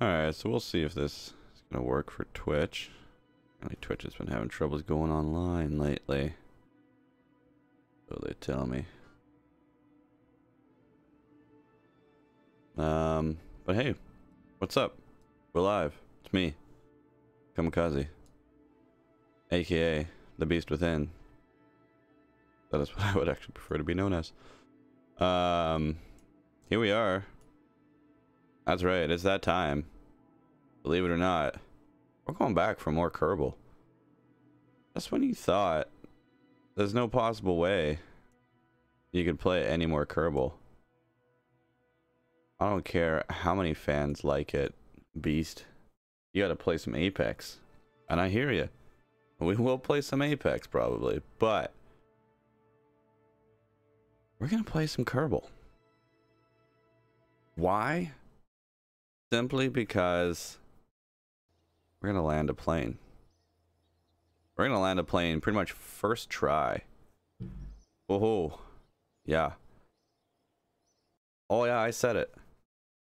Alright, so we'll see if this is gonna work for Twitch. Apparently Twitch has been having troubles going online lately. So they tell me. But hey, what's up? We're live. It's me, Kamikaze, aka the Beast Within. That is what I would actually prefer to be known as. Here we are. That's right, it's that time. Believe it or not, we're going back for more Kerbal. That's when you thought there's no possible way you could play any more Kerbal. I don't care how many fans like it, Beast. You gotta play some Apex. And I hear you. We will play some Apex probably, but we're gonna play some Kerbal. Why? Simply because we're gonna land a plane. We're gonna land a plane pretty much first try. Whoa. Yeah. Oh yeah, I said it.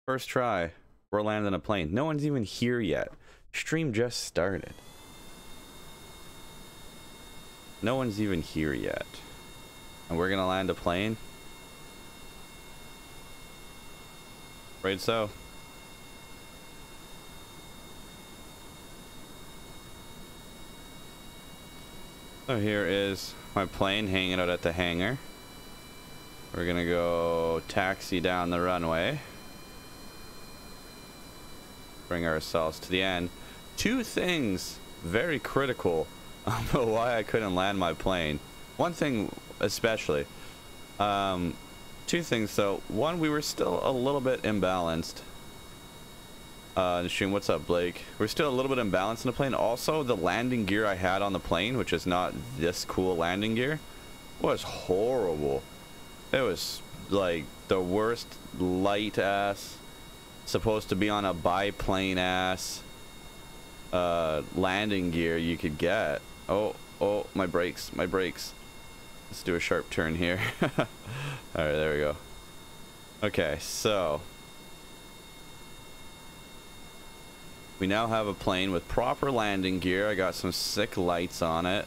First try, we're landing a plane. No one's even here yet. Stream just started. No one's even here yet. And we're gonna land a plane? Right, so. So here is my plane hanging out at the hangar. We're gonna go taxi down the runway. Bring ourselves to the end. Two things very critical about why I couldn't land my plane. One thing especially. Two things though. One, we were still a little bit imbalanced. In the stream, what's up, Blake? We're still a little bit imbalanced in the plane. Also, the landing gear I had on the plane, which is not this cool landing gear, was horrible. It was like the worst light ass, supposed to be on a biplane ass landing gear you could get. Oh, my brakes, my brakes. Let's do a sharp turn here. Alright, there we go. Okay, so we now have a plane with proper landing gear. I got some sick lights on it,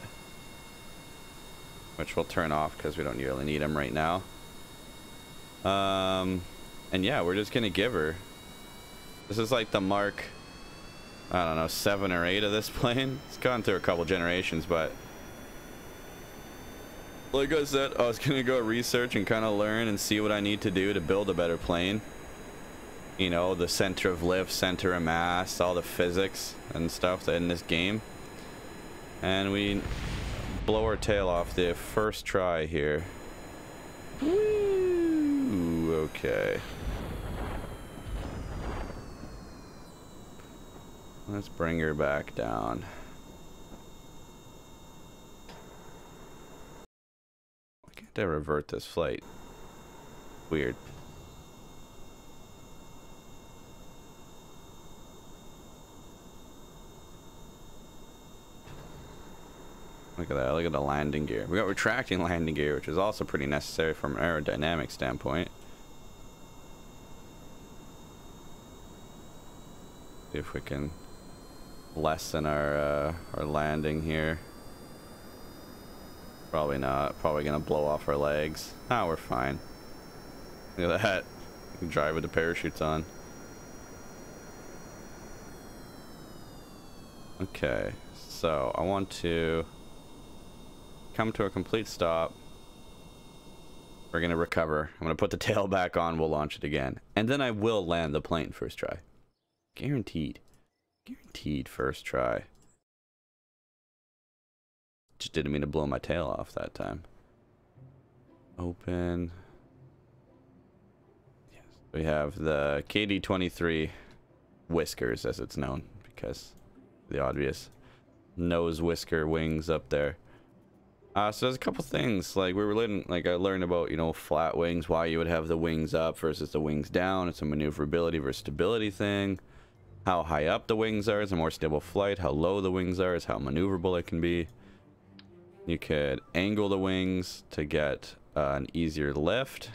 which we'll turn off because we don't really need them right now. And yeah, we're just gonna give her. This is like the Mark, I don't know, 7 or 8 of this plane. It's gone through a couple generations, but like I said, I was gonna go research and kind of learn and see what I need to do to build a better plane. You know, the center of lift, center of mass, all the physics and stuff that in this game. And we blow our tail off the first try here. Woo, okay. Let's bring her back down. Why can't I revert this flight? Weird. Look at that, look at the landing gear. We got retracting landing gear, which is also pretty necessary from an aerodynamic standpoint. See if we can lessen our landing here. Probably not. Probably gonna blow off our legs. Ah, we're fine. Look at that. We can drive with the parachutes on. Okay, so I want to come to a complete stop. We're gonna recover. I'm gonna put the tail back on. We'll launch it again, and then I will land the plane first try. Guaranteed. Guaranteed first try. Just didn't mean to blow my tail off that time. Open. Yes. We have the KD-23 whiskers, as it's known, because the obvious nose whisker wings up there. So there's a couple things, like we were learning, like I learned about, you know, flat wings, why you would have the wings up versus the wings down. It's a maneuverability versus stability thing. How high up the wings are is a more stable flight. How low the wings are is how maneuverable it can be. You could angle the wings to get an easier lift.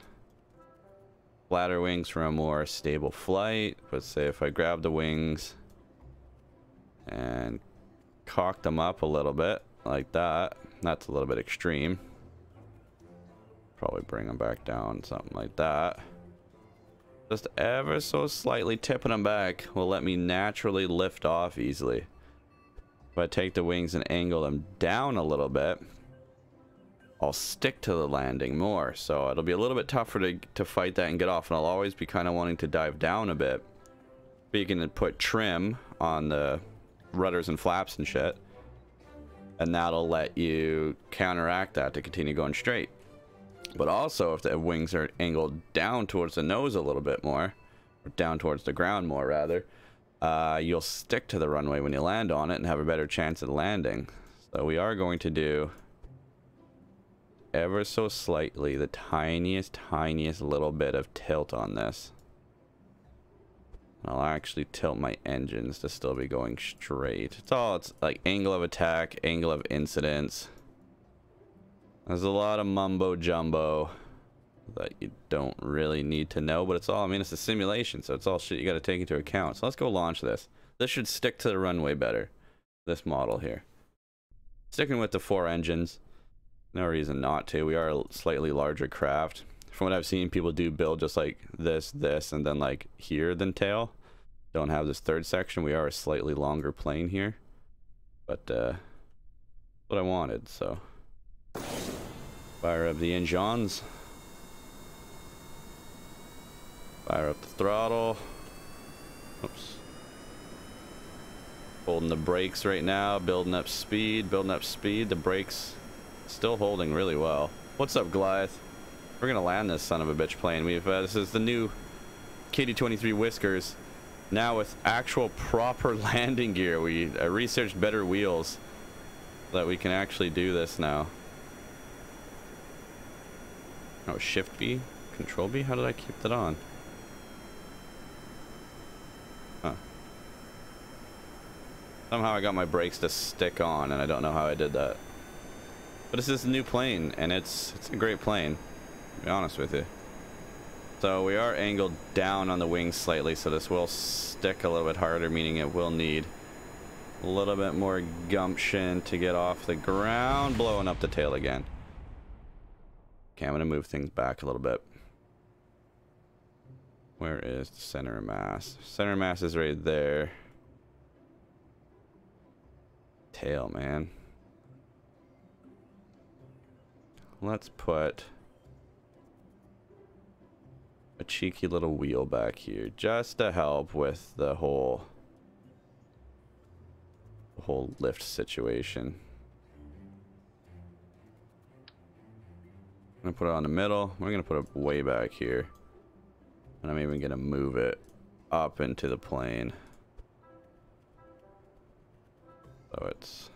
Flatter wings for a more stable flight. Let's say if I grab the wings and cock them up a little bit like that. That's a little bit extreme. Probably bring them back down, something like that. Just ever so slightly tipping them back will let me naturally lift off easily. If I take the wings and angle them down a little bit, I'll stick to the landing more, so it'll be a little bit tougher to fight that and get off, and I'll always be kind of wanting to dive down a bit. But you can put trim on the rudders and flaps and shit, and that'll let you counteract that to continue going straight. But also, if the wings are angled down towards the nose a little bit more, or down towards the ground more rather, you'll stick to the runway when you land on it and have a better chance at landing. So we are going to do ever so slightly the tiniest little bit of tilt on this. I'll actually tilt my engines to still be going straight. It's like angle of attack, angle of incidence. There's a lot of mumbo jumbo that you don't really need to know, but it's all, I mean, it's a simulation, so it's all shit you got to take into account. So let's go launch this. This should stick to the runway better, this model here. Sticking with the 4 engines. No reason not to. We are a slightly larger craft. From what I've seen, people do build just like this, and then like here than tail. Don't have this third section. We are a slightly longer plane here. But what I wanted, so. Fire up the engines. Fire up the throttle. Oops. Holding the brakes right now, building up speed. The brakes still holding really well. What's up, Goliath? We're gonna land this son of a bitch plane. We've this is the new KD-23 Whiskers, now with actual proper landing gear. We researched better wheels so that we can actually do this now. Oh, Shift B, Control B. How did I keep that on? Huh. Somehow I got my brakes to stick on, and I don't know how I did that. But it's this new plane, and it's a great plane, to be honest with you. So we are angled down on the wings slightly, so this will stick a little bit harder, meaning it will need a little bit more gumption to get off the ground, blowing up the tail again. Okay, I'm going to move things back a little bit. Where is the center of mass? Center of mass is right there. Tail, man. Let's put a cheeky little wheel back here just to help with the whole lift situation. I'm gonna put it on the middle. We're gonna put it way back here, and I'm even gonna move it up into the plane so it's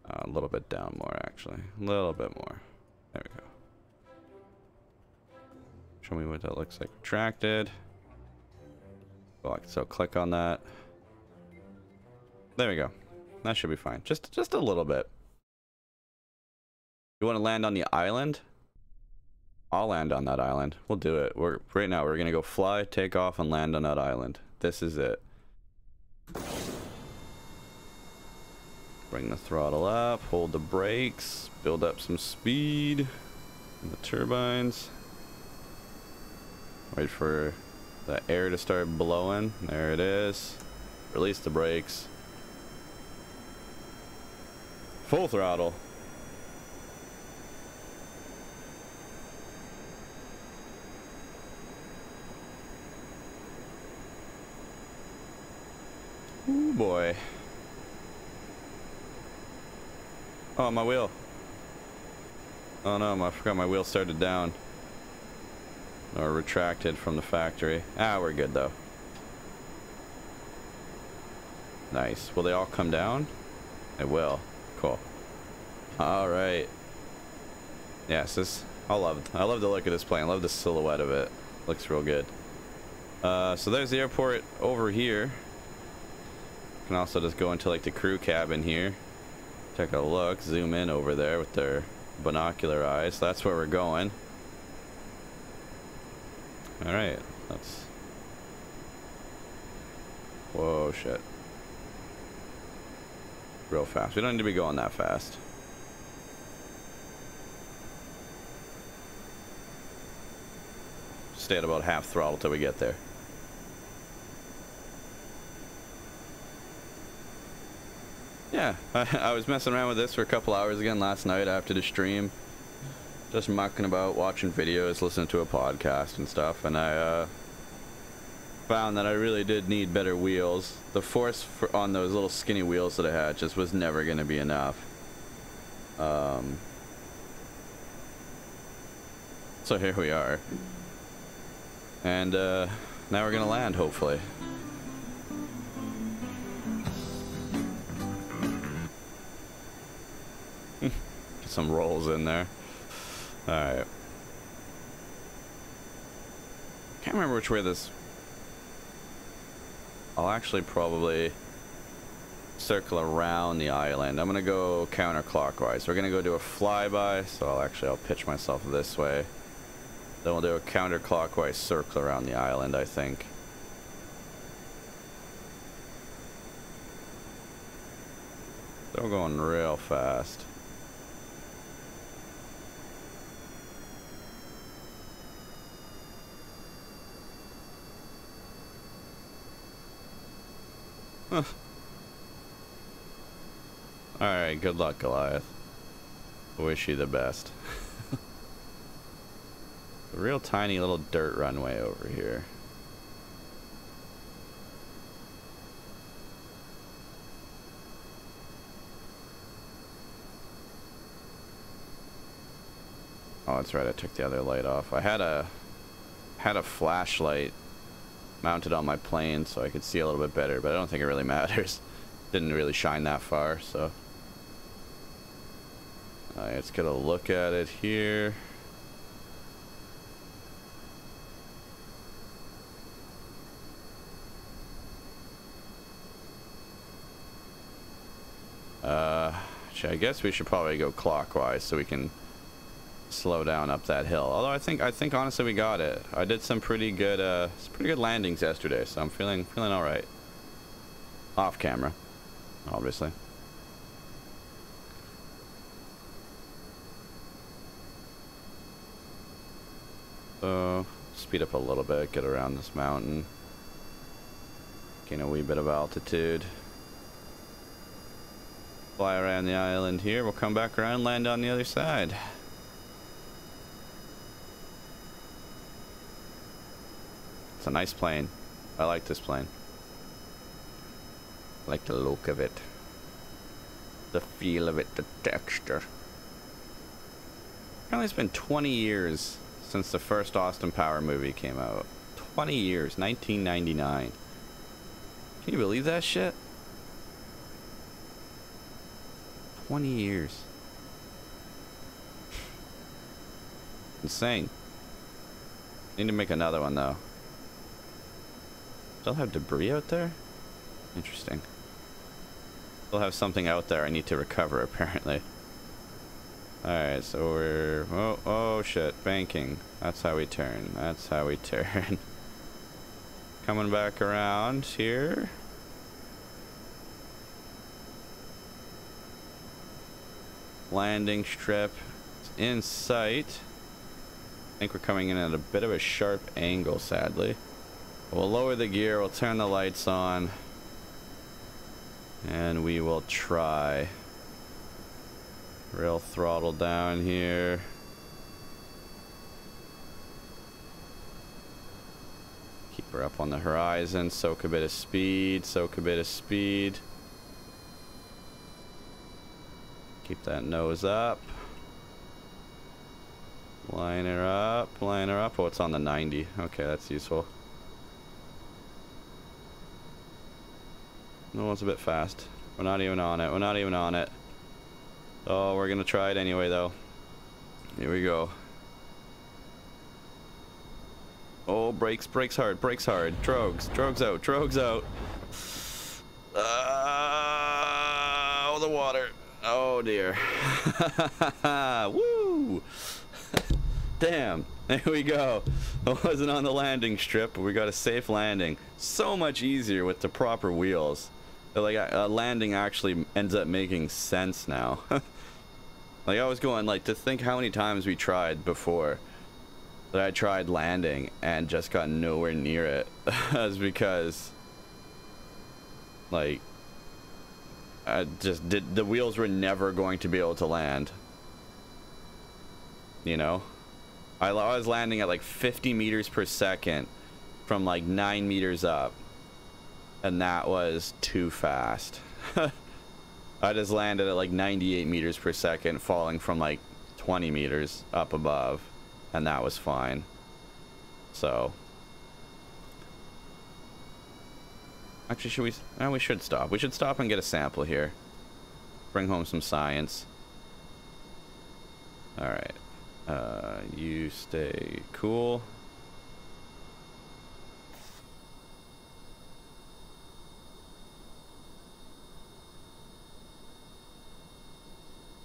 a little bit down more, actually. A little bit more. There we go. Show me what that looks like. Retracted. So click on that. There we go. That should be fine. Just a little bit. You want to land on the island? I'll land on that island. We'll do it. Right now we're gonna go fly, take off, and land on that island. This is it. Bring the throttle up, hold the brakes, build up some speed in the turbines. Wait for the air to start blowing. There it is. Release the brakes. Full throttle. Ooh boy. Oh, my wheel. Oh no, I forgot my wheel started down. Or retracted from the factory. Ah, we're good though. Nice. Will they all come down? They will. Cool. Alright. Yes, I love the look of this plane. I love the silhouette of it. Looks real good. So there's the airport over here. You can also just go into like the crew cabin here. Take a look, zoom in over there with their binocular eyes. That's where we're going. Alright, let's... Whoa, shit. Real fast. We don't need to be going that fast. Stay at about half throttle till we get there. Yeah, I was messing around with this for a couple hours again last night after the stream. Just mucking about, watching videos, listening to a podcast and stuff, and I found that I really did need better wheels. The force on those little skinny wheels that I had just was never going to be enough. So here we are. And now we're going to land, hopefully. Get some rolls in there. Alright. Can't remember which way this... I'll actually probably circle around the island. I'm gonna go counterclockwise. We're gonna go do a flyby, so I'll pitch myself this way. Then we'll do a counterclockwise circle around the island, I think. Still going real fast. Huh. Alright, good luck, Goliath. Wish you the best. A real tiny little dirt runway over here. Oh, that's right, I took the other light off. I had a flashlight mounted on my plane so I could see a little bit better, but I don't think it really matters. Didn't really shine that far, so. Alright, let's get a look at it here. I guess we should probably go clockwise so we can slow down up that hill. Although I think honestly we got it. I did some pretty good landings yesterday, so I'm feeling all right. Off camera, obviously. So speed up a little bit, get around this mountain, gain a wee bit of altitude. Fly around the island here. We'll come back around, land on the other side. It's a nice plane. I like this plane. I like the look of it. The feel of it, the texture. Apparently it's been 20 years since the first Austin Power movie came out. 20 years, 1999. Can you believe that shit? 20 years. Insane. Need to make another one though. Still have debris out there? Interesting. Still have something out there I need to recover apparently. Alright, so we're... Oh shit, banking. That's how we turn. That's how we turn. Coming back around here. Landing strip. It's in sight. I think we're coming in at a bit of a sharp angle, sadly. We'll lower the gear, we'll turn the lights on, and we will try. Real throttle down here. Keep her up on the horizon, soak a bit of speed, soak a bit of speed. Keep that nose up. Line her up, line her up. Oh, it's on the 90. Okay, that's useful. No, it's a bit fast. We're not even on it. We're not even on it. Oh, we're gonna try it anyway, though. Here we go. Oh, brakes, brakes hard, brakes hard. Drogues, drogues out, drogues out. Oh, the water. Oh dear. Woo! Damn. There we go. I wasn't on the landing strip, but we got a safe landing. So much easier with the proper wheels. Like, landing actually ends up making sense now. Like, I was going, like, to think how many times we tried before that I tried landing and just got nowhere near it. That's because, like, the wheels were never going to be able to land. You know? I was landing at like 50 meters per second from like 9 meters up. And that was too fast. I just landed at like 98 meters per second, falling from like 20 meters up above. And that was fine. So. Actually, should we? No, we should stop. We should stop and get a sample here. Bring home some science. Alright. You stay cool.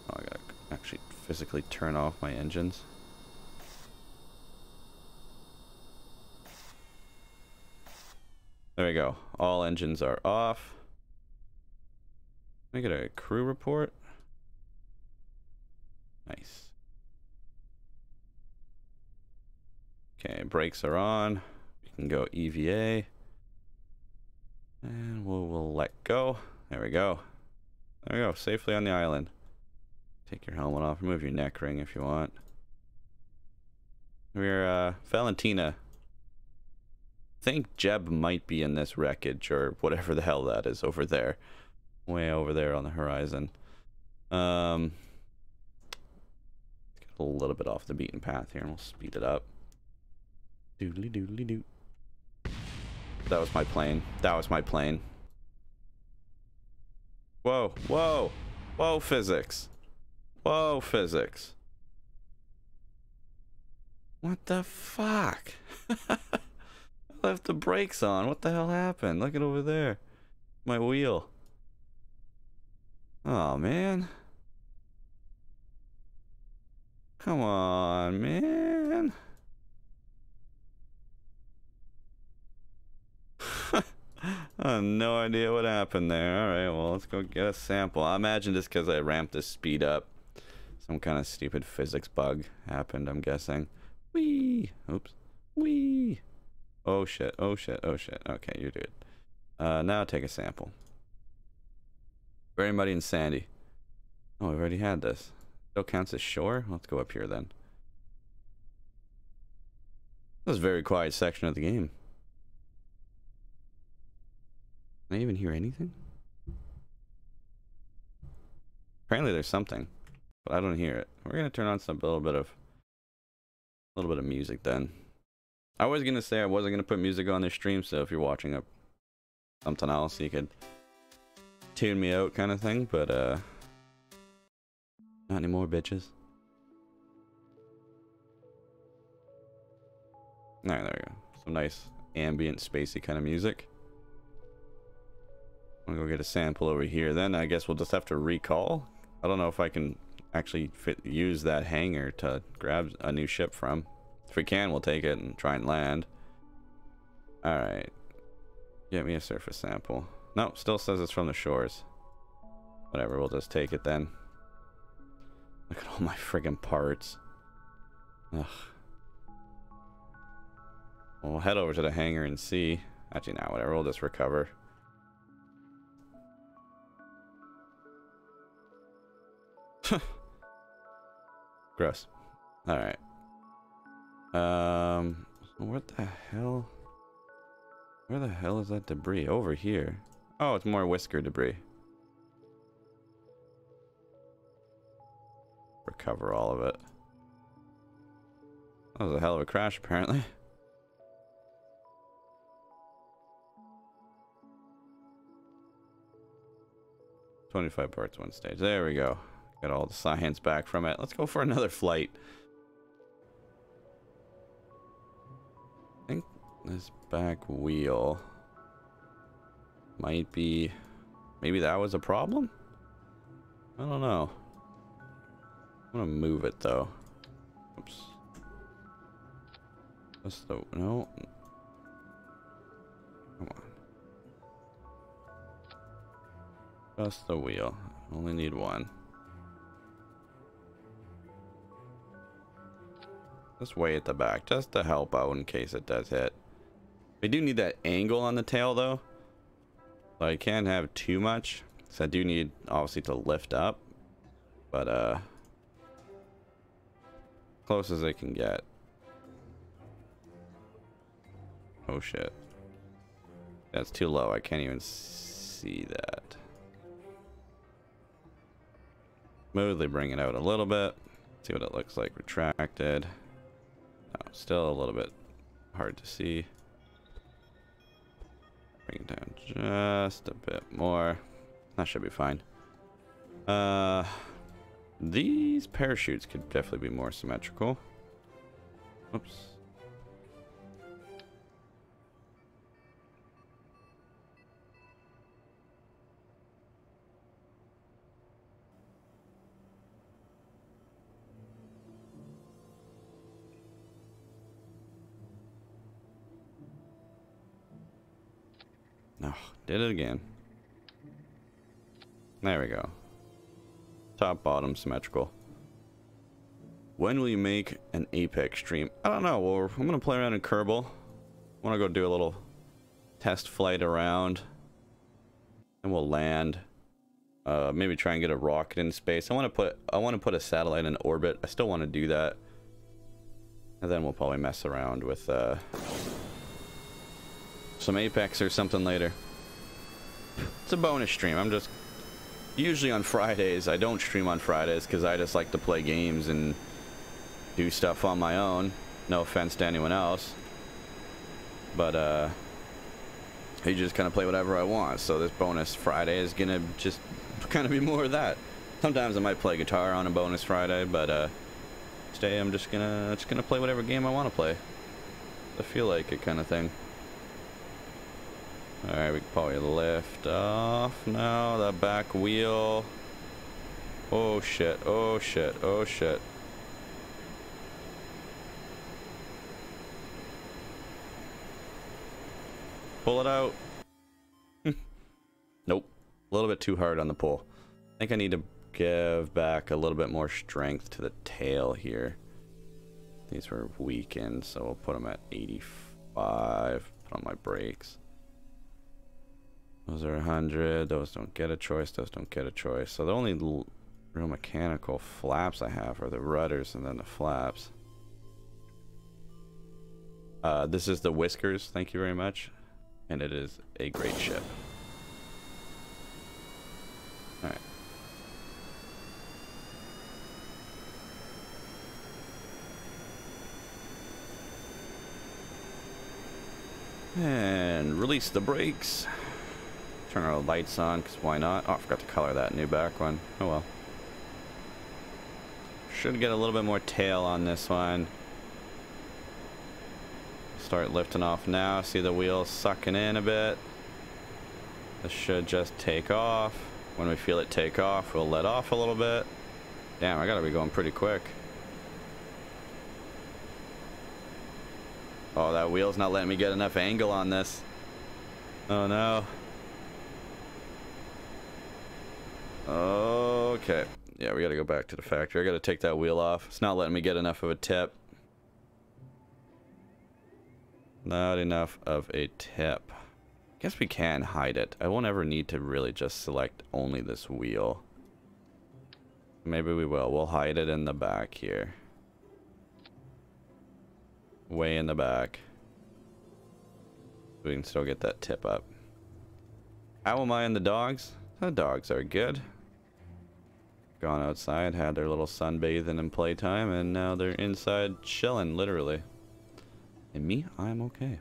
Oh, I gotta actually physically turn off my engines. There we go. All engines are off. Can I get a crew report? Nice. Okay, brakes are on. We can go EVA. And we'll let go. There we go. There we go. Safely on the island. Take your helmet off. Remove your neck ring if you want. We're, Valentina. I think Jeb might be in this wreckage or whatever the hell that is over there. Way over there on the horizon. Get a little bit off the beaten path here and we'll speed it up. Doodly doodly doo. That was my plane. That was my plane. Whoa, whoa, whoa, physics. Whoa, physics. What the fuck? I left the brakes on. What the hell happened? Look at over there. My wheel. Oh, man. Come on, man. I have no idea what happened there. Alright, well, let's go get a sample. I imagine just because I ramped the speed up, some kind of stupid physics bug happened, I'm guessing. Whee! Oops. Whee! Oh shit, oh shit, oh shit. Okay, you're good. Now take a sample. Very muddy and sandy. Oh, we already had this. Still counts as shore? Let's go up here then. This is a very quiet section of the game. Can I even hear anything? Apparently there's something, but I don't hear it. We're gonna turn on a little bit of music then. I was gonna say I wasn't gonna put music on this stream, so if you're watching something else, you could tune me out, kind of thing. But not anymore, bitches. Alright, there we go. Some nice ambient, spacey kind of music. I'm gonna go get a sample over here. Then I guess we'll just have to recall. I don't know if I can actually use that hangar to grab a new ship from. If we can, we'll take it and try and land. Alright. Get me a surface sample. No, still says it's from the shores. Whatever, we'll just take it then. Look at all my friggin' parts. Ugh. We'll head over to the hangar and see. Actually, now, whatever, we'll just recover. Gross. Alright. What the hell? Where the hell is that debris? Over here. Oh, it's more whisker debris. Recover all of it. That was a hell of a crash, apparently. $25 parts, one stage. There we go. Got all the science back from it. Let's go for another flight. I think this back wheel might be... Maybe that was a problem? I don't know. I'm gonna move it though. Oops. Just the no. Come on. Just the wheel. Only need one. Just way at the back, just to help out in case it does hit. We do need that angle on the tail though. So I can't have too much. So I do need obviously to lift up. But close as I can get. Oh shit. That's too low. I can't even see that. Smoothly bring it out a little bit. See what it looks like retracted. Oh, still a little bit hard to see. Bring it down just a bit more. That should be fine. These parachutes could definitely be more symmetrical. Oops. No, did it again. There we go. Top, bottom, symmetrical. When will you make an Apex stream? I don't know. Well, I'm gonna play around in Kerbal. I want to go do a little test flight around, and we'll land. Maybe try and get a rocket in space. I want to put a satellite in orbit. I still want to do that, and then we'll probably mess around with some Apex or something later. It's a bonus stream. I'm just usually on Fridays. I don't stream on Fridays because I just like to play games and do stuff on my own. No offense to anyone else, but I just kind of play whatever I want. So this bonus Friday is gonna just kind of be more of that. Sometimes I might play guitar on a bonus Friday, but today I'm just gonna play whatever game I want to play. I feel like it, kind of thing. Alright, we can probably lift off now. The back wheel. Oh shit, oh shit, oh shit. Pull it out. Nope. A little bit too hard on the pull. I think I need to give back a little bit more strength to the tail here. These were weakened, so we'll put them at 85. Put on my brakes. Those are 100. Those don't get a choice. Those don't get a choice. So the only real mechanical flaps I have are the rudders and then the flaps. This is the Whiskers. Thank you very much. And it is a great ship. Alright. And release the brakes. Turn our lights on, because why not? Oh, I forgot to color that new back one. Oh well. Should get a little bit more tail on this one. Start lifting off now. See the wheels sucking in a bit. This should just take off. When we feel it take off, we'll let off a little bit. Damn, I gotta be going pretty quick. Oh, that wheel's not letting me get enough angle on this. Oh no. Okay. Yeah, we gotta go back to the factory. I gotta take that wheel off. It's not letting me get enough of a tip. Not enough of a tip. Guess we can hide it. I won't ever need to really just select only this wheel. Maybe we will. We'll hide it in the back here. Way in the back. We can still get that tip up. How am I in the dogs? The dogs are good. Gone outside, had their little sunbathing and playtime, and now they're inside chilling, literally. And me, I'm okay.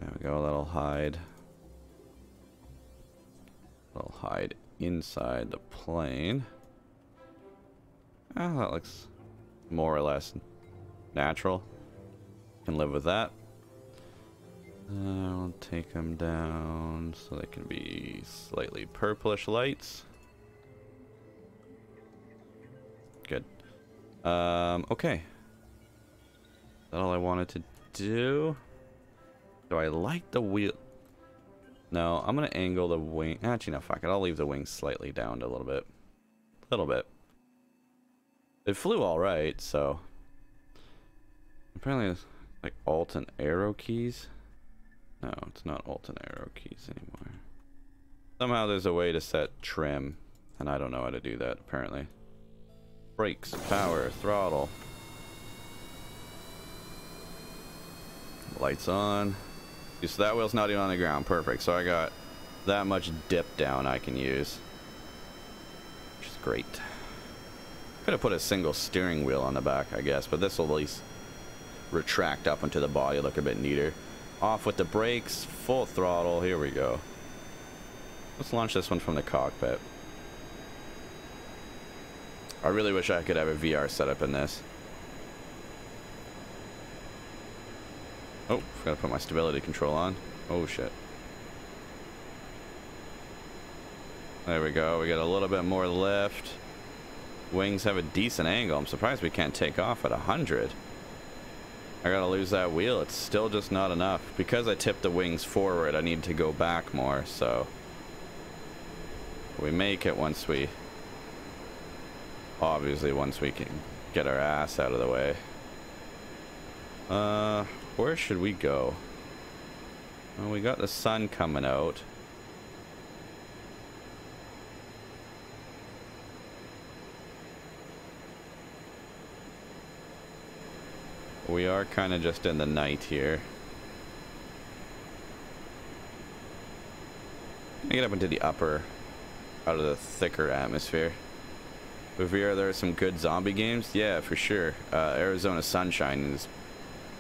There we go, that'll hide. That'll hide inside the plane. Ah, that looks more or less natural. Can live with that. I'll take them down so they can be slightly purplish lights. Good. Okay. that all I wanted to do? Do I like the wheel? No, I'm gonna angle the wing. Actually, no, fuck it. I'll leave the wing slightly down a little bit. A little bit. It flew all right, so. Apparently, it's like Alt and arrow keys. No, it's not Alt and arrow keys anymore. Somehow there's a way to set trim, and I don't know how to do that, apparently. Brakes, power, throttle. Lights on. So that wheel's not even on the ground. Perfect. So I got that much dip down I can use, which is great. Could have put a single steering wheel on the back, I guess, but this will at least retract up into the body, look a bit neater. Off with the brakes, full throttle. Here we go. Let's launch this one from the cockpit. I really wish I could have a VR setup in this. Oh, forgot to put my stability control on. Oh shit. There we go. We got a little bit more lift. Wings have a decent angle. I'm surprised we can't take off at 100. I gotta lose that wheel. It's still just not enough. Because I tipped the wings forward, I need to go back more, so. We make it once we... Obviously, once we can get our ass out of the way. Where should we go? Well, we got the sun coming out. We are kind of just in the night here. I get up into the upper, out of the thicker atmosphere. With VR, there are some good zombie games. Yeah, for sure. Arizona Sunshine is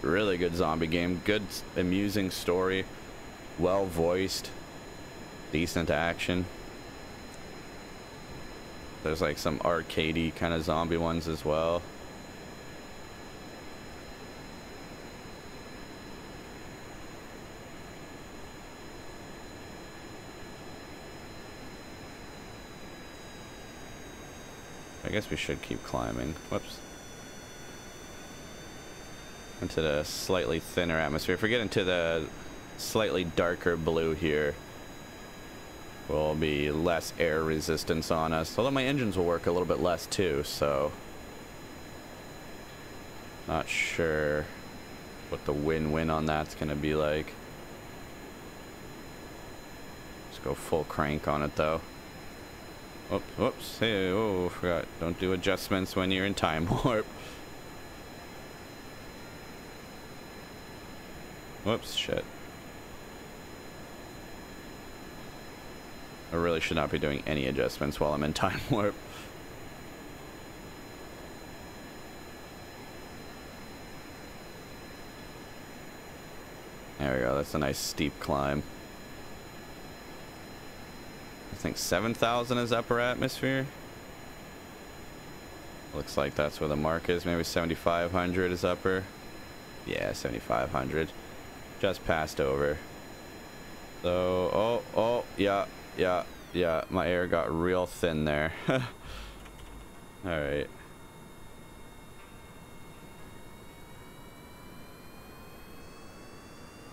a really good zombie game. Good, amusing story. Well voiced. Decent action. There's like some arcadey kind of zombie ones as well. I guess we should keep climbing. Whoops. Into the slightly thinner atmosphere. If we get into the slightly darker blue here, will be less air resistance on us. Although my engines will work a little bit less too, so not sure what the win-win on that's gonna be like. Just go full crank on it though. Oops, whoops, hey, oh, forgot. Don't do adjustments when you're in time warp. Whoops, shit. I really should not be doing any adjustments while I'm in time warp. There we go, that's a nice steep climb. I think 7,000 is upper atmosphere. Looks like that's where the mark is. Maybe 7,500 is upper. Yeah, 7,500. Just passed over. So, oh, yeah. My air got real thin there. Alright.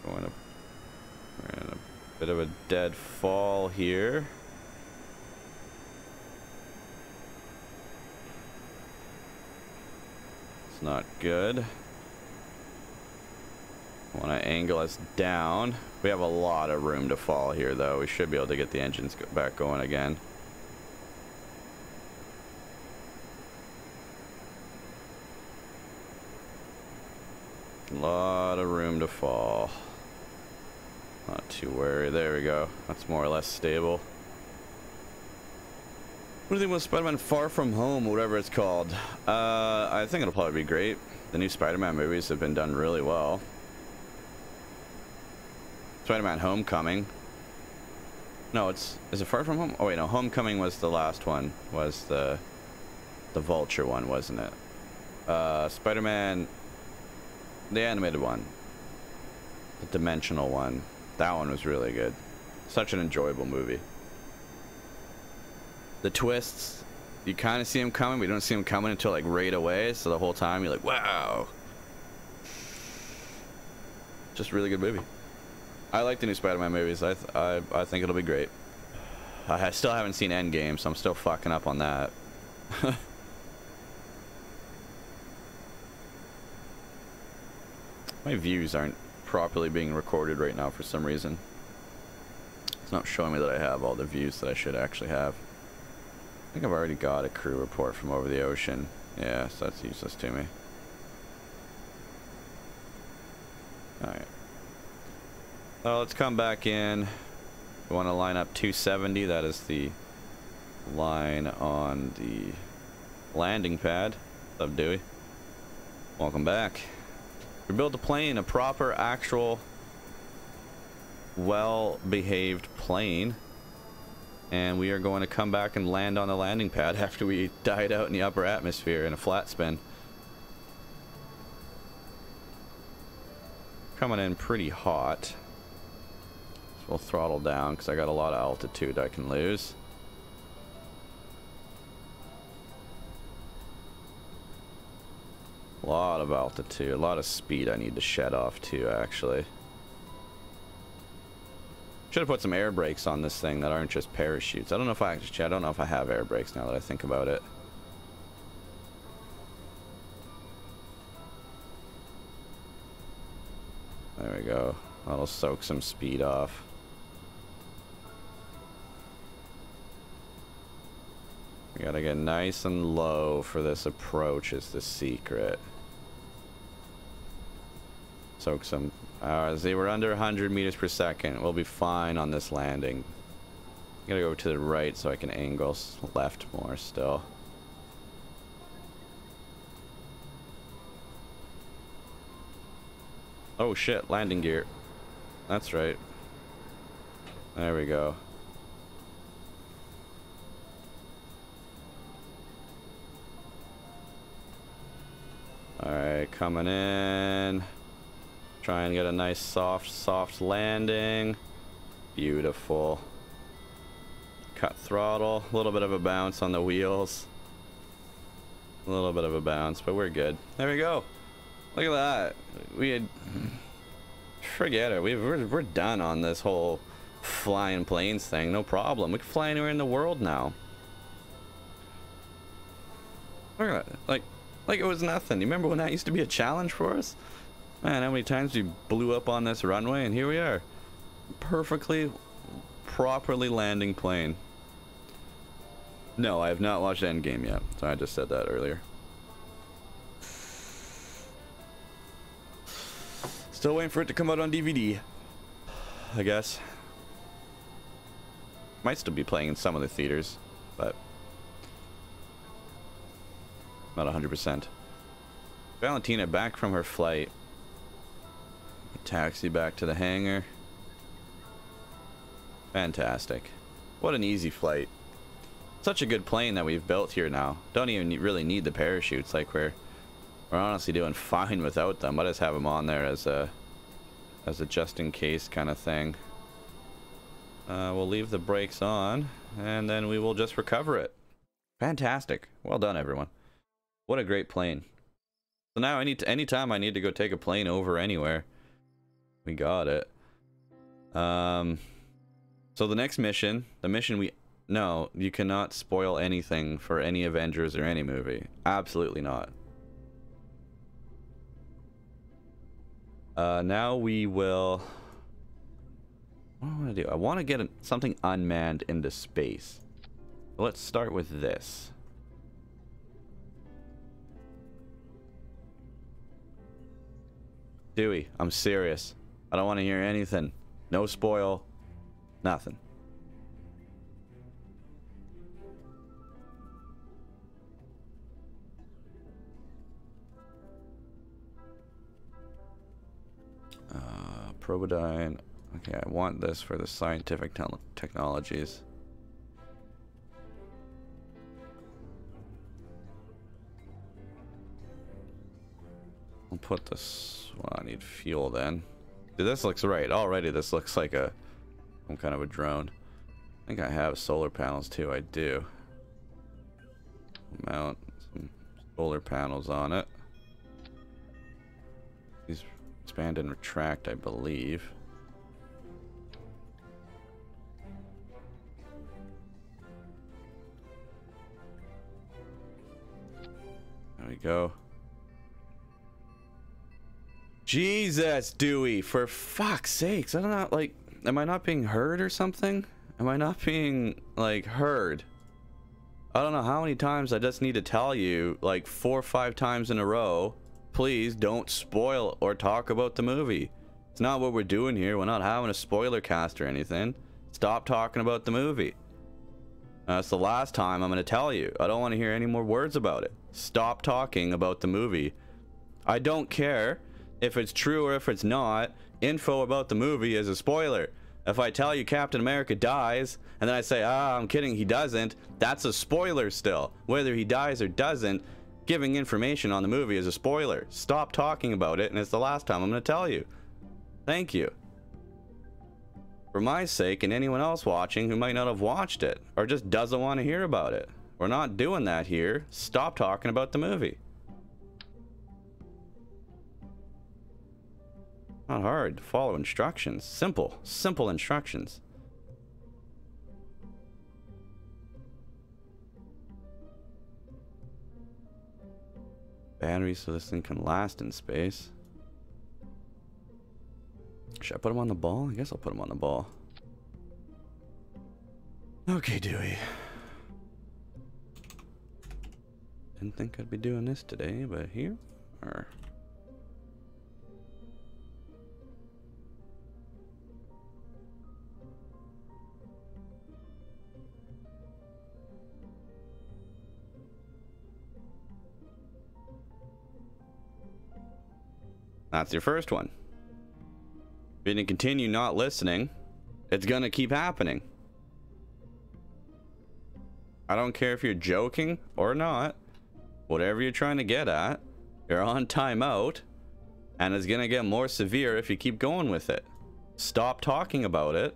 We're in a bit of a dead fall here. It's not good. When I angle us down, we have a lot of room to fall here though. We should be able to get the engines back going again. A lot of room to fall. Not too worried. There we go. That's more or less stable. What do you think about Spider-Man Far From Home, whatever it's called? I think it'll probably be great. The new Spider-Man movies have been done really well. Spider-Man Homecoming. No, is it Far From Home? Oh wait, no, Homecoming was the last one. Was the Vulture one, wasn't it? Spider-Man, the animated one. The Dimensional one. That one was really good. Such an enjoyable movie. The twists, you kind of see them coming, but you don't see them coming until like right away. So the whole time you're like, wow. Just a really good movie. I like the new Spider-Man movies. I think it'll be great. I still haven't seen Endgame, so I'm still fucking up on that. My views aren't properly being recorded right now for some reason. It's not showing me that I have all the views that I should actually have. I think I've already got a crew report from over the ocean. Yeah, so that's useless to me. Alright. Well, let's come back in. We want to line up 270. That is the line on the landing pad. What's up, Dewey? Welcome back. We built a plane, a proper, actual, well-behaved plane. And we are going to come back and land on the landing pad after we died out in the upper atmosphere in a flat spin. Coming in pretty hot. So we'll throttle down because I got a lot of altitude I can lose. A lot of altitude, a lot of speed I need to shed off too, actually. Should have put some air brakes on this thing that aren't just parachutes. I don't know if I have air brakes now that I think about it. There we go. That'll soak some speed off. We gotta get nice and low for this approach is the secret. Soak some. See, we're under 100 meters per second. We'll be fine on this landing. Gotta go to the right so I can angle left more still. Oh shit, landing gear. That's right. There we go. Alright, coming in. Try and get a nice soft landing. Beautiful. Cut throttle. A little bit of a bounce on the wheels. A little bit of a bounce, but we're good. There we go. Look at that. We had... Forget it. We're done on this whole flying planes thing. No problem. We can fly anywhere in the world now. Look at that. Like it was nothing. You remember when that used to be a challenge for us? Man, how many times we blew up on this runway, and here we are. Perfectly, properly landing plane. No, I have not watched Endgame yet. So I just said that earlier. Still waiting for it to come out on DVD, I guess. Might still be playing in some of the theaters, but not 100%. Valentina back from her flight. Taxi back to the hangar. Fantastic. What an easy flight. Such a good plane that we've built here now. Don't even really need the parachutes. Like we're honestly doing fine without them. I just have them on there as a just in case kind of thing. We'll leave the brakes on and then we will just recover it. Fantastic. Well done, everyone. What a great plane. So now anytime I need to go take a plane over anywhere, we got it. So the next mission, no, you cannot spoil anything for any Avengers or any movie. Absolutely not. Now we will... What do I want to do? I want to get something unmanned into space. Let's start with this. Dewey, I'm serious. I don't want to hear anything. No spoil. Nothing. Probodyne. Okay, I want this for the scientific technologies. I'll put this... Well, I need fuel then. Dude, this looks right. Already this looks like some kind of a drone. I think I have solar panels too. I do. Mount some solar panels on it. These Expand and retract, I believe. There we go. Jesus, Dewey, for fuck's sakes. I don't know, like, am I not being heard or something? Am I not being, like, heard? I don't know how many times I just need to tell you, like 4 or 5 times in a row, please don't spoil or talk about the movie. It's not what we're doing here. We're not having a spoiler cast or anything. Stop talking about the movie. That's the last time I'm going to tell you. I don't want to hear any more words about it. Stop talking about the movie. I don't care if it's true or if it's not. Info about the movie is a spoiler. If I tell you Captain America dies, and then I say, ah, I'm kidding, he doesn't, that's a spoiler still. Whether he dies or doesn't, giving information on the movie is a spoiler. Stop talking about it, and it's the last time I'm going to tell you. Thank you. For my sake, and anyone else watching who might not have watched it, or just doesn't want to hear about it. We're not doing that here. Stop talking about the movie. Not hard to follow instructions. Simple. Simple instructions. Battery so this thing can last in space. Should I put him on the ball? I guess I'll put him on the ball. Okay, Dewey. Didn't think I'd be doing this today, but here we are. That's your first one. If you didn't continue not listening, it's gonna keep happening. I don't care if you're joking or not. Whatever you're trying to get at, you're on timeout, and it's gonna get more severe if you keep going with it. Stop talking about it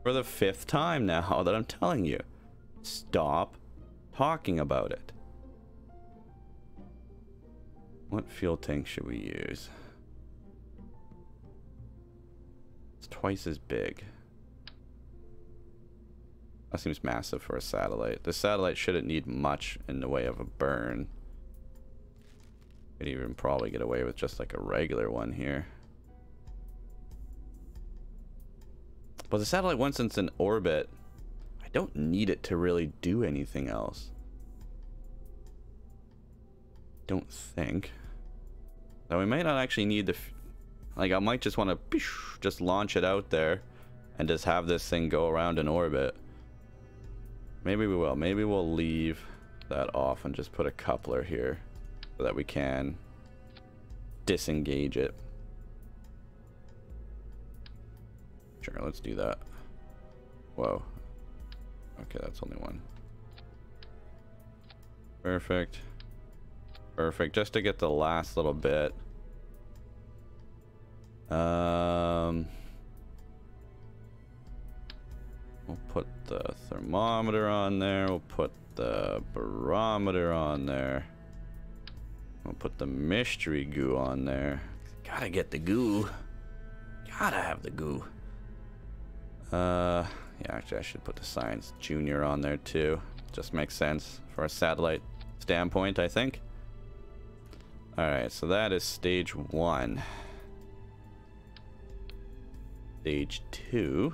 for the 5th time now that I'm telling you. Stop talking about it. What fuel tank should we use? It's twice as big. That seems massive for a satellite. The satellite shouldn't need much in the way of a burn. Could even probably get away with just like a regular one here. But the satellite, once it's in orbit, I don't need it to really do anything else. Don't think. Now we might not actually need the... Like, I might just want to just launch it out there and just have this thing go around in orbit. Maybe we will. Maybe we'll leave that off and just put a coupler here so that we can disengage it. Sure, let's do that. Whoa. Okay, that's only one. Perfect. Perfect. Just to get the last little bit. We'll put the thermometer on there. We'll put the barometer on there. We'll put the mystery goo on there. Gotta get the goo. Gotta have the goo. Yeah, actually I should put the Science Junior on there too. Just makes sense for a satellite standpoint, I think. Alright, so that is stage 1. Stage 2.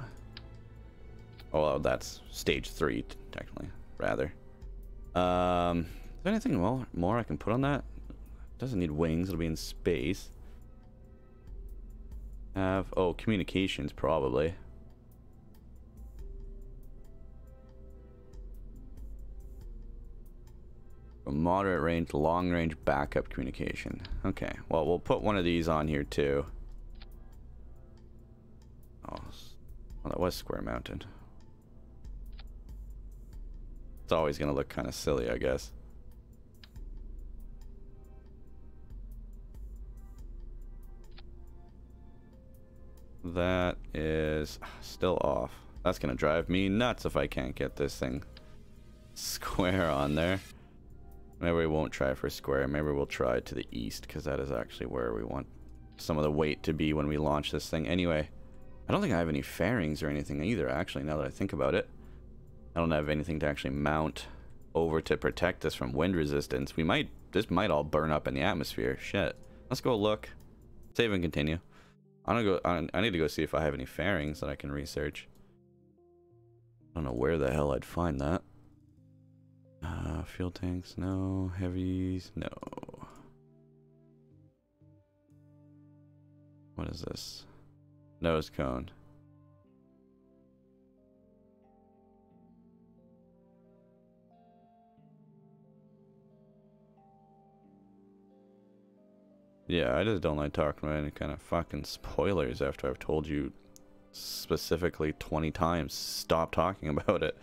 Oh, well, that's stage 3, technically, rather. Is there anything more I can put on that? It doesn't need wings, it'll be in space. Oh, communications, probably. From moderate range to long range backup communication. Okay, well, we'll put one of these on here too. Oh, well, that was square mounted. It's always gonna look kind of silly, I guess. That is still off. That's gonna drive me nuts if I can't get this thing square on there. Maybe we won't try for square. Maybe we'll try to the east, because that is actually where we want some of the weight to be when we launch this thing. Anyway, I don't think I have any fairings or anything either, actually, now that I think about it. I don't have anything to actually mount over to protect us from wind resistance. This might all burn up in the atmosphere. Shit. Let's go look. Save and continue. I need to go see if I have any fairings that I can research. I don't know where the hell I'd find that. Fuel tanks, no. Heavies, no. What is this? Nose cone. Yeah, I just don't like talking about any kind of fucking spoilers after I've told you specifically 20 times. Stop talking about it.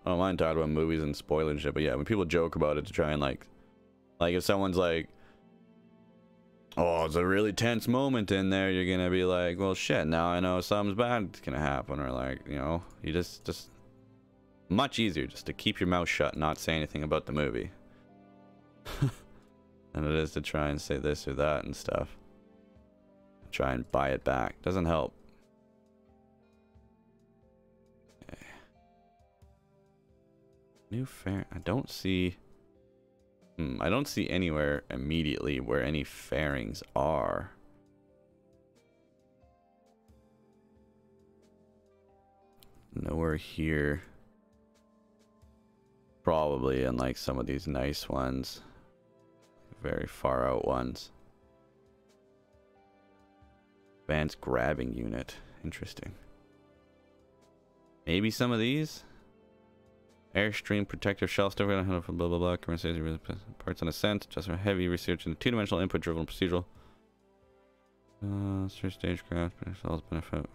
I don't mind talking about movies and spoiling shit, but yeah, when people joke about it to try and like if someone's like, oh, it's a really tense moment in there, you're gonna be like, well, shit, now I know something's bad's gonna happen, or like, you know, you just much easier just to keep your mouth shut and not say anything about the movie. And it is to try and say this or that and stuff. Try and buy it back. Doesn't help. Okay. New fair. I don't see anywhere immediately where any fairings are. Nowhere here. Probably in like some of these nice ones. Very far out ones. Advanced grabbing unit. Interesting. Maybe some of these? Airstream protective shell stuff. Blah blah blah. Parts on ascent. Just for heavy research in two-dimensional input driven procedural. Search stagecraft. Benefit.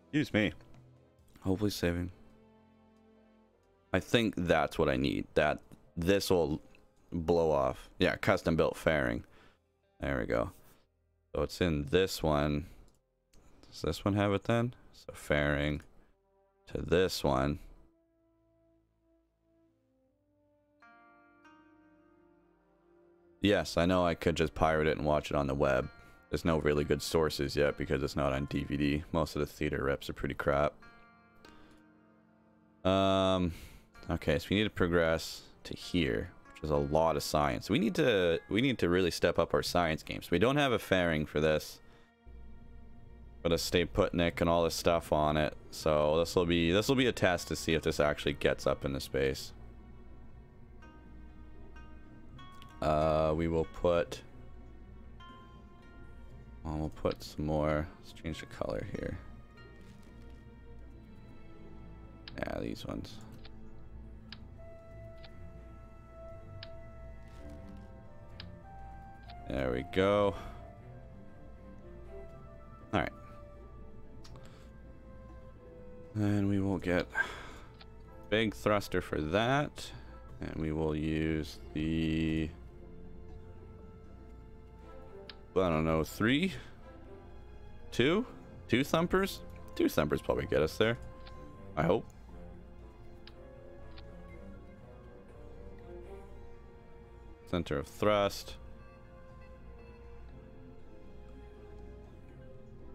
Excuse me. Hopefully saving. I think that's what I need. This will blow off. Yeah, custom built fairing. There we go. So it's in this one. Does this one have it then? So fairing to this one. Yes, I know I could just pirate it and watch it on the web. There's no really good sources yet because it's not on DVD. Most of the theater reps are pretty crap. Okay, so we need to progress to here, which is a lot of science. We need to really step up our science games. We don't have a fairing for this. But a stay put Nick and all this stuff on it. So this will be a test to see if this actually gets up into space. We will put we'll put some more. Let's change the color here. Yeah, these ones. There we go. Alright. And we will get big thruster for that. And we will use the... I don't know, 3? 2? 2 thumpers? 2 thumpers probably get us there. I hope. Center of thrust.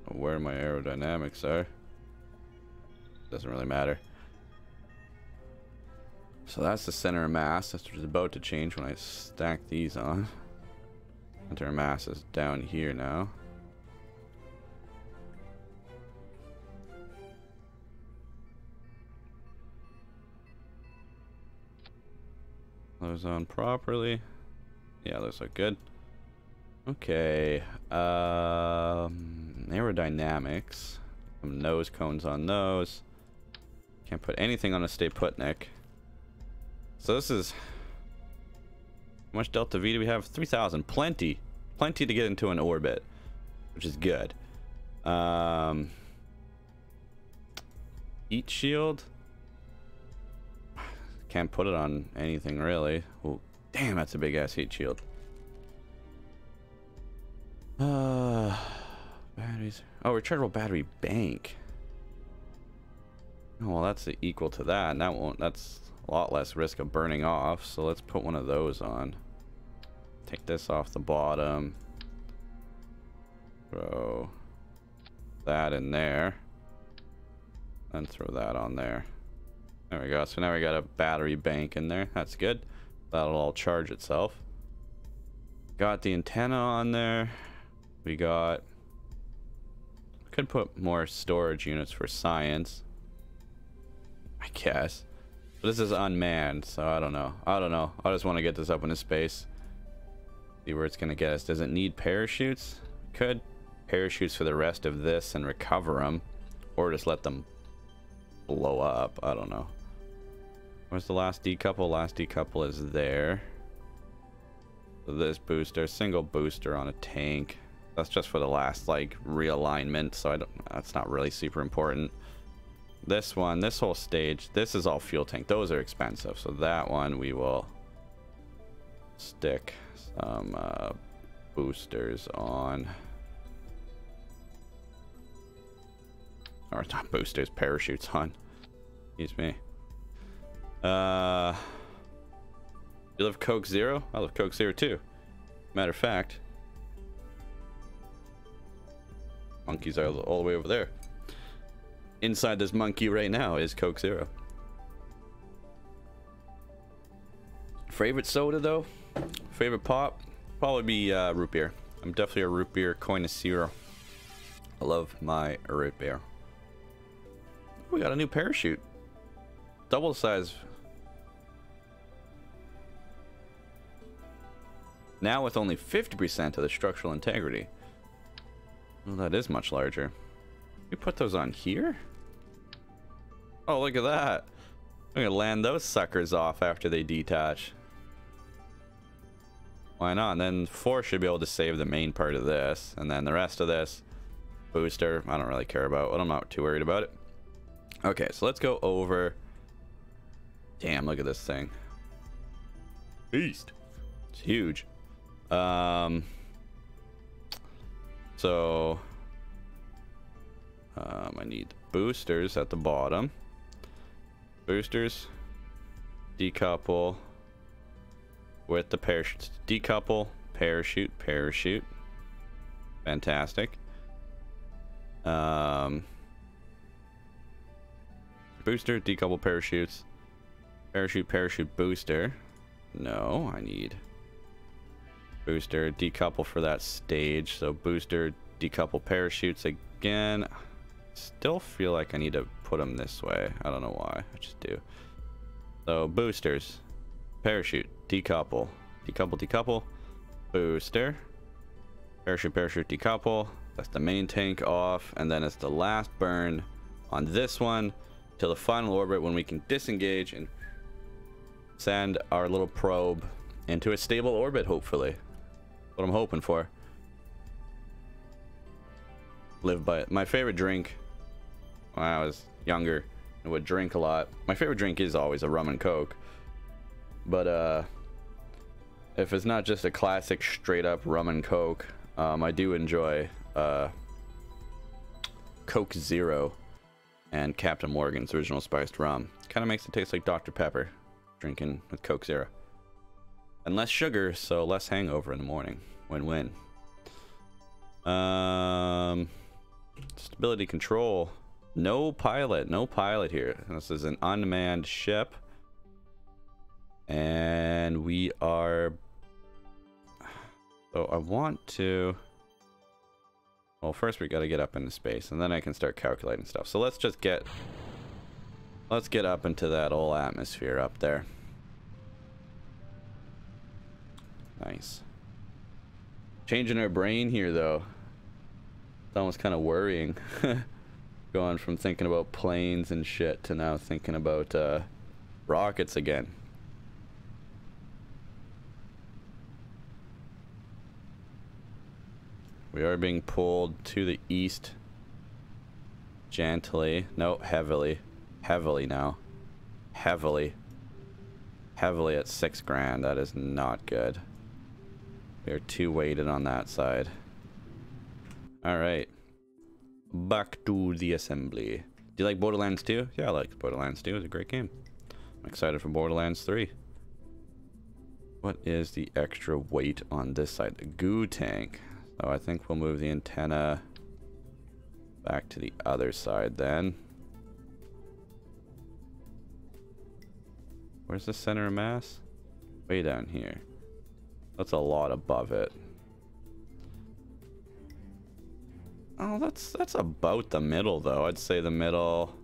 Where my aerodynamics are. Doesn't really matter. So that's the center of mass. That's about to change when I stack these on. Center of mass is down here now. Those on properly. Yeah, those look good. Okay. Aerodynamics. Some nose cones on those. Can't put anything on a stay put Nick. So this is... How much delta V do we have? 3,000. Plenty. Plenty to get into an orbit. Which is good. Heat shield. Can't put it on anything really. Ooh, damn, that's a big ass heat shield. Batteries. Oh, rechargeable battery bank. Oh, well, that's equal to that, and that won't. That's a lot less risk of burning off. So let's put one of those on. Take this off the bottom. Throw that in there. And throw that on there. There we go. So now we got a battery bank in there. That's good. That'll all charge itself. Got the antenna on there. We got... Could put more storage units for science, I guess. But this is unmanned, so I don't know. I just want to get this up into space. See where it's going to get us. Does it need parachutes? Could. Parachutes for the rest of this and recover them. Or just let them blow up. I don't know. Where's the last decouple? Last decouple is there. So this booster, single booster on a tank. That's just for the last like realignment, so that's not really super important. This one, this whole stage, this is all fuel tank. Those are expensive, so that one we will stick some boosters on. Or not boosters, parachutes on. Excuse me. You love Coke Zero? I love Coke Zero too. Matter of fact, monkeys are all the way over there. Inside this monkey right now is Coke Zero. Favorite soda though? Favorite pop? Probably be root beer. I'm definitely a root beer connoisseur. I love my root beer. We got a new parachute. Double size. Now with only 50% of the structural integrity. Well, that is much larger. We put those on here? Oh, look at that. I'm gonna land those suckers off after they detach. Why not? And then 4 should be able to save the main part of this. And then the rest of this booster, I don't really care about, but I'm not too worried about it. Okay, so let's go over. Damn, look at this thing. Beast. It's huge. So I need boosters at the bottom. Boosters, decouple with the parachutes. Decouple, parachute, parachute. Fantastic. Booster, decouple parachutes. Parachute, parachute, booster. No, I need booster, decouple for that stage. So booster, decouple parachutes again. Still feel like I need to put them this way. I don't know why. I just do. So boosters, parachute, decouple, decouple, decouple, booster, parachute, parachute, decouple. That's the main tank off, and then it's the last burn on this one till the final orbit when we can disengage and send our little probe into a stable orbit, hopefully. What I'm hoping for. Live by it. My favorite drink when I was younger and would drink a lot. My favorite drink is always a rum and coke. But if it's not just a classic straight up rum and coke, I do enjoy Coke Zero and Captain Morgan's original spiced rum. Kind of makes it taste like Dr. Pepper drinking with Coke Zero. And less sugar, so less hangover in the morning. Win-win. Stability control. No pilot. No pilot here. This is an unmanned ship. And we are... So I want to... Well, first we got to get up into space, and then I can start calculating stuff. So let's just get... Let's get up into that whole atmosphere up there. Nice. Changing our brain here, though. It's almost kind of worrying. Going from thinking about planes and shit to now thinking about rockets again. We are being pulled to the east. Gently. No, heavily. Heavily now. Heavily. Heavily at 6 grand. That is not good. We are too weighted on that side. Alright. Back to the assembly. Do you like Borderlands 2? Yeah, I like Borderlands 2. It's a great game. I'm excited for Borderlands 3. What is the extra weight on this side? The goo tank. So I think we'll move the antenna back to the other side then. Where's the center of mass? Way down here. That's a lot above it. Oh, that's about the middle though. I'd say the middle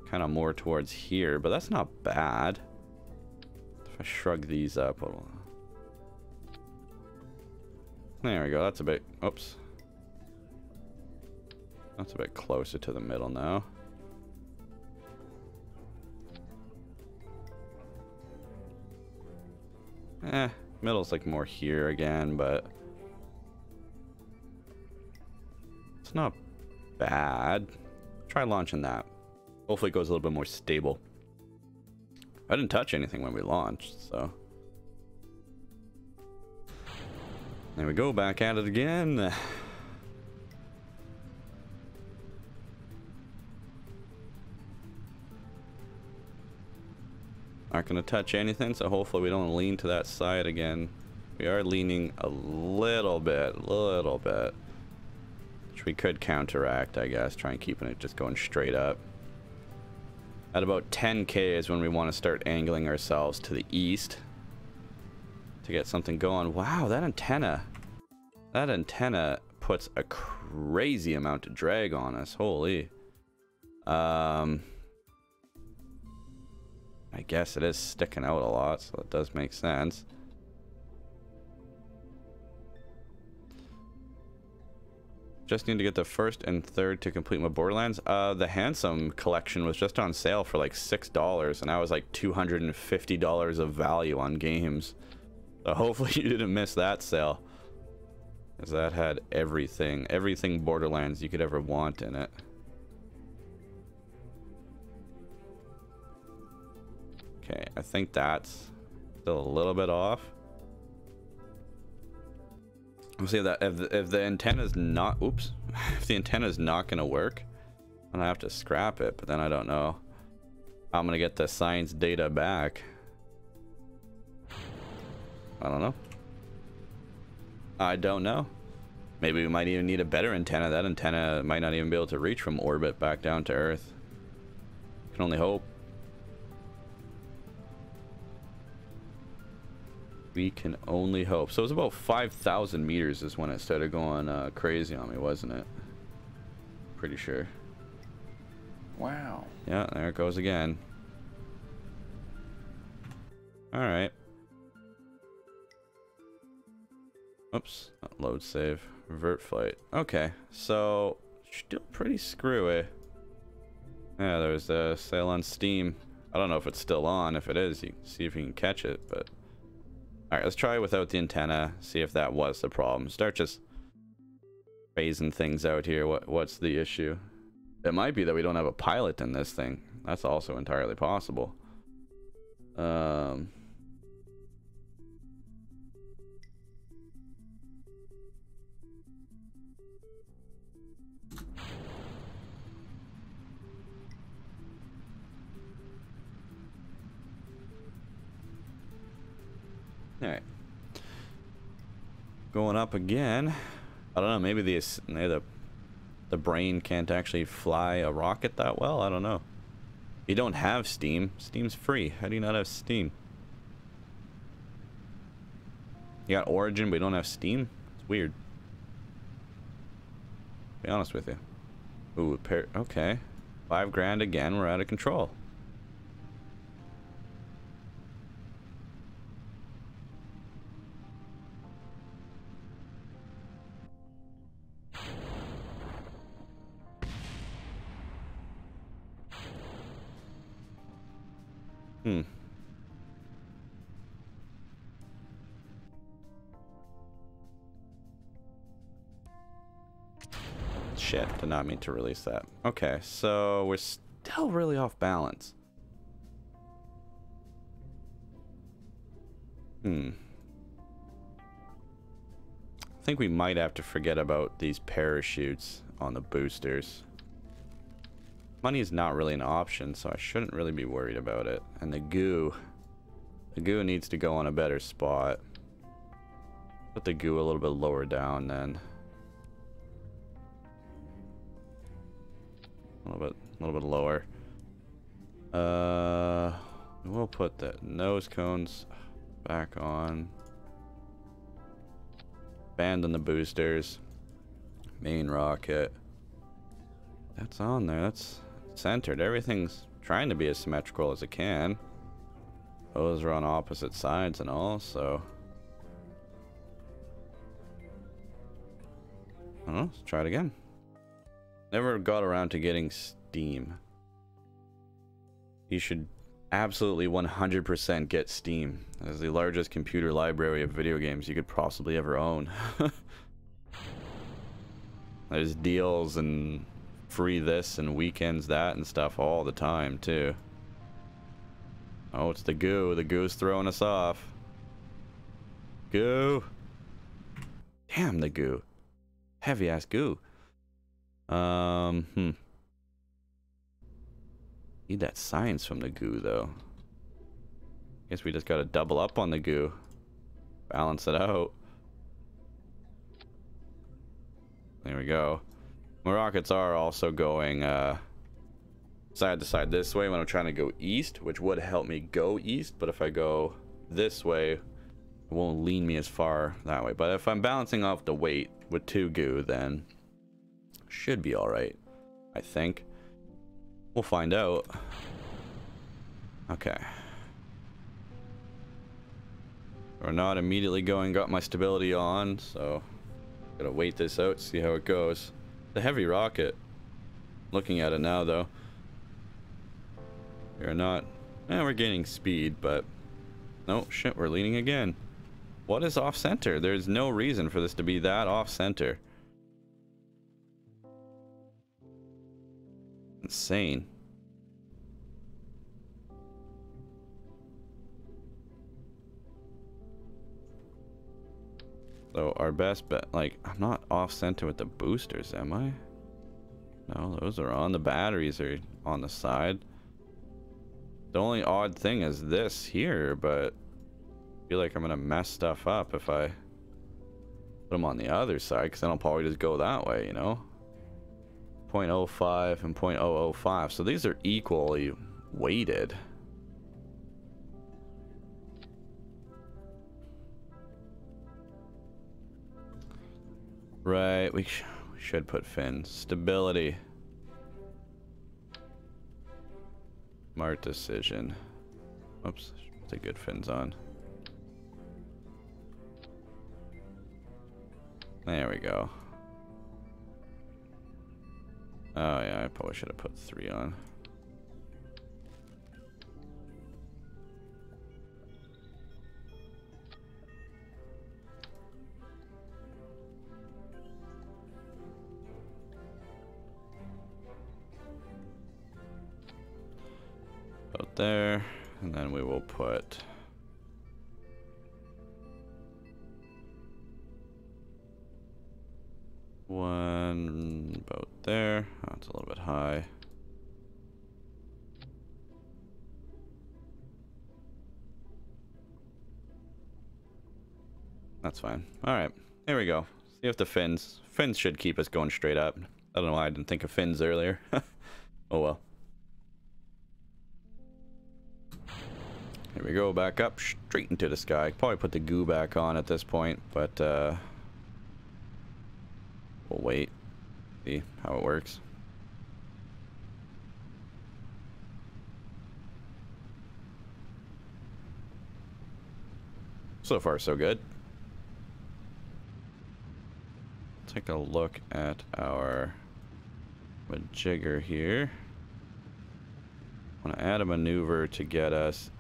kind of more towards here, but that's not bad. If I shrug these up, there we go. That's a bit, oops. That's a bit closer to the middle now. Middle's like more here again, but it's not bad. Try launching that. Hopefully it goes a little bit more stable. I didn't touch anything when we launched, so. There we go, back at it again. Not gonna touch anything, so hopefully we don't lean to that side again. We are leaning a little bit, which we could counteract, I guess, try and keeping it just going straight up. At about 10K is when we want to start angling ourselves to the east to get something going. Wow, that antenna puts a crazy amount of drag on us. Holy. I guess it is sticking out a lot, so it does make sense. Just need to get the first and third to complete my Borderlands. The Handsome collection was just on sale for like $6, and I was like $250 of value on games. So hopefully you didn't miss that sale, because that had everything Borderlands you could ever want in it. Okay, I think that's still a little bit off. We'll see that if the antenna's not, oops, if the antenna's not gonna work, then I have to scrap it. But then I don't know how I'm gonna get the science data back. I don't know. Maybe we might even need a better antenna. That antenna might not even be able to reach from orbit back down to Earth. Can only hope. We can only hope. So it was about 5,000 meters is when it started going crazy on me, wasn't it? Pretty sure. Wow. Yeah, there it goes again. Alright. Oops, not load save. Revert flight. Okay, so still pretty screwy. Yeah, there's a sale on Steam. I don't know if it's still on. If it is, you can see if you can catch it, but alright, let's try without the antenna, see if that was the problem. Start just phasing things out here. What's the issue? It might be that we don't have a pilot in this thing. That's also entirely possible. Alright. Going up again. I don't know, maybe the brain can't actually fly a rocket that well? I don't know. You don't have Steam. Steam's free. How do you not have Steam? You got Origin, but you don't have Steam? It's weird. To be honest with you. Ooh, okay. $5 again, we're out of control. Shit, did not mean to release that. Okay, so we're still really off balance. I think we might have to forget about these parachutes on the boosters. Money is not really an option, so I shouldn't really be worried about it. And the goo needs to go on a better spot. Put the goo a little bit lower down then. A little bit lower. We'll put the nose cones back on. Abandon the boosters. Main rocket. That's on there. That's centered. Everything's trying to be as symmetrical as it can. Those are on opposite sides and all, so. I don't know. Let's try it again. Never got around to getting Steam. You should absolutely 100% get Steam. As the largest computer library of video games you could possibly ever own. There's deals and free this and weekends that and stuff all the time too. Oh, it's the goo. The goo's throwing us off. Goo. Damn the goo. Heavy ass goo. Need that science from the goo though. Guess we just gotta double up on the goo. Balance it out. There we go. My rockets are also going side to side this way when I'm trying to go east, which would help me go east, but if I go this way, it won't lean me as far that way. But if I'm balancing off the weight with 2 goo, then should be alright, I think. We'll find out. Okay. We're not immediately going, got my stability on, so gotta wait this out, see how it goes. The heavy rocket. Looking at it now though. We're not, we're gaining speed, but no, shit, we're leaning again. What is off center? There's no reason for this to be that off center. Insane. So our best bet, like, I'm not off center with the boosters, am I? No, those are on. The batteries are on the side. The only odd thing is this here, but I feel like I'm gonna mess stuff up if I put them on the other side, because then I'll probably just go that way, you know? 0.05 and 0.005, so these are equally weighted. Right, we should put fins. Stability. Smart decision. Oops, put good fins on. There we go. Oh yeah, I probably should have put 3 on. About there, and then we will put one about there. Oh, it's a little bit high. That's fine. All right, here we go. See if the fins should keep us going straight up. I don't know why I didn't think of fins earlier. Oh well. Here we go, back up, straight into the sky. Probably put the goo back on at this point, but we'll wait, see how it works. So far, so good. Take a look at our majigger here. I want to add a maneuver to get us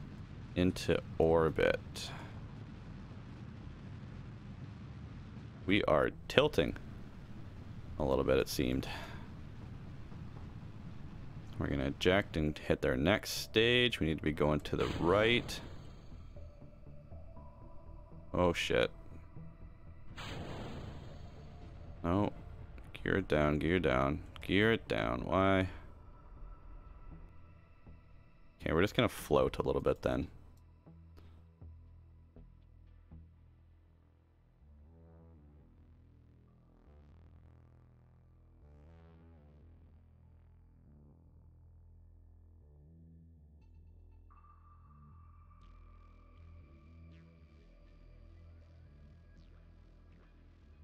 into orbit. We are tilting a little bit, it seemed. We're gonna eject and hit their next stage. We need to be going to the right. Oh shit. No. Gear it down, gear down, gear it down. Why? Okay, we're just gonna float a little bit then.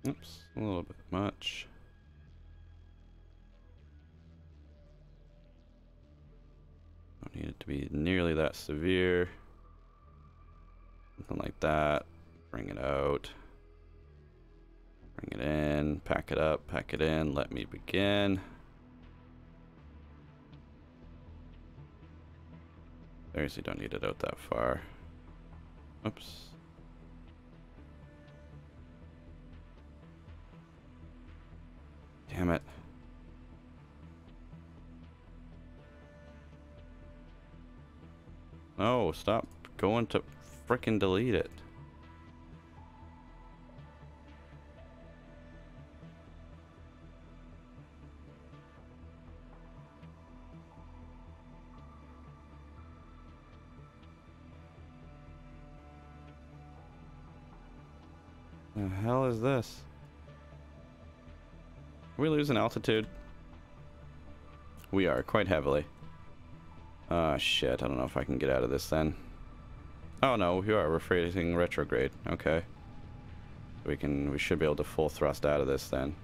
Oops, a little bit much. Don't need it to be nearly that severe. Something like that. Bring it out. Bring it in. Pack it up. Pack it in. Let me begin. Seriously, don't need it out that far. Oops. Damn it. Oh, stop going to frickin' delete it. The hell is this? Are we losing altitude? We are, quite heavily. Ah, shit. I don't know if I can get out of this then. Oh no, we are. We're facing retrograde. Okay. We should be able to full thrust out of this then.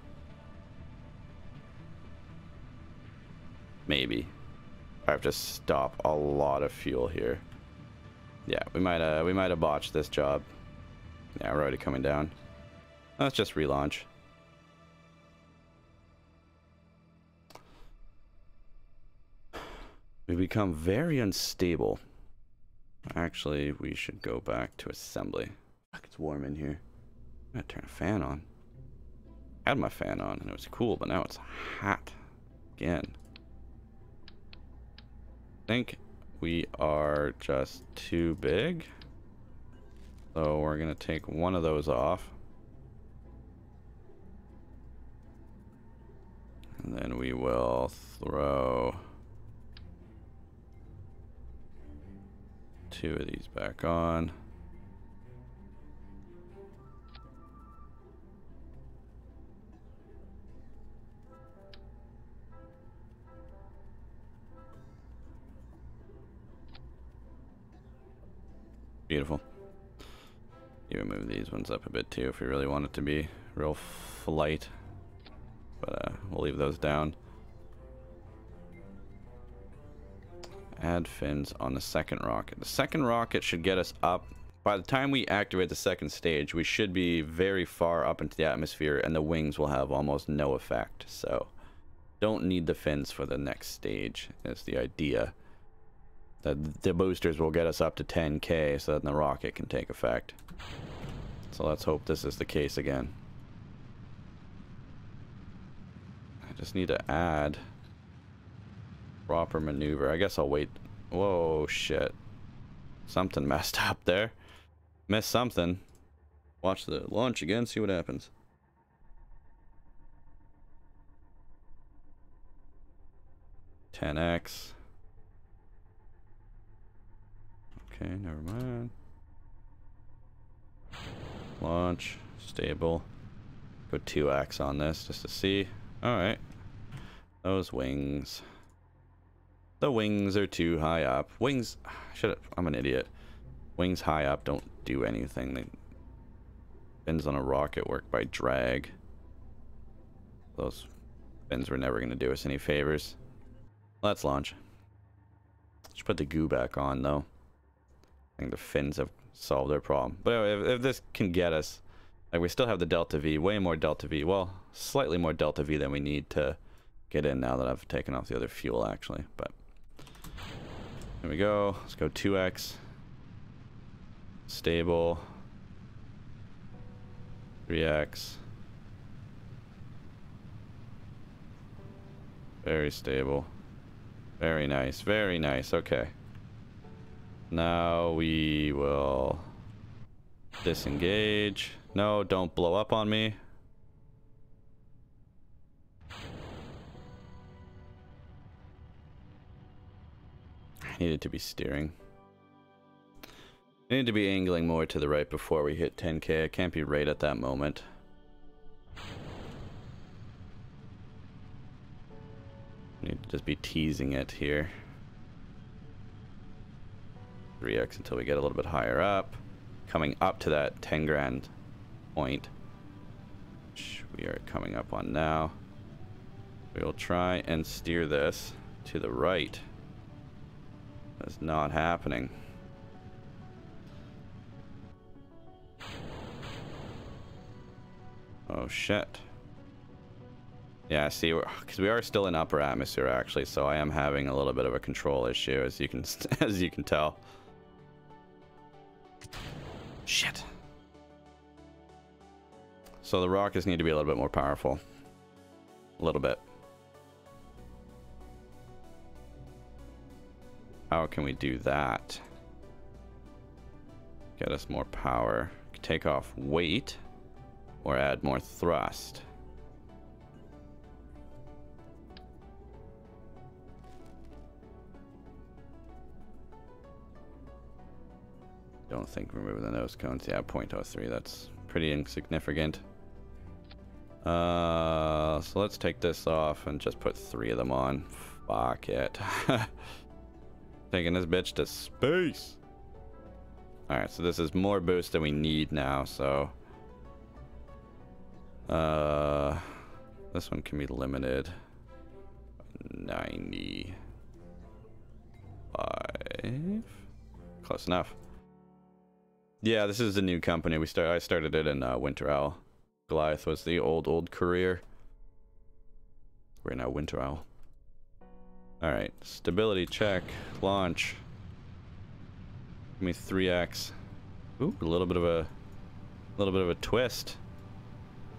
Maybe. I have to stop a lot of fuel here. Yeah, we might have botched this job. Yeah, we're already coming down. Let's just relaunch. We become very unstable. Actually, we should go back to assembly. Fuck, it's warm in here. I'm gonna turn a fan on. I had my fan on and it was cool, but now it's hot again. I think we are just too big. So we're gonna take one of those off. And then we will throw two of these back on. Beautiful. Even move these ones up a bit too if we really want it to be real flight. But we'll leave those down. Add fins on the second rocket. The second rocket should get us up. By the time we activate the second stage, we should be very far up into the atmosphere and the wings will have almost no effect. So don't need the fins for the next stage. That's the idea. The boosters will get us up to 10K so that the rocket can take effect. So let's hope this is the case again. I just need to add proper maneuver. I guess I'll wait. Whoa, shit. Something messed up there. Missed something. Watch the launch again, see what happens. $10X. Okay, never mind. Launch. Stable. Go 2X on this just to see. Alright. Those wings. The wings are too high up. Wings... I'm an idiot. Wings high up don't do anything. They... Fins on a rocket work by drag. Those fins were never going to do us any favors. Let's launch. Should put the goo back on, though. I think the fins have solved their problem. But anyway, if this can get us... Like, we still have the Delta V. Way more Delta V. Well, slightly more Delta V than we need to get in now that I've taken off the other fuel, actually. But... There we go. Let's go 2X. Stable. 3X. Very stable. Very nice. Very nice. Okay. Now we will disengage. No, don't blow up on me. Needed to be steering. Need to be angling more to the right before we hit 10k. I can't be right at that moment. Need to just be teasing it here. 3x until we get a little bit higher up. Coming up to that 10 grand point, which we are coming up on now. We will try and steer this to the right. That's not happening. Oh shit. Yeah, see, because we are still in upper atmosphere actually, so I am having a little bit of a control issue, as you can tell. Shit. So the rockets need to be a little bit more powerful. A little bit. How can we do that? Get us more power. Take off weight or add more thrust. Don't think removing the nose cones. Yeah, 0.03. That's pretty insignificant. So let's take this off and just put 3 of them on. Fuck it. Taking this bitch to space. Alright, so this is more boost than we need now, so... this one can be limited. 95. Close enough. Yeah, this is the new company. I started it in Winter Owl. Goliath was the old career. We're now Winter Owl. Alright, stability check, launch. Give me 3x. Ooh, a little bit of a twist.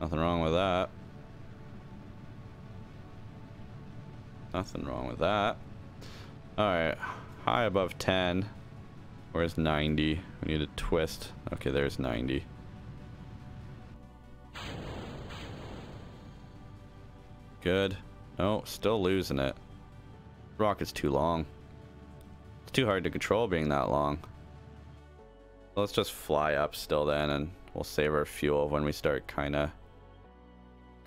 Nothing wrong with that. Nothing wrong with that. Alright, high above 10. Where's 90? We need a twist. Okay, there's 90. Good. No, still losing it. Rocket's too long. It's too hard to control being that long. Let's just fly up still then, and we'll save our fuel when we start kind of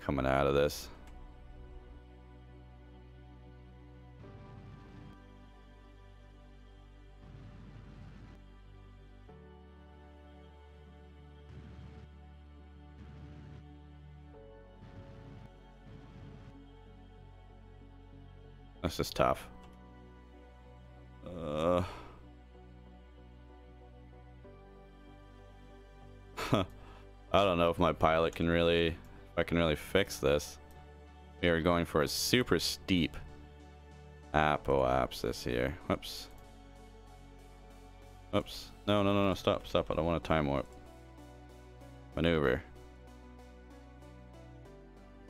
coming out of this. This is tough. I don't know if my pilot can really, if I can really fix this. We are going for a super steep apoapsis here. Whoops. Whoops. No, stop. I don't want to time warp. Maneuver.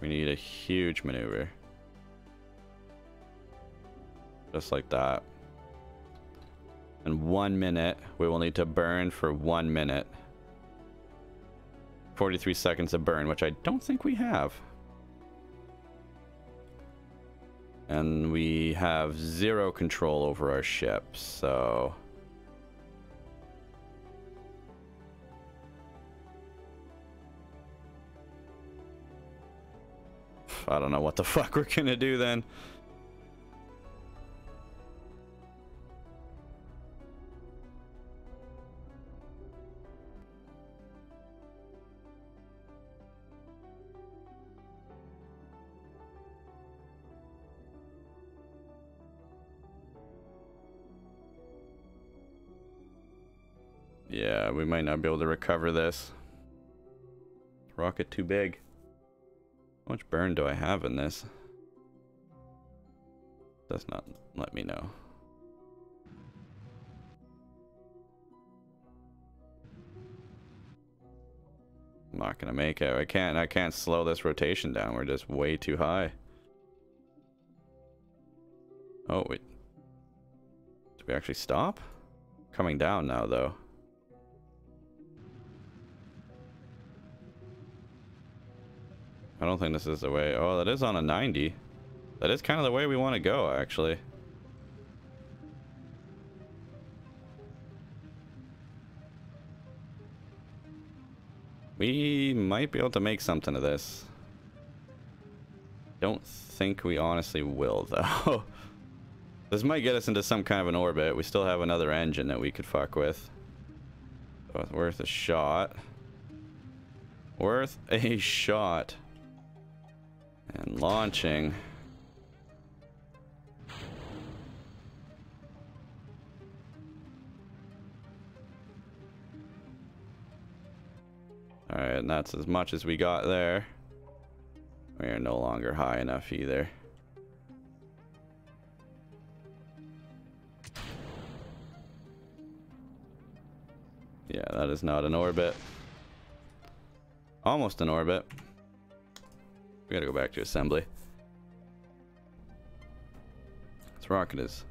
We need a huge maneuver. Just like that. In 1 minute, we will need to burn for 1 minute. 43 seconds of burn, which I don't think we have. And we have 0 control over our ship, so... I don't know what the fuck we're gonna do then. Yeah, we might not be able to recover this. Rocket too big. How much burn do I have in this? Does not let me know. I'm not gonna make it. I can't slow this rotation down. We're just way too high. Oh wait. Did we actually stop? Coming down now though. I don't think this is the way. Oh, that is on a 90. That is kind of the way we want to go, actually. We might be able to make something of this. Don't think we honestly will, though. This might get us into some kind of an orbit. We still have another engine that we could fuck with. So it's worth a shot. Worth a shot. And launching. Alright, and that's as much as we got there. We are no longer high enough either. Yeah, that is not an orbit. Almost an orbit. We gotta go back to assembly. This rocket is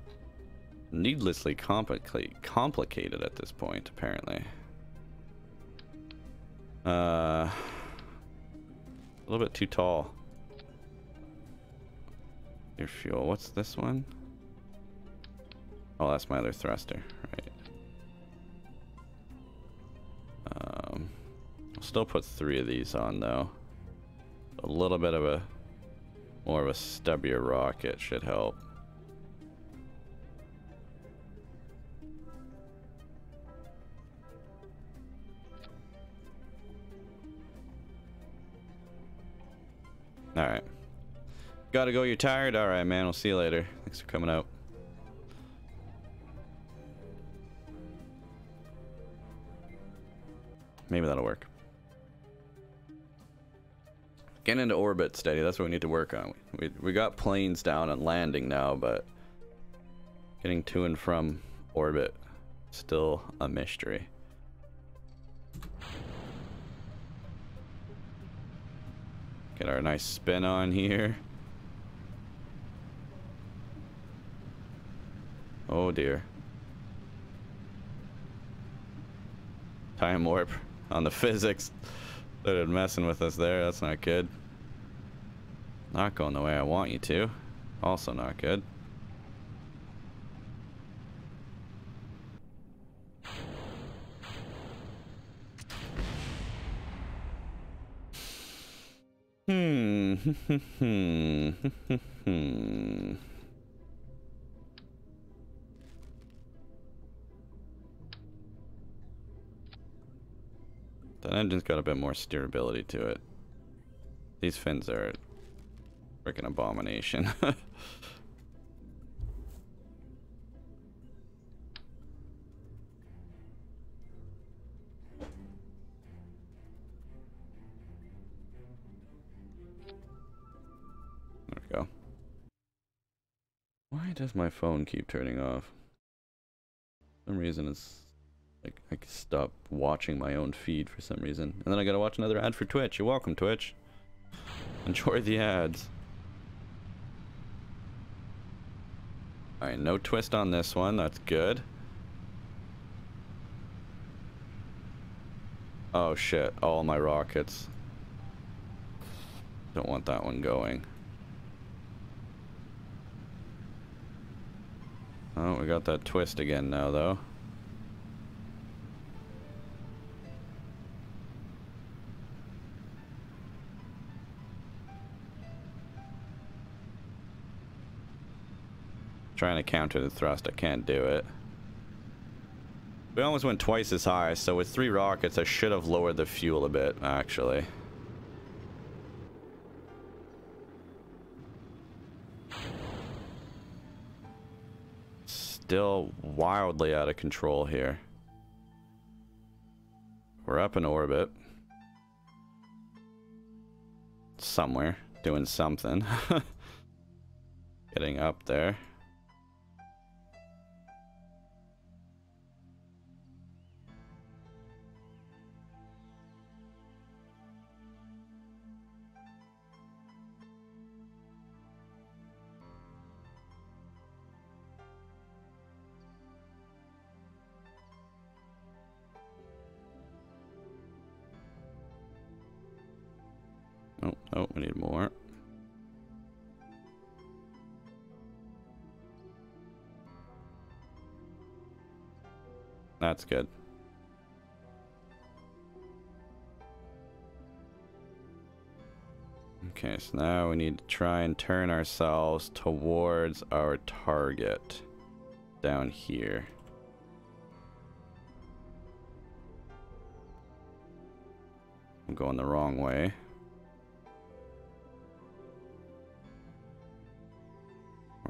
needlessly complicated at this point, apparently. A little bit too tall. Your fuel. What's this one? Oh, that's my other thruster. Right. I'll still put 3 of these on though. A little bit of a more of a stubbier rocket should help. Alright. Gotta go, you're tired? Alright, man, we'll see you later. Thanks for coming out. Maybe that'll work. Getting into orbit steady, that's what we need to work on. We got planes down and landing now, but getting to and from orbit, still a mystery. Get our nice spin on here. Oh dear. Time warp on the physics. Started messing with us there. That's not good. Not going the way I want you to. Also not good. That engine's got a bit more steerability to it. These fins are a freaking abomination. There we go. Why does my phone keep turning off? For some reason it's like I can stop watching my own feed for some reason. And then I gotta watch another ad for Twitch. You're welcome, Twitch. Enjoy the ads. Alright, no twist on this one. That's good. Oh shit, all my rockets. Don't want that one going. Oh, we got that twist again now, though. Trying to counter the thrust, I can't do it. We almost went twice as high, so with 3 rockets I should have lowered the fuel a bit, actually. Still wildly out of control here. We're up in orbit. Somewhere, doing something. Getting up there. Oh, we need more. That's good. Okay, so now we need to try and turn ourselves towards our target down here. I'm going the wrong way.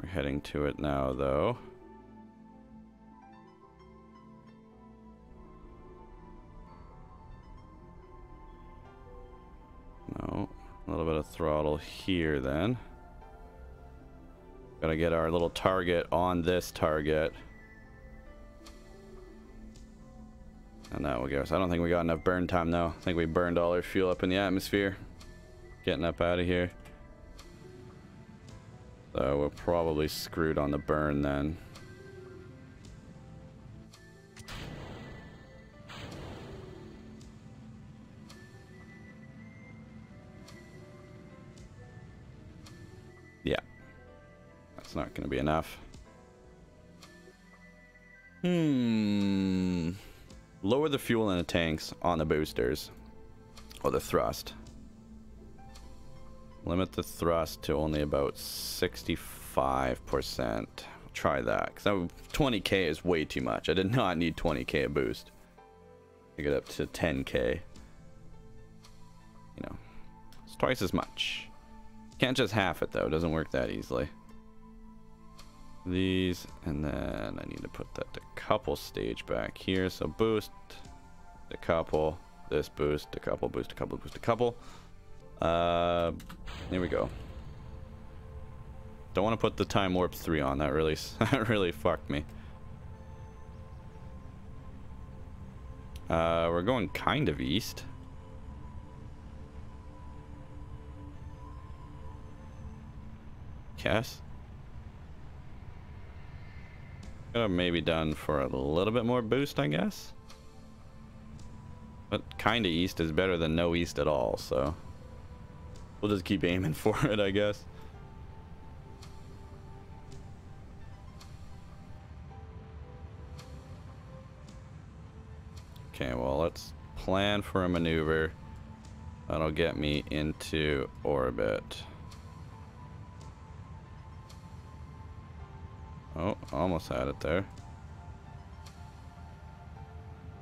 We're heading to it now, though. No, a little bit of throttle here then. Gotta get our little target on this target. And that will give us. I don't think we got enough burn time though. I think we burned all our fuel up in the atmosphere. Getting up out of here. So we're probably screwed on the burn then. Yeah. That's not going to be enough. Lower the fuel in the tanks on the boosters. Or the thrust. Limit the thrust to only about 65%. Try that. Because 20k is way too much. I did not need 20k a boost. To get up to 10k. You know. It's twice as much. Can't just half it though. It doesn't work that easily. These. And then I need to put that decouple stage back here. So boost. Decouple. This boost. Decouple. Boost. Decouple. Boost. Decouple. Here we go. Don't want to put the time warp 3 on. That really fucked me. We're going kind of east. Yes. Could have maybe done for a little bit more boost, I guess. But kind of east is better than no east at all, so we'll just keep aiming for it, I guess. Okay, well, let's plan for a maneuver that'll get me into orbit. Oh, almost had it there.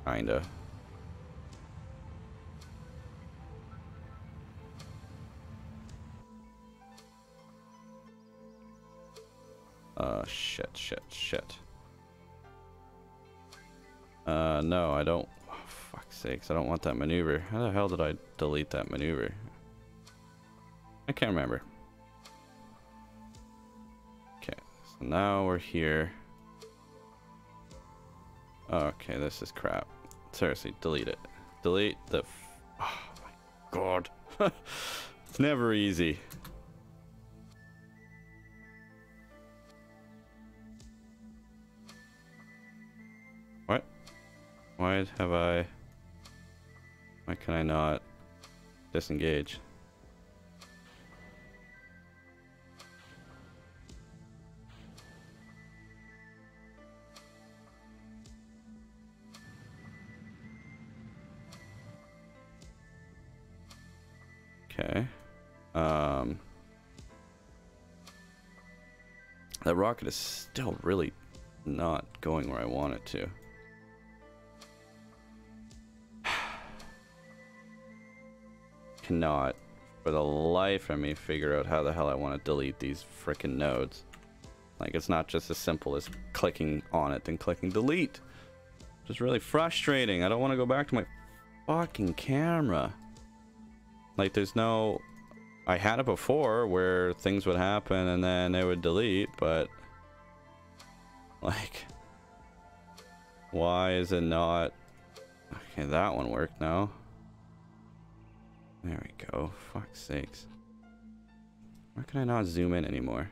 Kinda. Shit. No, I don't. Oh, fuck's sakes, I don't want that maneuver. How the hell did I delete that maneuver? I can't remember. Okay, so now we're here. Okay, this is crap. Seriously, delete it. Delete the. Oh my god. It's never easy. What? Why can I not disengage? Okay. That rocket is still really not going where I want it to. Cannot, for the life of me, figure out how the hell I want to delete these frickin' nodes. Like, it's not just as simple as clicking on it and clicking delete. Just really frustrating. I don't want to go back to my fucking camera. Like, there's no... I had it before where things would happen and then it would delete, but... Like... Why is it not... Okay, that one worked now. There we go. Fuck's sakes. Why can I not zoom in anymore?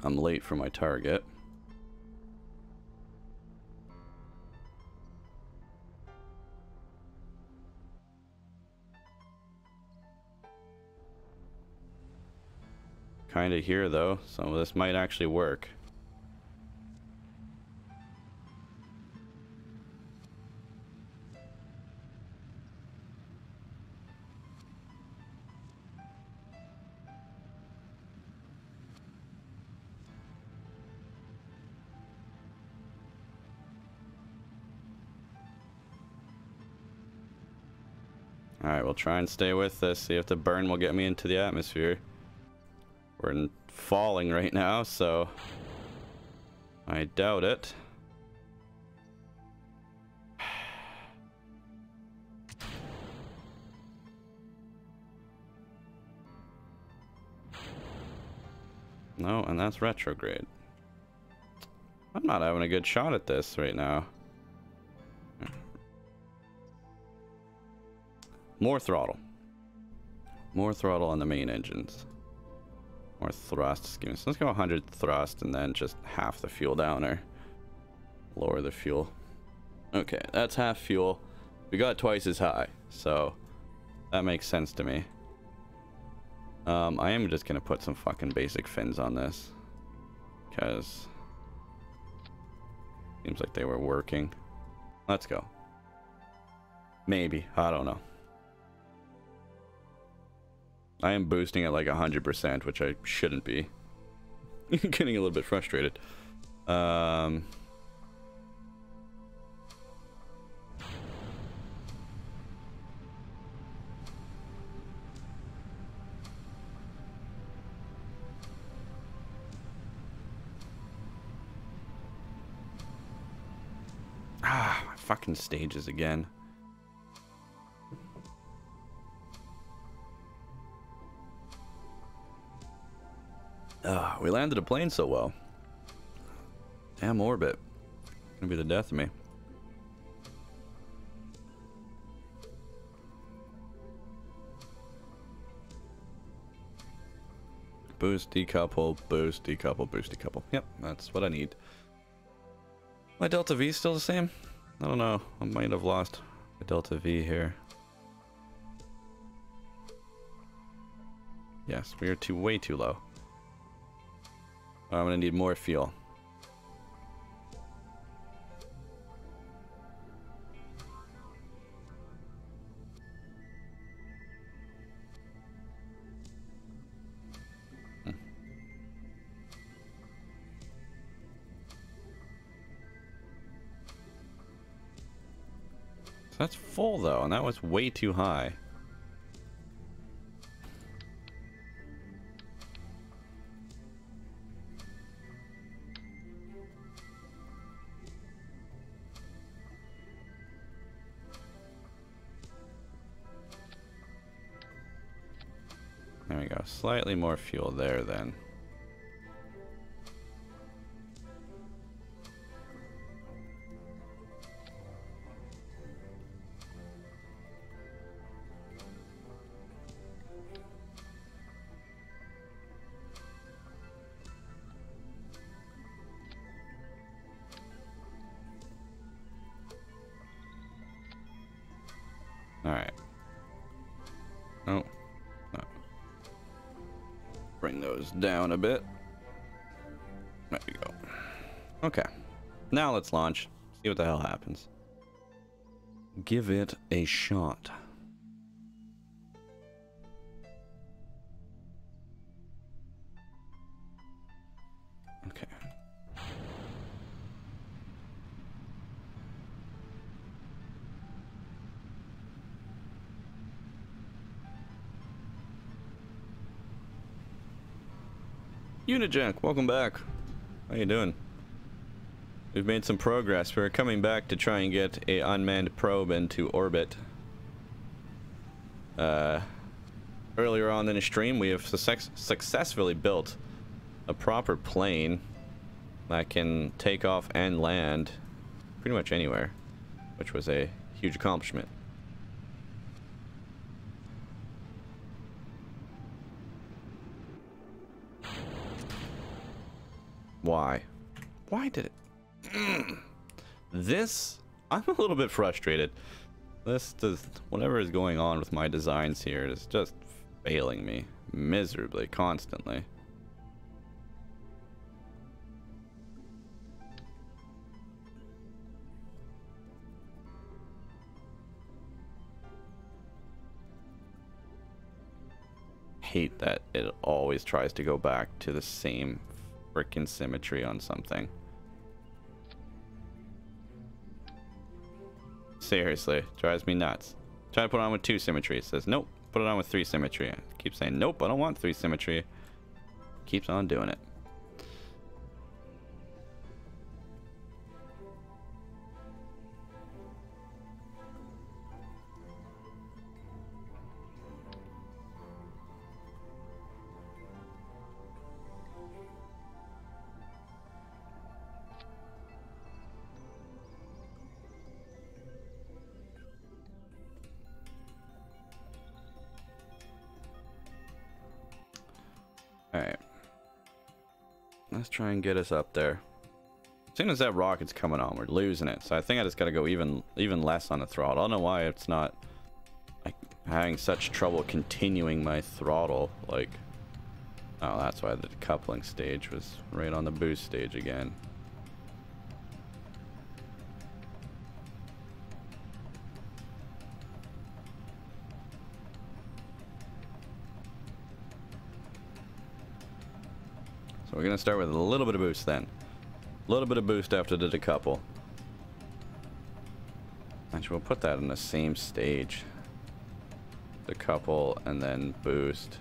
I'm late for my target. kind of here, though, so this might actually work. Alright, we'll try and stay with this, see if the burn will get me into the atmosphere. We're falling right now, so I doubt it. No, and that's retrograde. I'm not having a good shot at this right now. More throttle. More throttle on the main engines. More thrust. So let's go 100 thrust and then just half the fuel down, or lower the fuel. Okay, that's half fuel. We got twice as high, so that makes sense to me. I am just gonna put some fucking basic fins on this, because seems like they were working. Let's go. Maybe, I don't know. I am boosting at like 100%, which I shouldn't be. Getting a little bit frustrated. My fucking stages again. We landed a plane so well. Damn orbit. Gonna be the death of me. Boost, decouple, boost, decouple, boost, decouple. Yep, that's what I need. My Delta V still the same? I don't know. I might have lost the Delta V here. Yes, we are way too low. I'm gonna need more fuel. So that's full though, and that was way too high. There we go. Slightly more fuel there then. All right. Oh. No. Bring those down a bit. There we go. Okay. Now let's launch. See what the hell happens. Give it a shot. Okay. Unijack, welcome back. How you doing? We've made some progress. We're coming back to try and get a unmanned probe into orbit. Earlier on in the stream, we have successfully built a proper plane that can take off and land pretty much anywhere, which was a huge accomplishment. Why? Why did it? This, I'm a little bit frustrated. This does, whatever is going on with my designs here is just failing me miserably, constantly. hate that it always tries to go back to the same freaking symmetry on something. Seriously, drives me nuts. Try to put it on with 2 symmetry. It says, nope, put it on with 3 symmetry. I keep saying, nope, I don't want 3 symmetry. Keeps on doing it. Alright. Let's try and get us up there. As soon as that rocket's coming on, we're losing it. So I think I just gotta go even less on the throttle. I don't know why it's not like having such trouble continuing my throttle. Like, oh, that's why the decoupling stage was right on the boost stage again. So we're gonna start with a little bit of boost then. A little bit of boost after the decouple. Actually, we'll put that in the same stage. Decouple and then boost.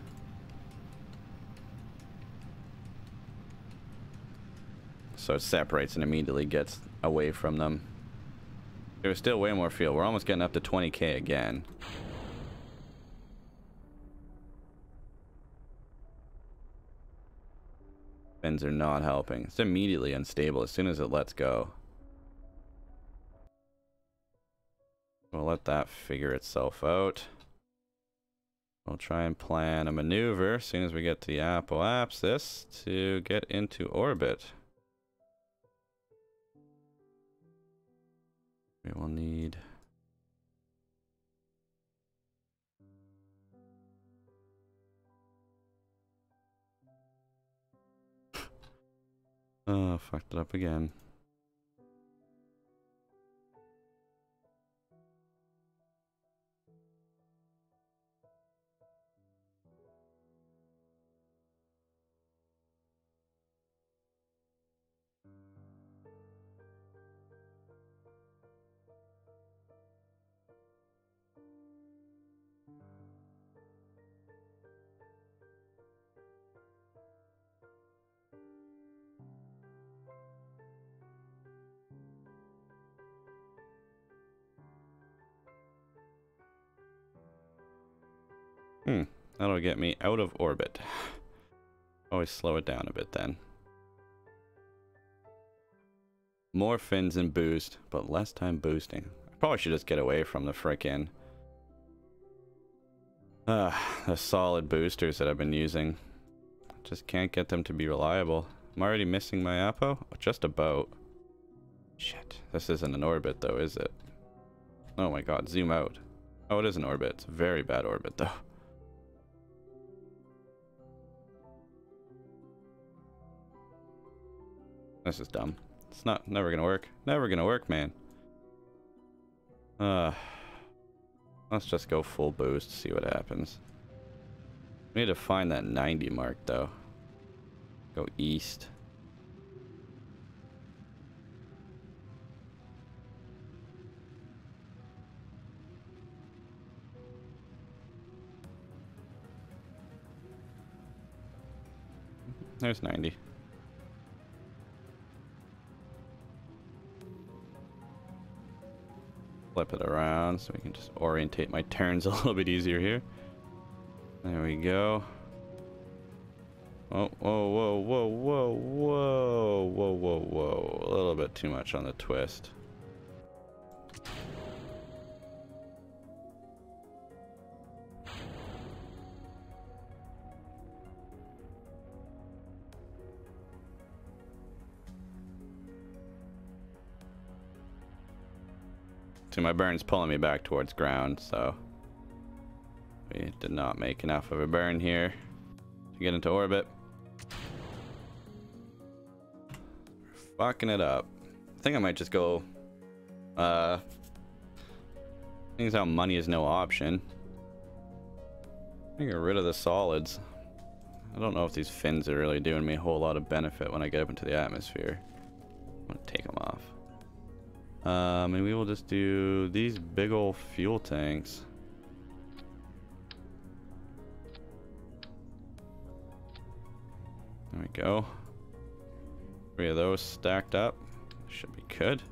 So it separates and immediately gets away from them. There's still way more fuel. We're almost getting up to 20k again. Fins are not helping. It's immediately unstable as soon as it lets go. We'll let that figure itself out. We'll try and plan a maneuver as soon as we get to the apoapsis to get into orbit. We will need... Oh, fucked it up again. That'll get me out of orbit. Always slow it down a bit then. More fins and boost, but less time boosting. I probably should just get away from the frickin' the solid boosters that I've been using. Just can't get them to be reliable. I'm already missing my apo? Just about. Shit. This isn't an orbit though, is it? Oh my god, zoom out. Oh, it is an orbit. It's a very bad orbit though. This is dumb. It's never gonna work. Never gonna work, man. Let's just go full boost, see what happens. We need to find that 90 mark though. Go east. There's 90. Flip it around so we can just orientate my turns a little bit easier here. There we go. Oh, whoa, whoa, whoa, whoa, whoa, whoa, whoa, whoa. A little bit too much on the twist. See, my burn's pulling me back towards ground, so we did not make enough of a burn here to get into orbit. We're fucking it up. I think I might just go things out money is no option. Get rid of the solids. I don't know if these fins are really doing me a whole lot of benefit when I get up into the atmosphere. I'm gonna take them off. And we will just do these big old fuel tanks. There we go. 3 of those stacked up. Should be good.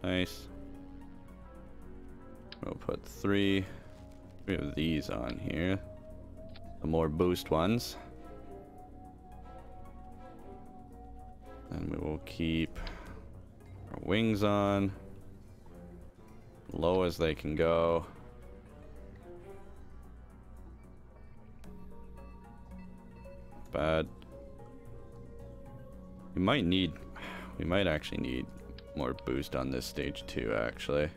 Nice. We'll put 3 of these on here. The more boost ones. And we will keep our wings on. Low as they can go. Bad. We might actually need more boost on this stage too, actually.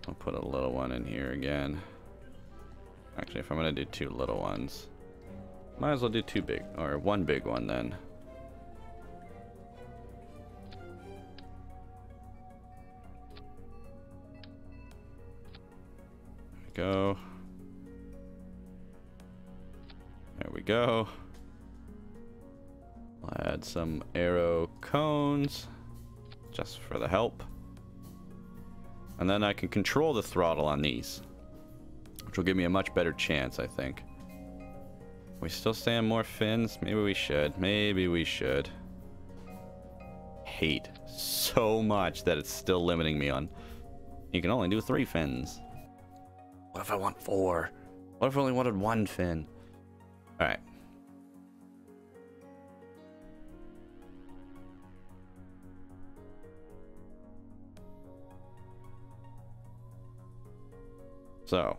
I'll put a little one in here again. Actually, if I'm gonna do 2 little ones, might as well do 2 big, or 1 big one then. There we go. There we go. I'll add some arrow cones just for the help. And then I can control the throttle on these, which will give me a much better chance, I think. We still saying more fins? Maybe we should. Maybe we should. Hate so much that it's still limiting me on. You can only do 3 fins. What if I want 4? What if I only wanted 1 fin? Alright. So,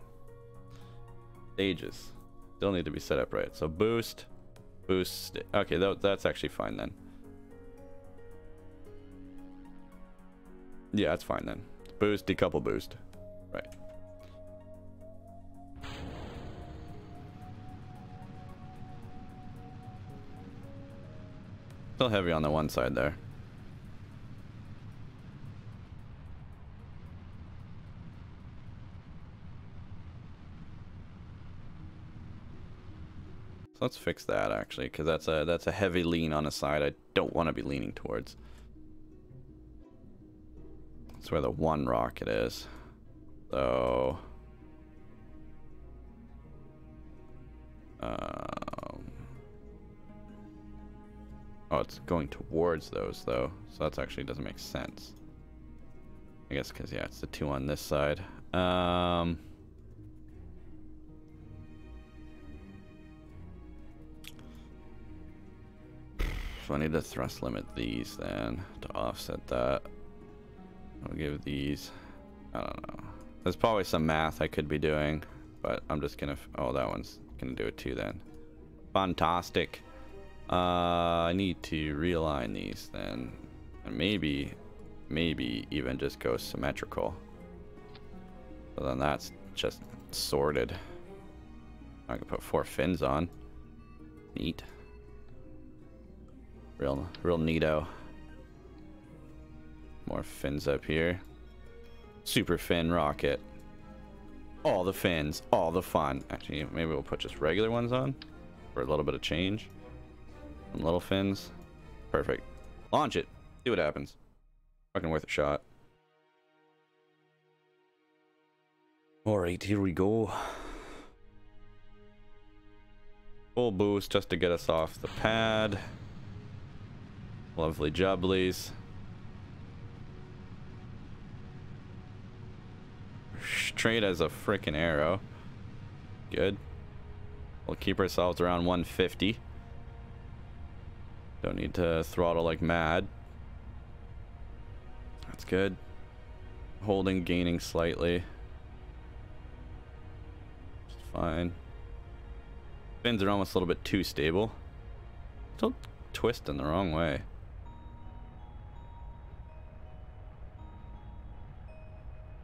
stages still need to be set up right. So boost, boost. Okay, that's actually fine then. Yeah, that's fine then. Boost, decouple, boost. Right. Still heavy on the one side there. Let's fix that actually, because that's a heavy lean on a side I don't want to be leaning towards. That's where the 1 rocket is. So oh, it's going towards those though, so that actually doesn't make sense. I guess because yeah, it's the 2 on this side. So I need to thrust limit these then to offset that. I'll give these, I don't know. There's probably some math I could be doing, but I'm just gonna, oh, that one's gonna do it too then. Fantastic. I need to realign these then, and maybe even just go symmetrical. So then that's just sorted. I can put 4 fins on. Neat. Real neato. More fins up here. Super fin rocket. All the fins, all the fun. Actually, maybe we'll put just regular ones on for a little bit of change. Some little fins. Perfect. Launch it. See what happens. Fucking worth a shot. Alright, here we go. Full boost just to get us off the pad. Lovely jubblies. Straight as a freaking arrow. Good. We'll keep ourselves around 150. Don't need to throttle like mad. That's good. Holding, gaining slightly. Just fine. Fins are almost a little bit too stable. Still twisting the wrong way.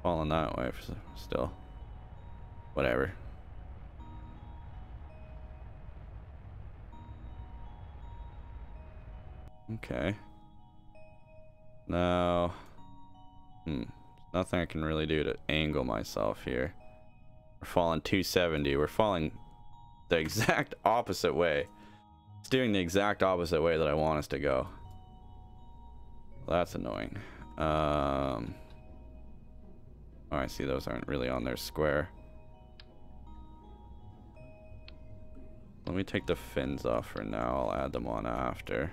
Falling that way still. Whatever. Okay. Now, Nothing I can really do to angle myself here. We're falling 270. We're falling the exact opposite way. Steering the exact opposite way that I want us to go. That's annoying. Oh, I see those aren't really on their square. Let me take the fins off for now. I'll add them on after.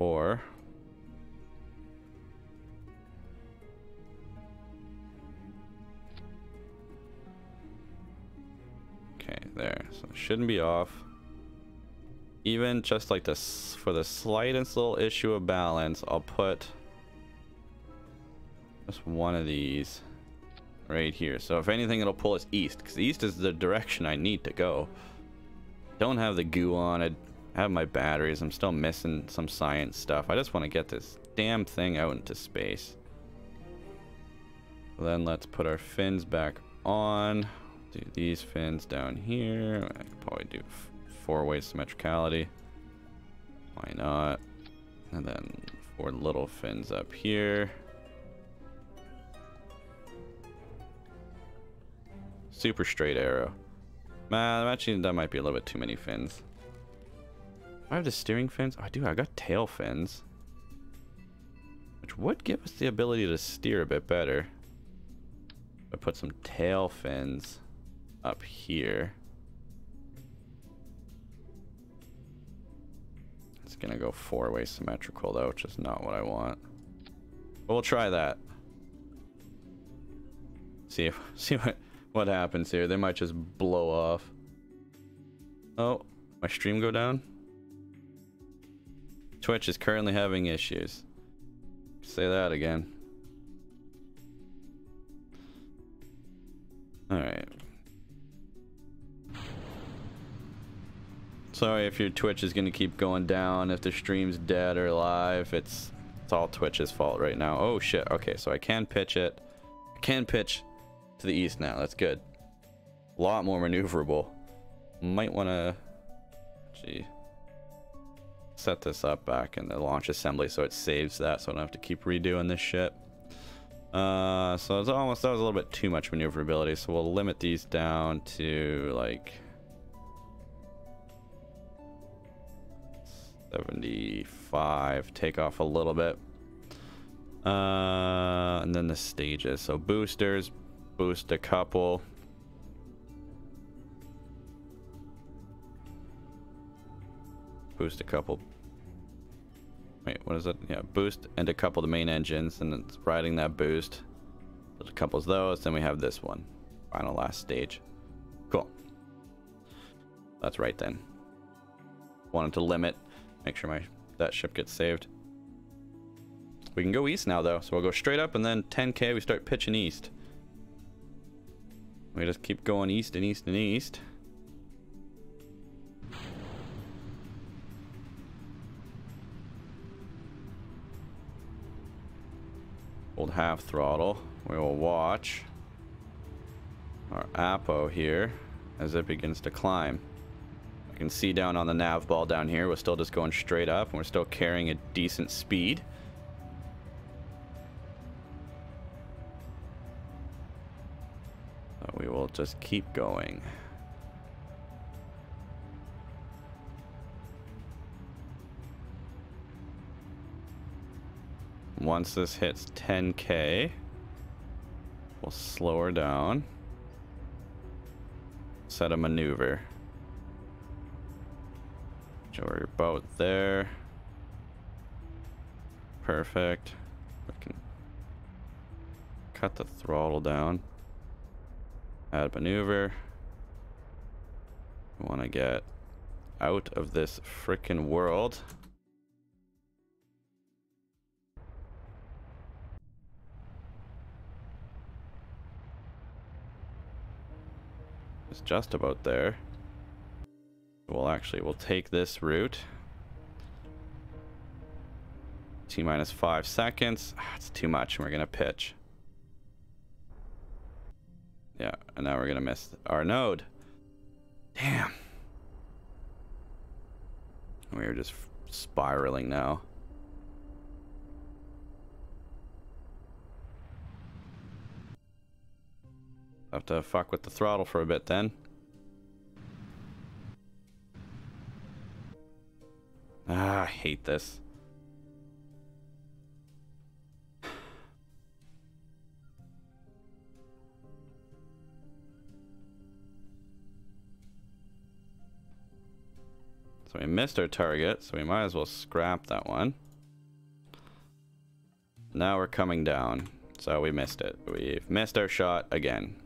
Or okay, there. So it shouldn't be off. Even just like this, for the slightest little issue of balance, I'll put just one of these right here. So if anything, it'll pull us east, because east is the direction I need to go. Don't have the goo on. I have my batteries. I'm still missing some science stuff. I just want to get this damn thing out into space. Then let's put our fins back on. Do these fins down here. I could probably do four-way symmetricality. Why not? And then 4 little fins up here. Super straight arrow. Man, actually, that might be a little bit too many fins. I have the steering fins. Oh, I do. I got tail fins, which would give us the ability to steer a bit better. I put some tail fins up here. It's gonna go 4-way symmetrical though, which is not what I want. But we'll try that. See what happens here. They might just blow off. Oh, my stream go down? Twitch is currently having issues. Say that again. Alright. Sorry if your Twitch is gonna keep going down, if the stream's dead or live. It's all Twitch's fault right now. Oh shit, okay, so I can pitch it. I can pitch to the east now, that's good. A lot more maneuverable. Might wanna actually set this up back in the launch assembly so it saves that, so I don't have to keep redoing this shit. So it's almost, that was a little bit too much maneuverability, so we'll limit these down to like 75, take off a little bit. And then the stages, so boosters, boost a couple. Boost a couple. Wait, what is it? Yeah, boost and a couple of the main engines, and it's riding that boost. There's a couple of those, then we have this one. Final last stage. Cool. That's right then. Wanted to limit, make sure that ship gets saved. We can go east now though, so we'll go straight up and then 10K we start pitching east. We just keep going east and east and east. Hold half throttle. We will watch our Apo here as it begins to climb. I can see down on the nav ball down here, we're still just going straight up and we're still carrying a decent speed. So we will just keep going. Once this hits 10K, we'll slow her down. Set a maneuver. So we're about there. Perfect. We can cut the throttle down. Add maneuver. We want to get out of this frickin' world. It's just about there. We'll take this route. T-minus 5 seconds. It's too much, and we're gonna pitch. Yeah, and now we're gonna miss our node. Damn. We're just spiraling now. Have to fuck with the throttle for a bit then. Ah, I hate this. So we missed our target, so we might as well scrap that one. Now we're coming down, so we missed it. We've missed our shot again.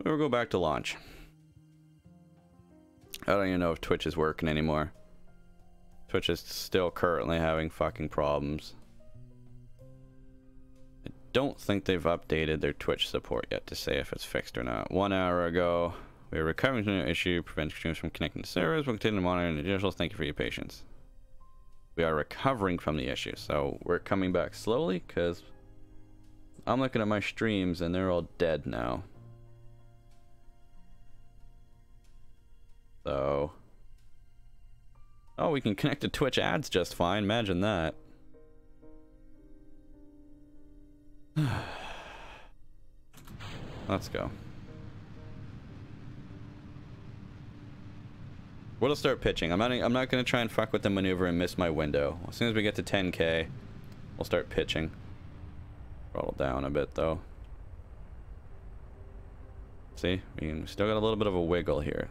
We'll go back to launch. I don't even know if Twitch is working anymore. Twitch is still currently having fucking problems. I don't think they've updated their Twitch support yet to say if it's fixed or not. 1 hour ago, we were recovering from an issue, preventing streams from connecting to servers. We'll continue to monitor the digitals. Thank you for your patience. We are recovering from the issue, so we're coming back slowly because I'm looking at my streams and they're all dead now. So, oh, we can connect to Twitch ads just fine. Imagine that. Let's go. We'll start pitching. I'm not going to try and fuck with the maneuver and miss my window. As soon as we get to 10K, we'll start pitching. Throttle down a bit though. See, we still got a little bit of a wiggle here.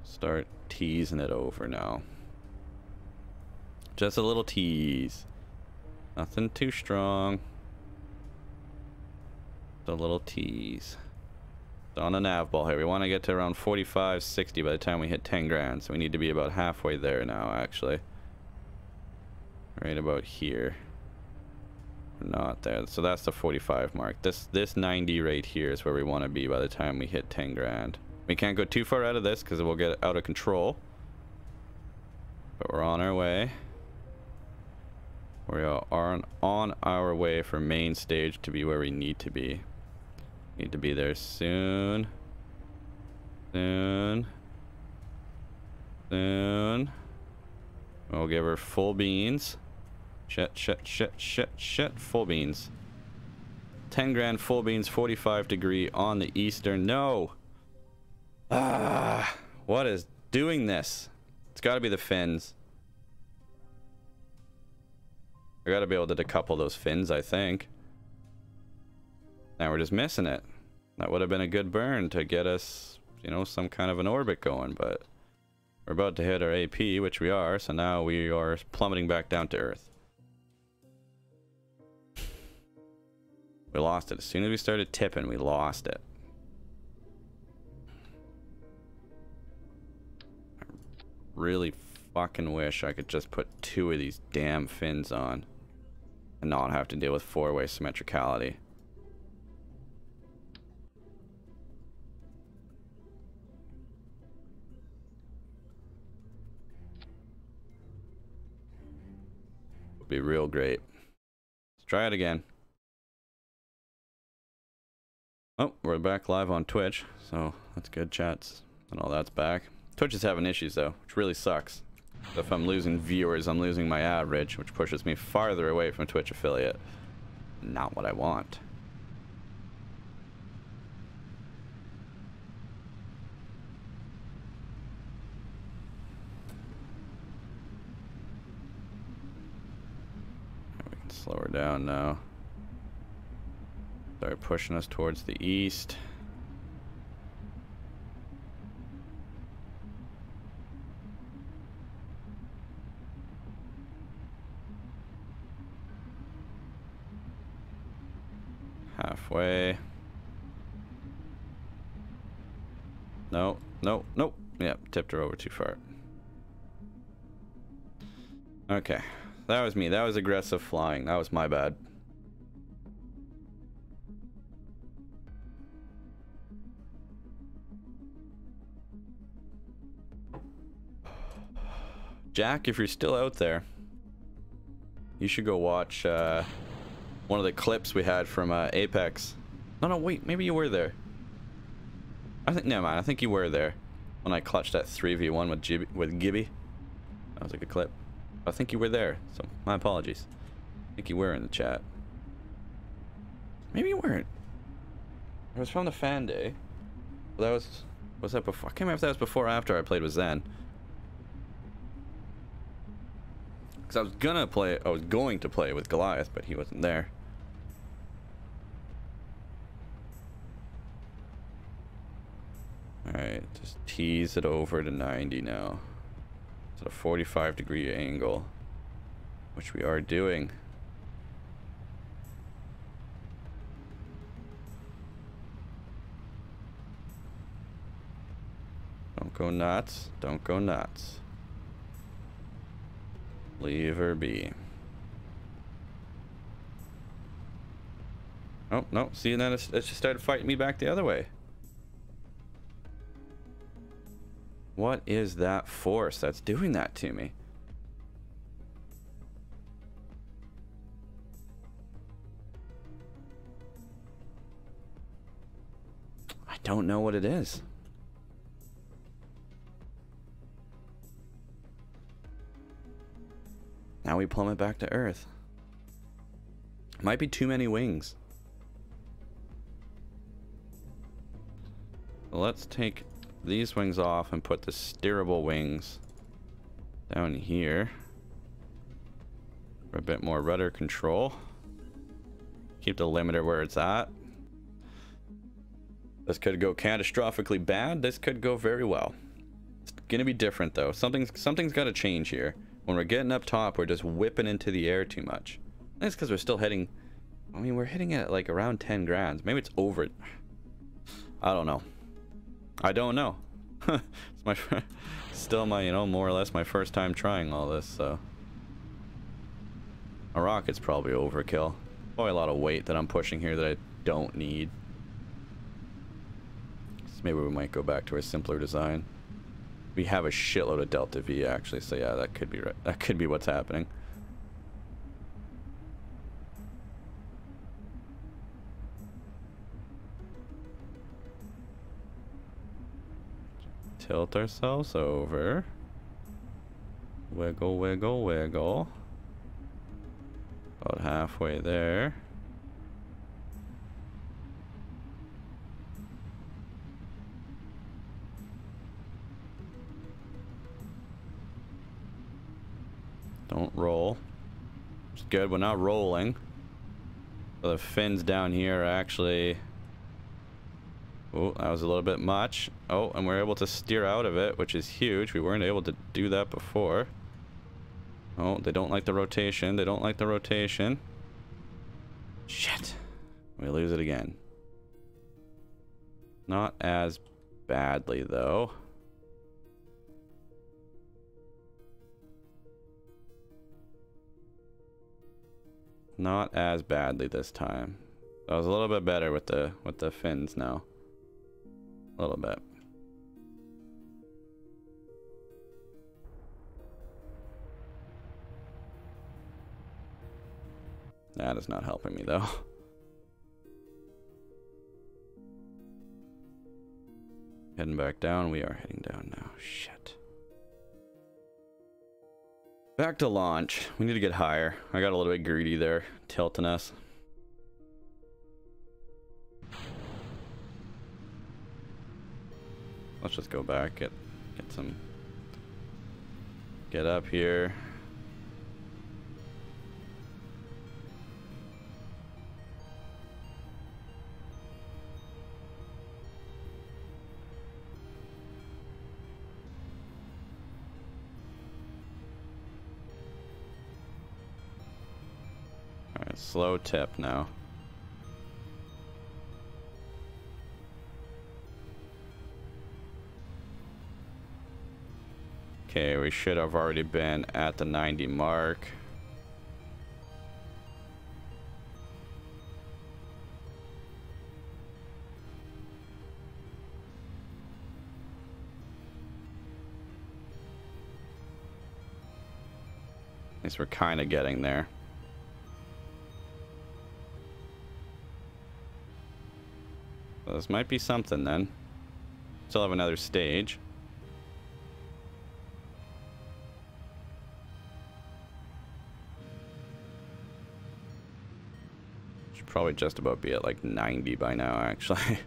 Start teasing it over now. Just a little tease. Nothing too strong. Just a little tease. It's on a nav ball here. We want to get to around 45, 60 by the time we hit 10 grand. So we need to be about halfway there now, actually. Right about here. We're not there. So that's the 45 mark. This 90 right here is where we want to be by the time we hit 10 grand. We can't go too far out of this because it will get out of control. But we're on our way. We are on our way for main stage to be where we need to be. Need to be there soon. Soon. Soon. We'll give her full beans. Shit. Full beans. 10 grand full beans, 45 degree on the eastern. No! Ah, what is doing this? It's got to be the fins. I got to be able to decouple those fins, I think. Now we're just missing it. That would have been a good burn to get us, you know, some kind of an orbit going, but we're about to hit our AP, which we are, so now we are plummeting back down to Earth. We lost it. As soon as we started tipping, we lost it. Really fucking wish I could just put 2 of these damn fins on and not have to deal with 4-way symmetricality. Would be real great. Let's try it again. Oh, we're back live on Twitch, so that's good. Chats and all that's back. Twitch is having issues though, which really sucks. So if I'm losing viewers, I'm losing my average, which pushes me farther away from Twitch affiliate. Not what I want. We can slow her down now. Start pushing us towards the east. Halfway. No. Yep, tipped her over too far. Okay. That was me. That was aggressive flying. That was my bad. Jack, if you're still out there, you should go watch one of the clips we had from Apex No, wait, maybe you were there. I think, never mind, I think you were there when I clutched that 3v1 with Gibby. That was a good clip. I think you were there, so my apologies. I think you were in the chat. Maybe you weren't. It was from the fan day. Well, that was that before? I can't remember if that was before or after I played with Zen. Because I was going to play with Goliath, but he wasn't there. Alright, just tease it over to 90 now. It's at a 45-degree angle, which we are doing. Don't go nuts. Don't go nuts. Leave her be. Oh, no. See, and then it just started fighting me back the other way. What is that force that's doing that to me? I don't know what it is. Now we plummet back to Earth. Might be too many wings. Let's take these wings off and put the steerable wings down here for a bit more rudder control. Keep the limiter where it's at. This could go catastrophically bad. This could go very well. It's gonna be different though. Something's got to change here. When we're getting up top, we're just whipping into the air too much. That's because we're still hitting. I mean, we're hitting it like around 10 grand. Maybe it's over. I don't know. I don't know. It's my still my, you know, more or less my first time trying all this, so a rocket's probably overkill. Probably a lot of weight that I'm pushing here that I don't need. So maybe we might go back to a simpler design. We have a shitload of Delta V actually, so yeah, that could be right. That could be what's happening. Tilt ourselves over. Wiggle, wiggle, wiggle. About halfway there. Don't roll. It's good, we're not rolling. So the fins down here are actually... Oh, that was a little bit much. Oh, and we're able to steer out of it, which is huge. We weren't able to do that before. Oh, they don't like the rotation. They don't like the rotation. Shit. We lose it again. Not as badly, though. Not as badly this time. That was a little bit better with the fins now. A little bit. That is not helping me though. Heading back down. We are heading down now. Shit. Back to launch. We need to get higher. I got a little bit greedy there, tilting us. Let's just go back, get up here. All right, slow tip now. Okay, we should have already been at the 90 mark. At least we're kind of getting there. So this might be something then. Still have another stage. Should probably just about be at like 90 by now, actually.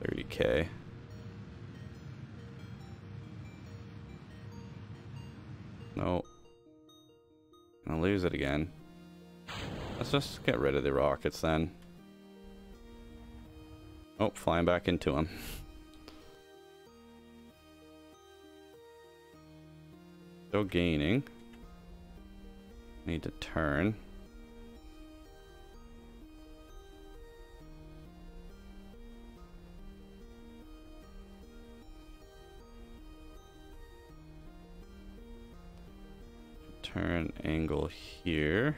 30K. No. I'll lose it again. Let's just get rid of the rockets then. Oh, flying back into them. Still gaining. Need to turn. Turn angle here.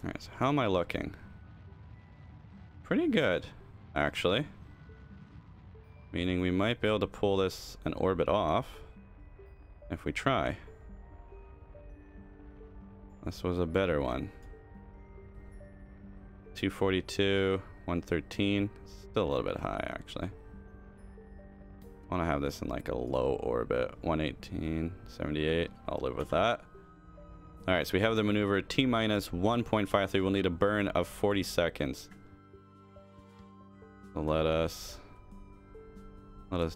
Alright, so how am I looking? Pretty good, actually. Meaning we might be able to pull this and orbit off if we try. This was a better one. 242, 113. Still a little bit high, actually. I want to have this in like a low orbit. 118, 78. I'll live with that. Alright, so we have the maneuver T minus 1.53. We'll need a burn of 40 seconds. So let us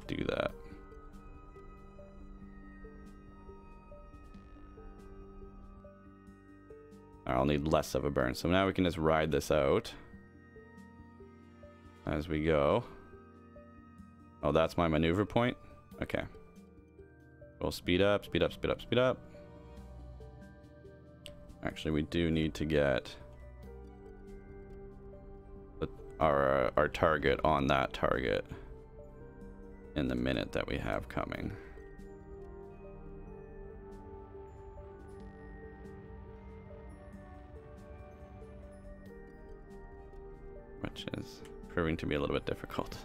do that. I'll need less of a burn. So now we can just ride this out as we go. Oh, that's my maneuver point? Okay. We'll speed up, speed up, speed up, speed up. Actually, we do need to get our target on that target in the minute that we have coming. Which is proving to be a little bit difficult.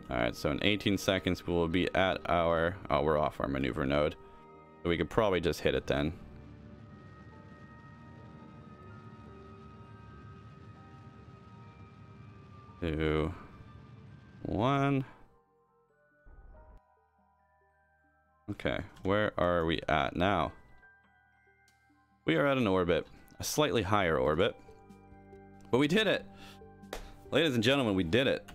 Alright, so in 18 seconds we will be at our... Oh, we're off our maneuver node. So we could probably just hit it then. 2, 1. Okay, where are we at now? We are at an orbit. A slightly higher orbit. But we did it! Ladies and gentlemen, we did it.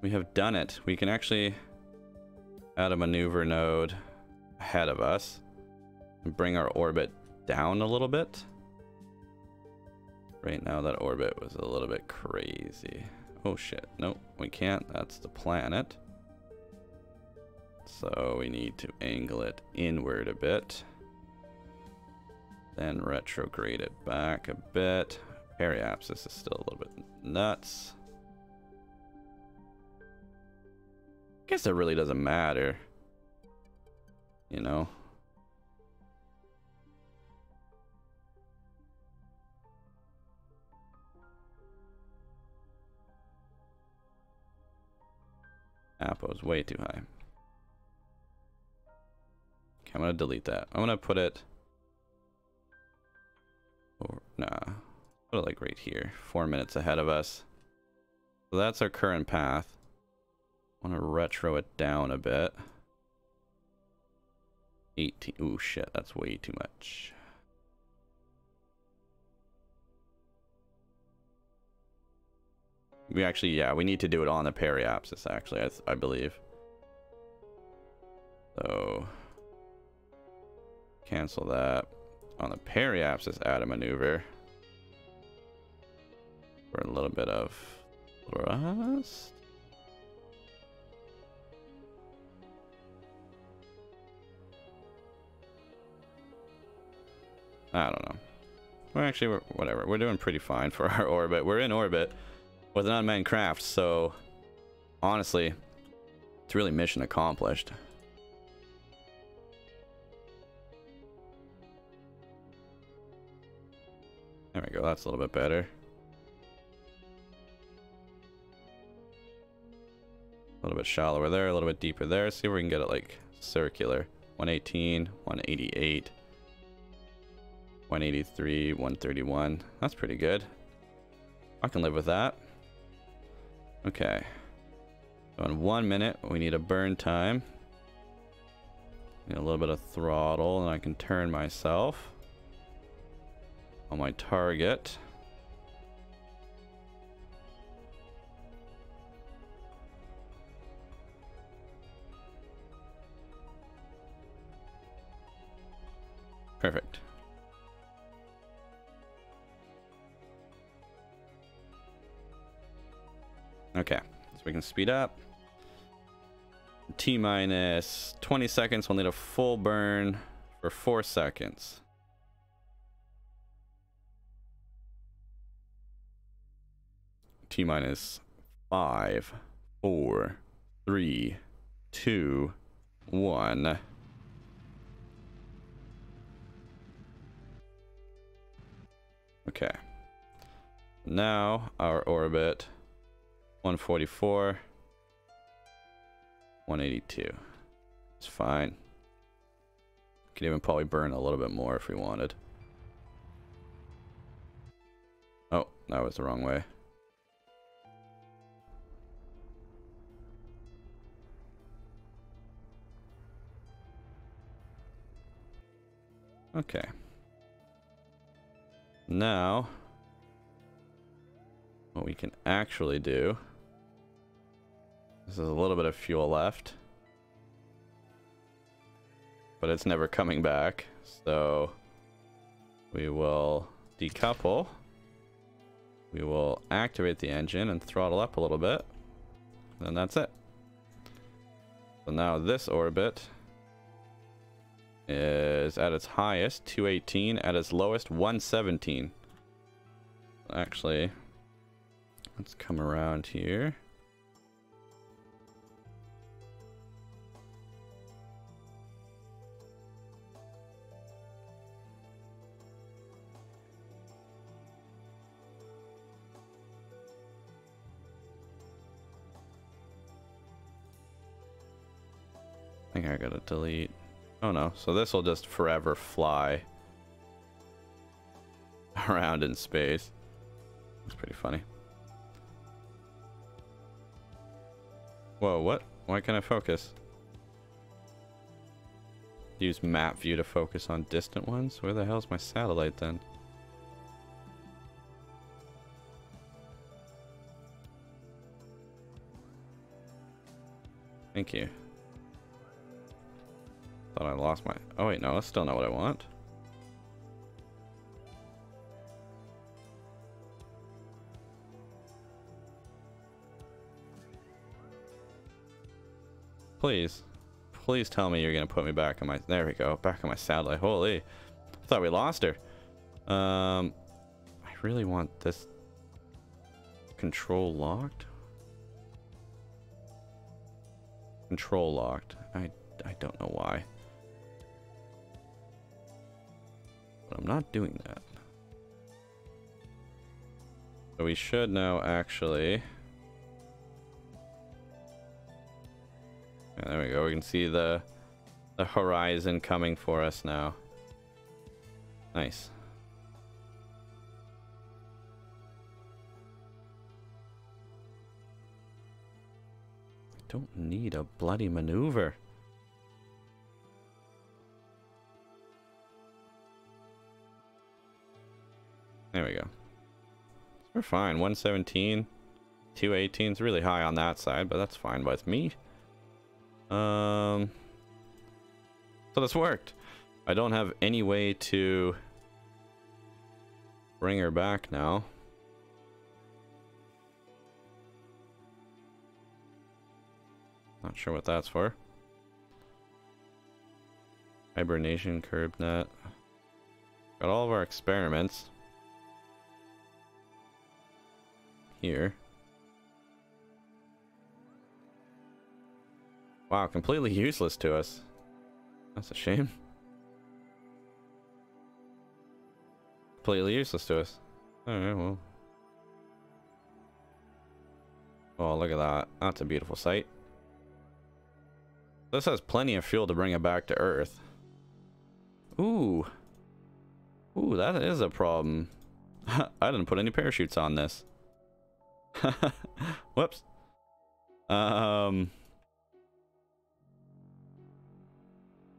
We have done it. We can actually add a maneuver node ahead of us and bring our orbit down a little bit. Right now that orbit was a little bit crazy. Oh shit, nope, we can't. That's the planet. So we need to angle it inward a bit. Then retrograde it back a bit. Periapsis is still a little bit nuts. Guess it really doesn't matter, you know. Apo is way too high. Okay, I'm gonna delete that. I'm gonna put it over, nah, put it like right here, 4 minutes ahead of us. So that's our current path. I want to retro it down a bit. 18. Ooh, shit, that's way too much. We actually, yeah, we need to do it on the periapsis, actually, I believe. So, cancel that. On the periapsis, add a maneuver. For a little bit of thrust. I don't know. Well, actually, whatever. We're doing pretty fine for our orbit. We're in orbit with an unmanned craft, so honestly, it's really mission accomplished. There we go. That's a little bit better. A little bit shallower there, a little bit deeper there. See if we can get it like circular. 118, 188, 183, 131. That's pretty good. I can live with that. Okay. So in 1 minute, we need a burn time. Need a little bit of throttle, and I can turn myself on my target. Perfect. Okay, so we can speed up. T minus 20 seconds, we'll need a full burn for 4 seconds. T minus 5, 4, 3, 2, 1. Okay. Now our orbit 144, 182. It's fine. Could even probably burn a little bit more if we wanted. Oh, that was the wrong way. Okay. Now, what we can actually do, this is a little bit of fuel left, but it's never coming back, so we will decouple, we will activate the engine and throttle up a little bit, and that's it. So now this orbit is at its highest 218, at its lowest 117. Actually, let's come around here. I think I gotta delete. Oh no, so this will just forever fly around in space. It's pretty funny. Whoa, what? Why can't I focus? Use map view to focus on distant ones? Where the hell's my satellite then? Thank you. Thought I lost my... Oh wait, no, that's still not what I want. Please. Please tell me you're gonna put me back on my... There we go, back on my satellite. Holy. I thought we lost her. I really want this control locked. Control locked. I don't know why. But I'm not doing that. So we should now actually... Yeah, there we go. We can see the horizon coming for us now. Nice. I don't need a bloody maneuver. There we go. We're fine. 117, 218 is really high on that side, but that's fine with me. So this worked. I don't have any way to bring her back now. Not sure what that's for. Hibernation, curb net. Got all of our experiments here. Wow, completely useless to us. That's a shame. Completely useless to us. Alright, well. Oh, look at that. That's a beautiful sight. This has plenty of fuel to bring it back to Earth. Ooh. Ooh, that is a problem. I didn't put any parachutes on this. Whoops. Oh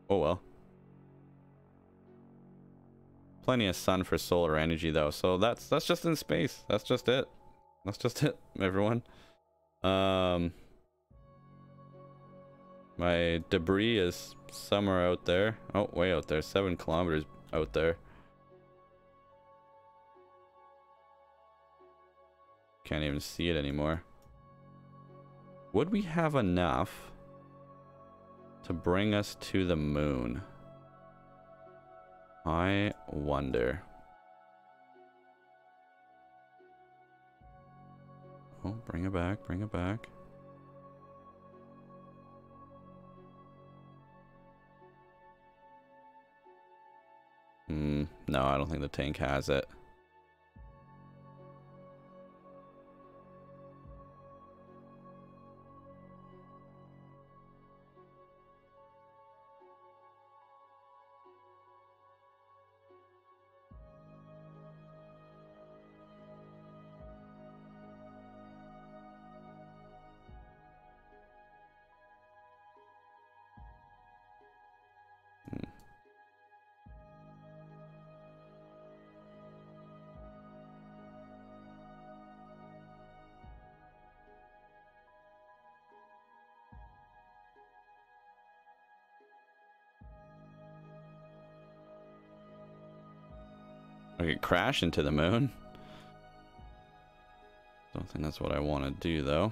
well. Plenty of sun for solar energy though, so that's just in space. That's just it. That's just it, everyone. My debris is somewhere out there. Oh, way out there. 7 kilometers out there. Can't even see it anymore. Would we have enough to bring us to the moon? I wonder. Oh, bring it back, bring it back. No, I don't think the tank has it. I could crash into the moon. Don't think that's what I want to do, though.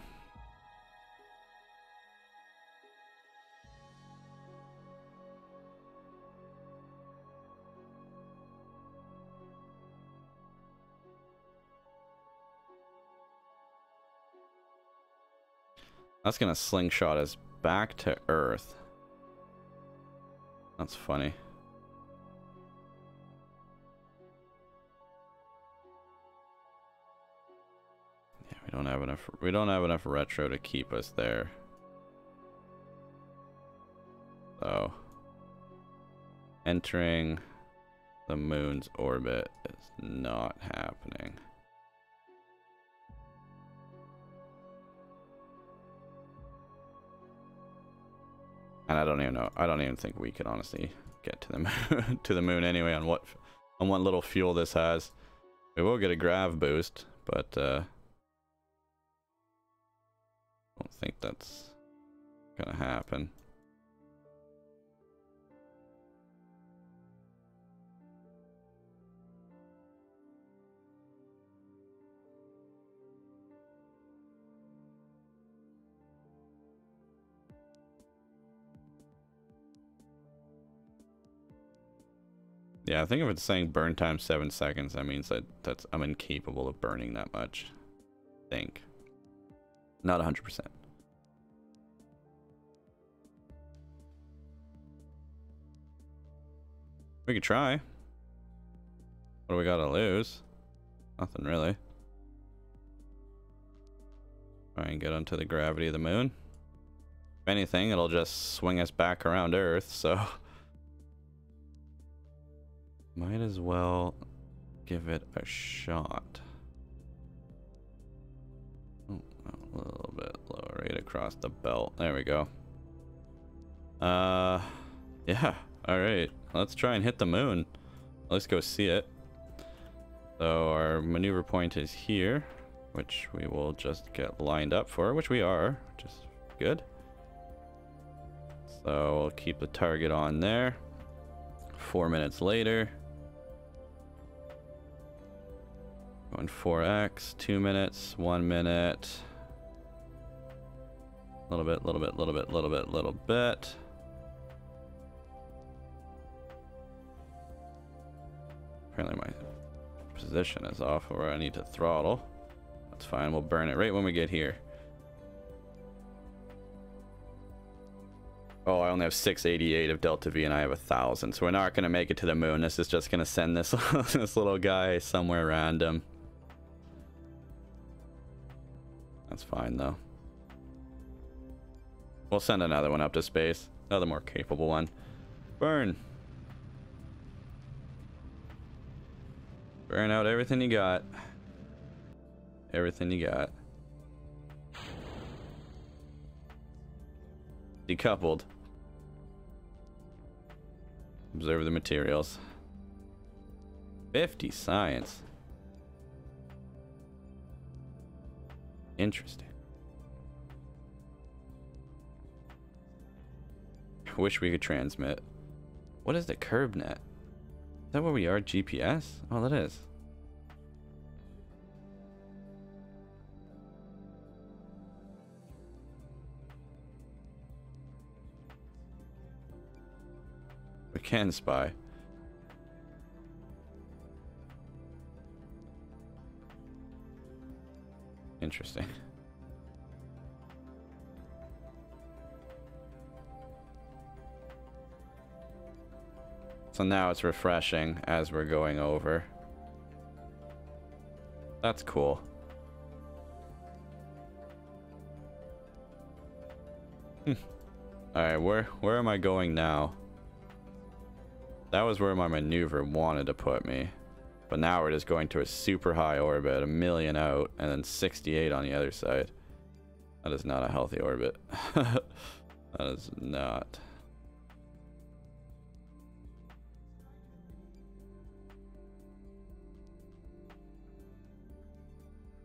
That's gonna slingshot us back to Earth. That's funny. We don't have enough retro to keep us there. So entering the moon's orbit is not happening. And I don't even know. I don't even think we can honestly get to the moon, to the moon anyway on what little fuel this has. We will get a grav boost, but I don't think that's gonna happen. Yeah, I think if it's saying burn time 7 seconds, that means that I'm incapable of burning that much. I think. Not 100%. We could try. What do we gotta lose? Nothing really. Try and get onto the gravity of the moon. If anything, it'll just swing us back around Earth, so might as well give it a shot. Oh, a little bit lower, right across the belt. There we go. Yeah. All right. Let's try and hit the moon. Let's go see it. So our maneuver point is here, which we will just get lined up for, which we are, which is good. So we'll keep the target on there. 4 minutes later. Going 4x, 2 minutes, 1 minute. Little bit, little bit, little bit, little bit, little bit. Apparently my position is off where I need to throttle. That's fine. We'll burn it right when we get here. Oh, I only have 688 of Delta V and I have 1,000. So we're not going to make it to the moon. This is just going to send this, this little guy somewhere random. That's fine though. We'll send another one up to space. Another more capable one. Burn. Burn out everything you got. Everything you got. Decoupled. Observe the materials. 50 science. Interesting. Wish we could transmit. What is the curb net? Is that where we are? GPS? Oh, that is. We can spy. Interesting. So now it's refreshing as we're going over. That's cool. Alright, where am I going now? That was where my maneuver wanted to put me. But now we're just going to a super high orbit, 1,000,000 out, and then 68 on the other side. That is not a healthy orbit. That is not.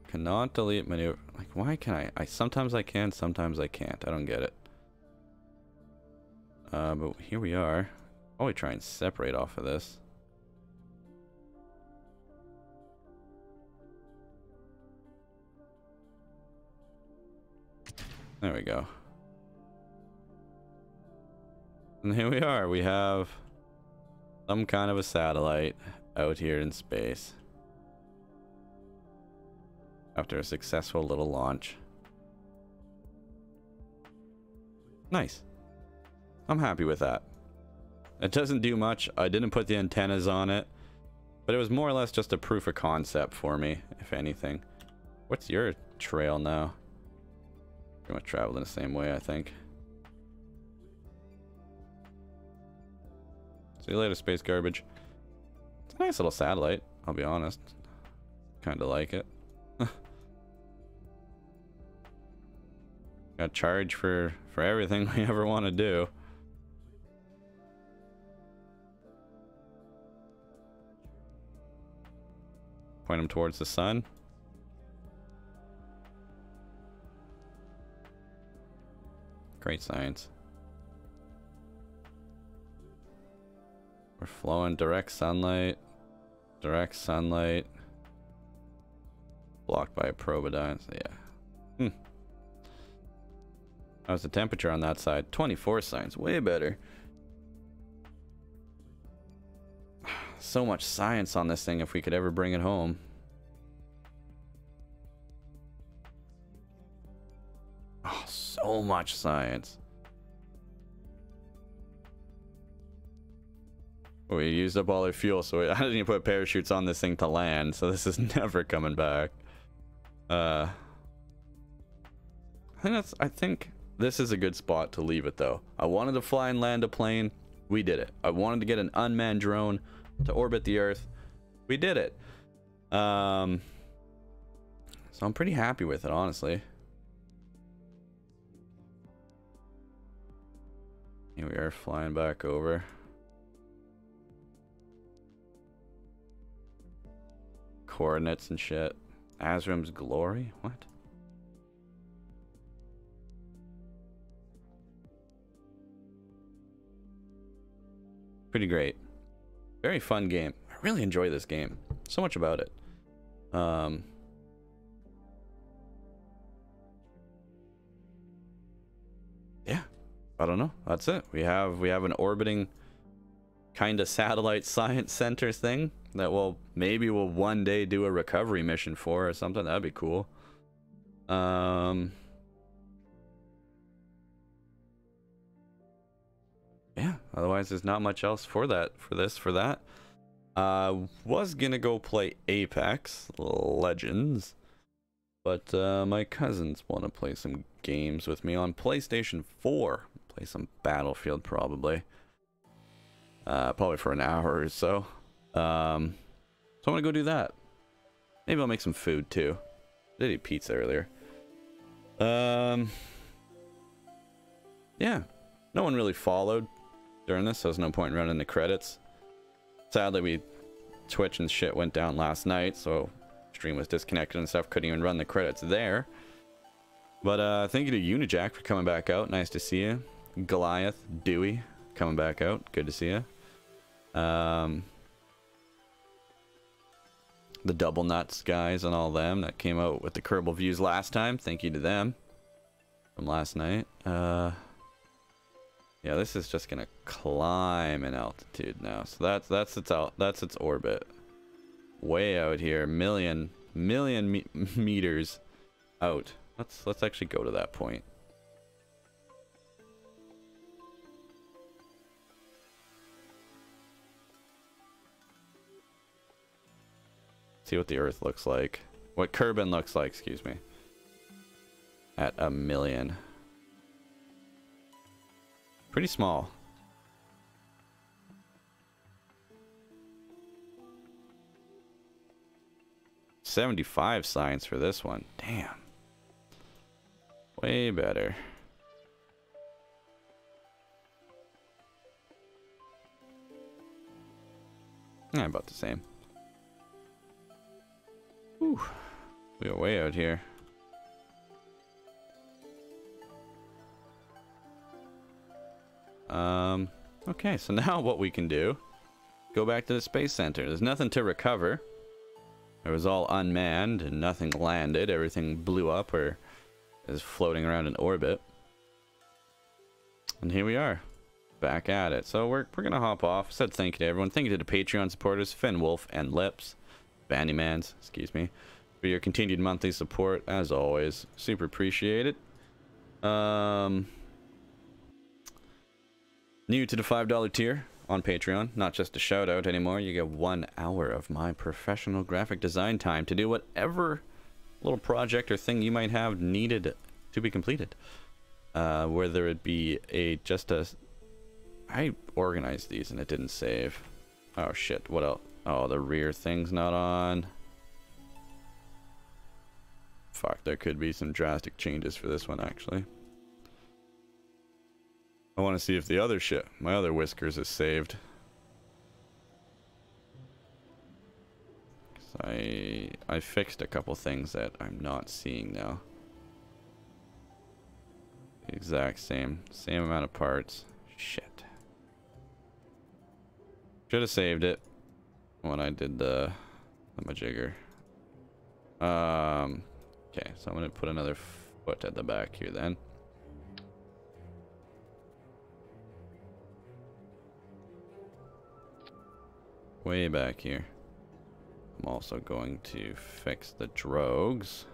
Cannot delete maneuver. Like, why can I? Sometimes I can, sometimes I can't. I don't get it. But here we are. Probably try and separate off of this. There we go. And here we are. We have some kind of a satellite out here in space. After a successful little launch. Nice. I'm happy with that. It doesn't do much. I didn't put the antennas on it. But it was more or less just a proof of concept for me, if anything. What's your trail now? Pretty much traveled in the same way, I think. See you later, space garbage. It's a nice little satellite, I'll be honest. Kind of like it. Got charge for everything we ever want to do. Point them towards the sun. Great science. We're flowing direct sunlight. Direct sunlight. Blocked by a probodion. So yeah. How's the temperature on that side? 24 science. Way better. So much science on this thing if we could ever bring it home. Oh, so much science. We used up all our fuel, so I didn't even put parachutes on this thing to land, so this is never coming back. I think this is a good spot to leave it though. I wanted to fly and land a plane. We did it. I wanted to get an unmanned drone to orbit the Earth. We did it. So I'm pretty happy with it, honestly. Here we are flying back over. Coordinates and shit. Azram's glory? What? Pretty great. Very fun game. I really enjoy this game. So much about it. Yeah. I don't know. That's it. We have an orbiting kind of satellite science center thing. that maybe we'll one day do a recovery mission for or something. That'd be cool. Yeah, otherwise there's not much else for that, for that. Was gonna go play Apex Legends, but my cousins want to play some games with me on PlayStation 4. Play some Battlefield probably. Probably for an hour or so. So I'm gonna go do that. Maybe I'll make some food too. I did eat pizza earlier. Yeah, no one really followed during this, so there's no point in running the credits. Sadly, Twitch and shit went down last night, so stream was disconnected and stuff. Couldn't even run the credits there. But thank you to Unijack for coming back out. Nice to see you. Goliath, Dewey, coming back out. Good to see you. The Double Nuts guys and all them that came out with the Kerbal views last time. Thank you to them from last night. Yeah, this is just gonna climb in altitude now. So that's its orbit. Way out here, million meters out. Let's actually go to that point. See what the Earth looks like. What Kerbal looks like, excuse me. At a million. Pretty small. $75 science for this one. Damn. Way better. Yeah, about the same. Whew. We are way out here. Okay, so now what we can do, go back to the space center. There's nothing to recover. It was all unmanned and nothing landed. Everything blew up or is floating around in orbit. And here we are, back at it. So we're gonna hop off. Said thank you to everyone. Thank you to the Patreon supporters, Finn Wolf and Lips, Bandymans, excuse me, for your continued monthly support. As always, super appreciate it. New to the $5 tier on Patreon, not just a shout out anymore. You get 1 hour of my professional graphic design time to do whatever little project or thing you might have needed to be completed. Whether it be I organized these and it didn't save. Oh shit, what else? Oh, the rear thing's not on. Fuck, there could be some drastic changes for this one actually. I want to see if the other shit, my other whiskers, is saved. 'Cause I fixed a couple things that I'm not seeing now. The exact same amount of parts. Shit. Should have saved it when I did the majigger. Okay, so I'm gonna put another foot at the back here then. Way back here. I'm also going to fix the drogues.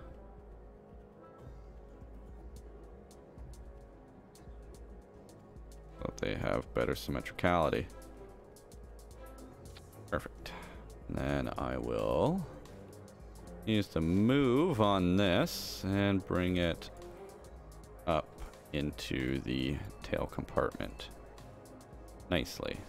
So that they have better symmetricality. Perfect. And then I will use the move on this and bring it up into the tail compartment nicely.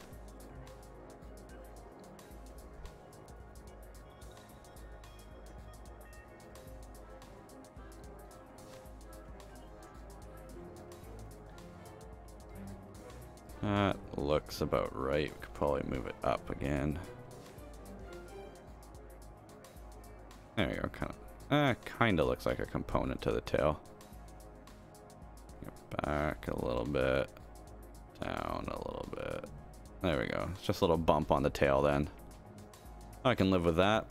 That looks about right. We could probably move it up again. There we go. Kind of looks like a component to the tail. Back a little bit. Down a little bit. There we go. It's just a little bump on the tail then. I can live with that.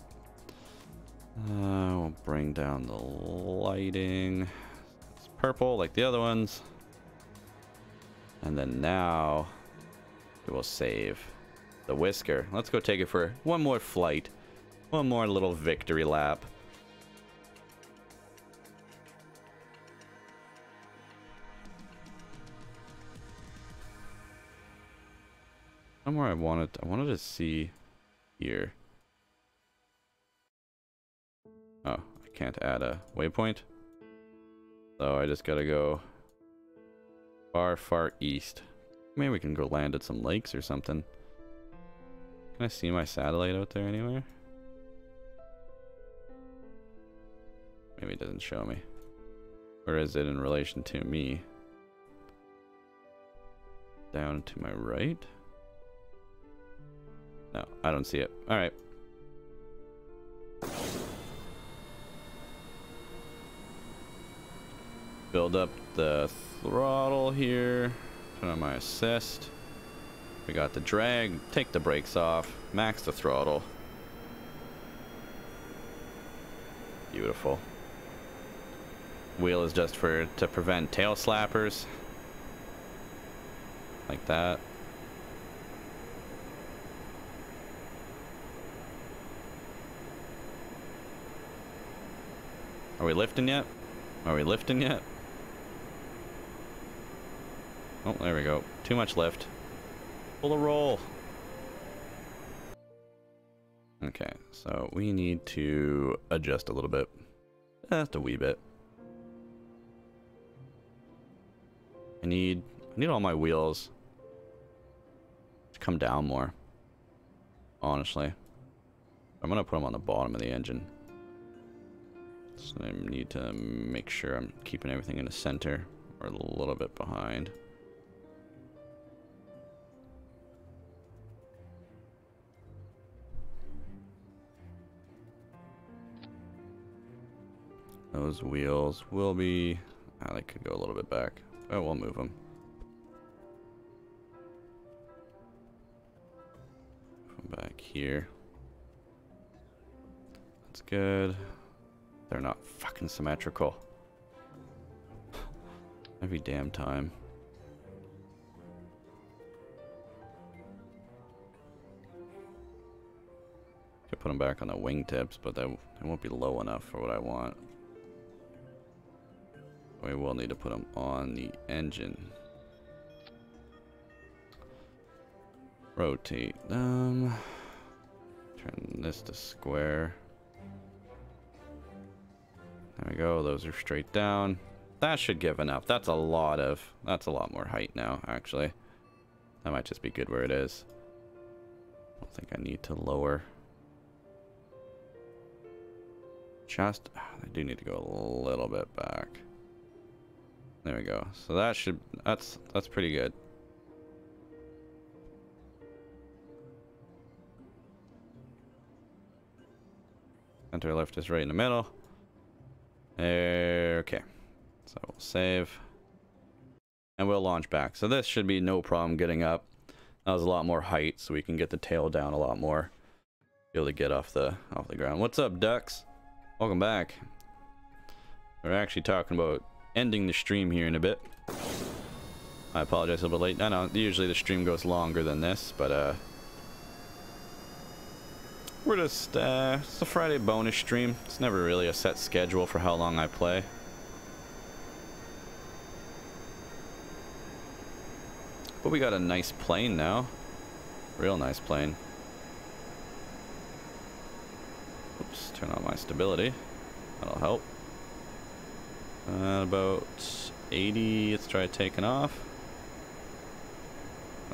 We'll bring down the lighting. It's purple like the other ones. And then now it will save. the Whisker. Let's go take it for one more flight. One more little victory lap. Somewhere I wanted to see here. Oh, I can't add a waypoint. So I just gotta go far, far east. Maybe we can go land at some lakes or something. Can I see my satellite out there anywhere? Maybe it doesn't show me. Where is it in relation to me? Down to my right? No, I don't see it. Alright. Build up the throttle here. Turn on my assist. We got the drag. Take the brakes off. Max the throttle. Beautiful. Wheel is just to prevent tail slappers. Like that. Are we lifting yet? Are we lifting yet? Oh, there we go. Too much lift. Pull a roll. Okay, so we need to adjust a little bit. Just a wee bit. I need all my wheels to come down more. Honestly. I'm gonna put them on the bottom of the engine. So I need to make sure I'm keeping everything in the center or a little bit behind. Those wheels will be... Oh, they could go a little bit back. Oh, we'll move them. Move them back here. That's good. They're not fucking symmetrical. Every damn time. Could put them back on the wingtips, but they won't be low enough for what I want. We will need to put them on the engine. Rotate them. Turn this to square. There we go. Those are straight down. That should give enough. That's a lot more height now, actually. That might just be good where it is. I don't think I need to lower. I do need to go a little bit back. There we go. So that should, that's pretty good. Center lift is right in the middle. Okay. So we'll save. And we'll launch back. So this should be no problem getting up. That was a lot more height, so we can get the tail down a lot more. Be able to get off the ground. What's up, ducks? Welcome back. We're actually talking about ending the stream here in a bit. I apologize a little bit late. I know usually the stream goes longer than this, but we're just it's a Friday bonus stream. It's never really a set schedule for how long I play. But we got a nice plane now. Real nice plane. Oops, turn on my stability. That'll help. About 80. Let's try taking off.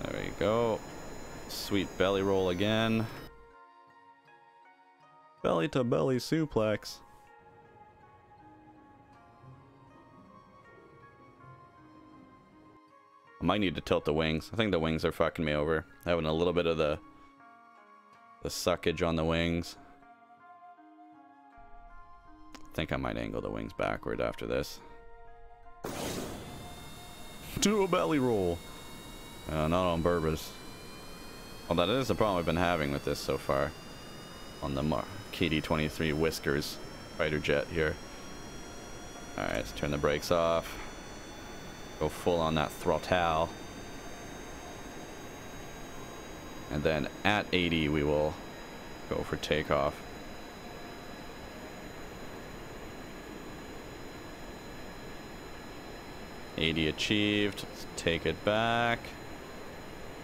There we go. Sweet belly roll again. Belly to belly suplex. I might need to tilt the wings. I think the wings are fucking me over. Having a little bit of the suckage on the wings. I think I might angle the wings backward after this. Do a belly roll. Not on purpose. Well, that is the problem I've been having with this so far. On the KD-23 Whiskers fighter jet here. Alright, let's turn the brakes off. Go full on that throttle. And then at 80, we will go for takeoff. $80 achieved. Let's take it back.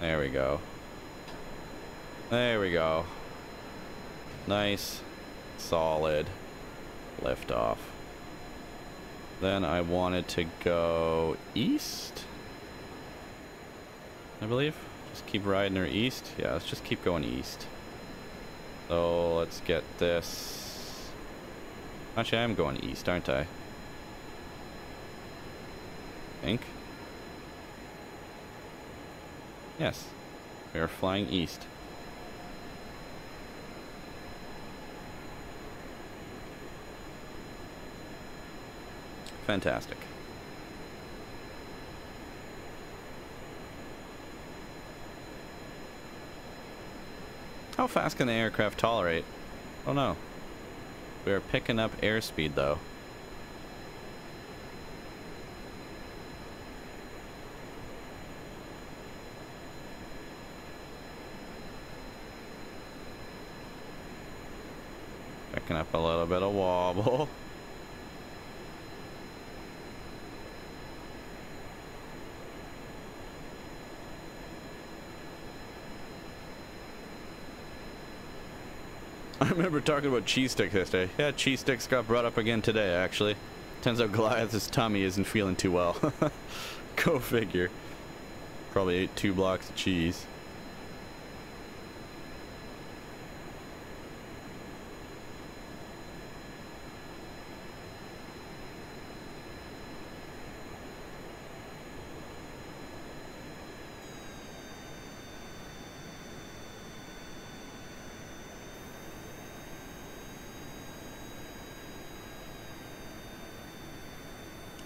There we go. There we go. Nice, solid liftoff. Then I wanted to go east, I believe. Just keep riding her east. Yeah, let's just keep going east. So let's get this. Actually, I'm going east, aren't I? Think. Yes, we are flying east. Fantastic. How fast can the aircraft tolerate? Oh no. We are picking up airspeed though. Picking up a little bit of wobble. I remember talking about cheese sticks yesterday. Yeah, cheese sticks got brought up again today, actually. Turns out Goliath's tummy isn't feeling too well. Go figure. Probably ate 2 blocks of cheese.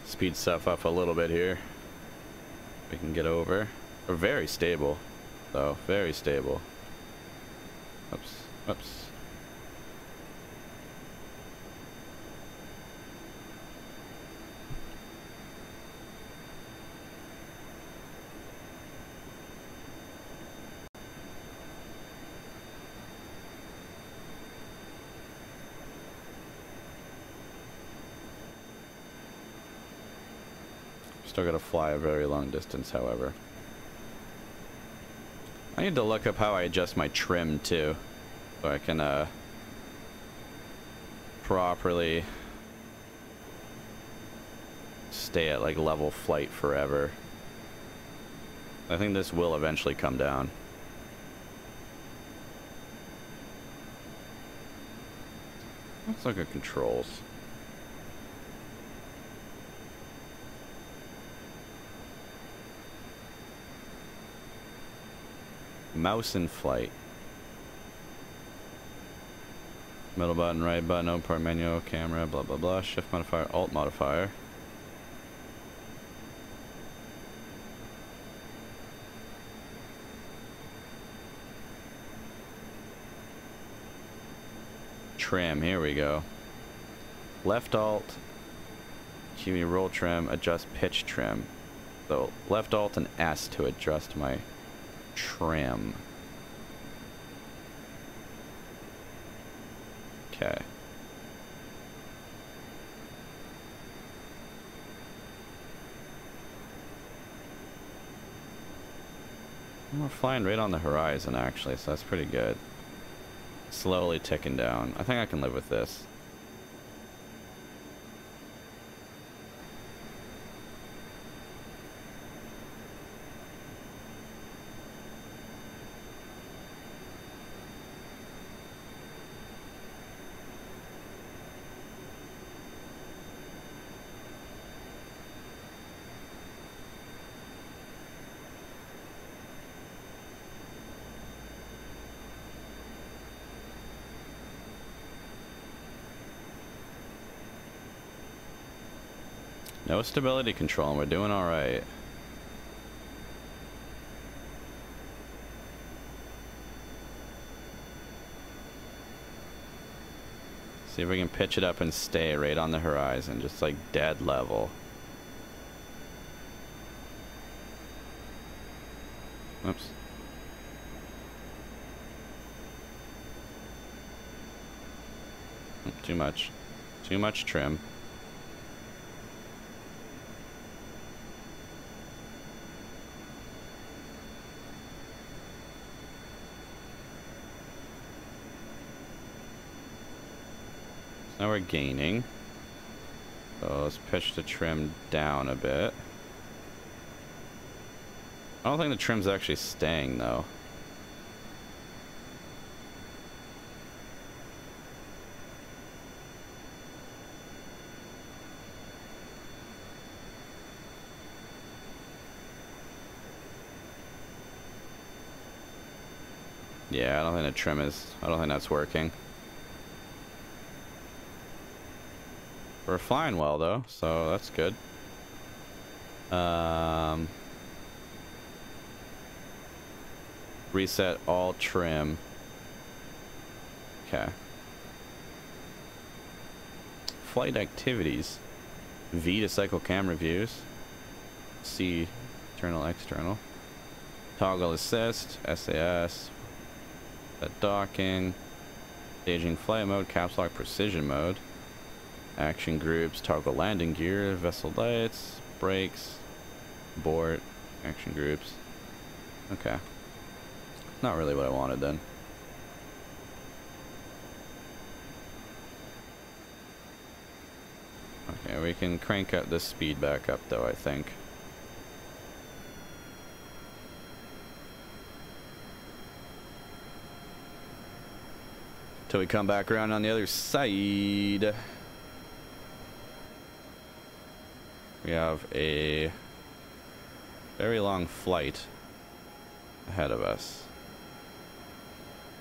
Speed stuff up a little bit here. We can get over. We're very stable, though. Very stable. Oops. Oops. Still gotta fly a very long distance, however. I need to look up how I adjust my trim too, so I can properly stay at like level flight forever. I think this will eventually come down. Let's look at controls. Mouse in flight. Middle button, right button, open part menu, camera, blah blah blah. Shift modifier, alt modifier. Trim, here we go. Left alt, give me roll trim, adjust pitch trim. So left alt and S to adjust my trim. Okay. We're flying right on the horizon actually, so that's pretty good. Slowly ticking down. I think I can live with this. No stability control, and we're doing all right. See if we can pitch it up and stay right on the horizon, just like dead level. Oops. Too much. Too much trim. Now we're gaining. So let's pitch the trim down a bit. I don't think the trim's actually staying though. Yeah, I don't think the trim is, I don't think that's working. We're flying well though, so that's good. Reset all trim. Okay. Flight activities. V to cycle camera views. C, internal, external. Toggle assist, SAS. Set docking. Staging flight mode, caps lock precision mode. Action groups, toggle landing gear, vessel lights, brakes, abort, action groups. Okay. Not really what I wanted then. Okay, we can crank up the speed back up though, I think. Till we come back around on the other side. We have a very long flight ahead of us.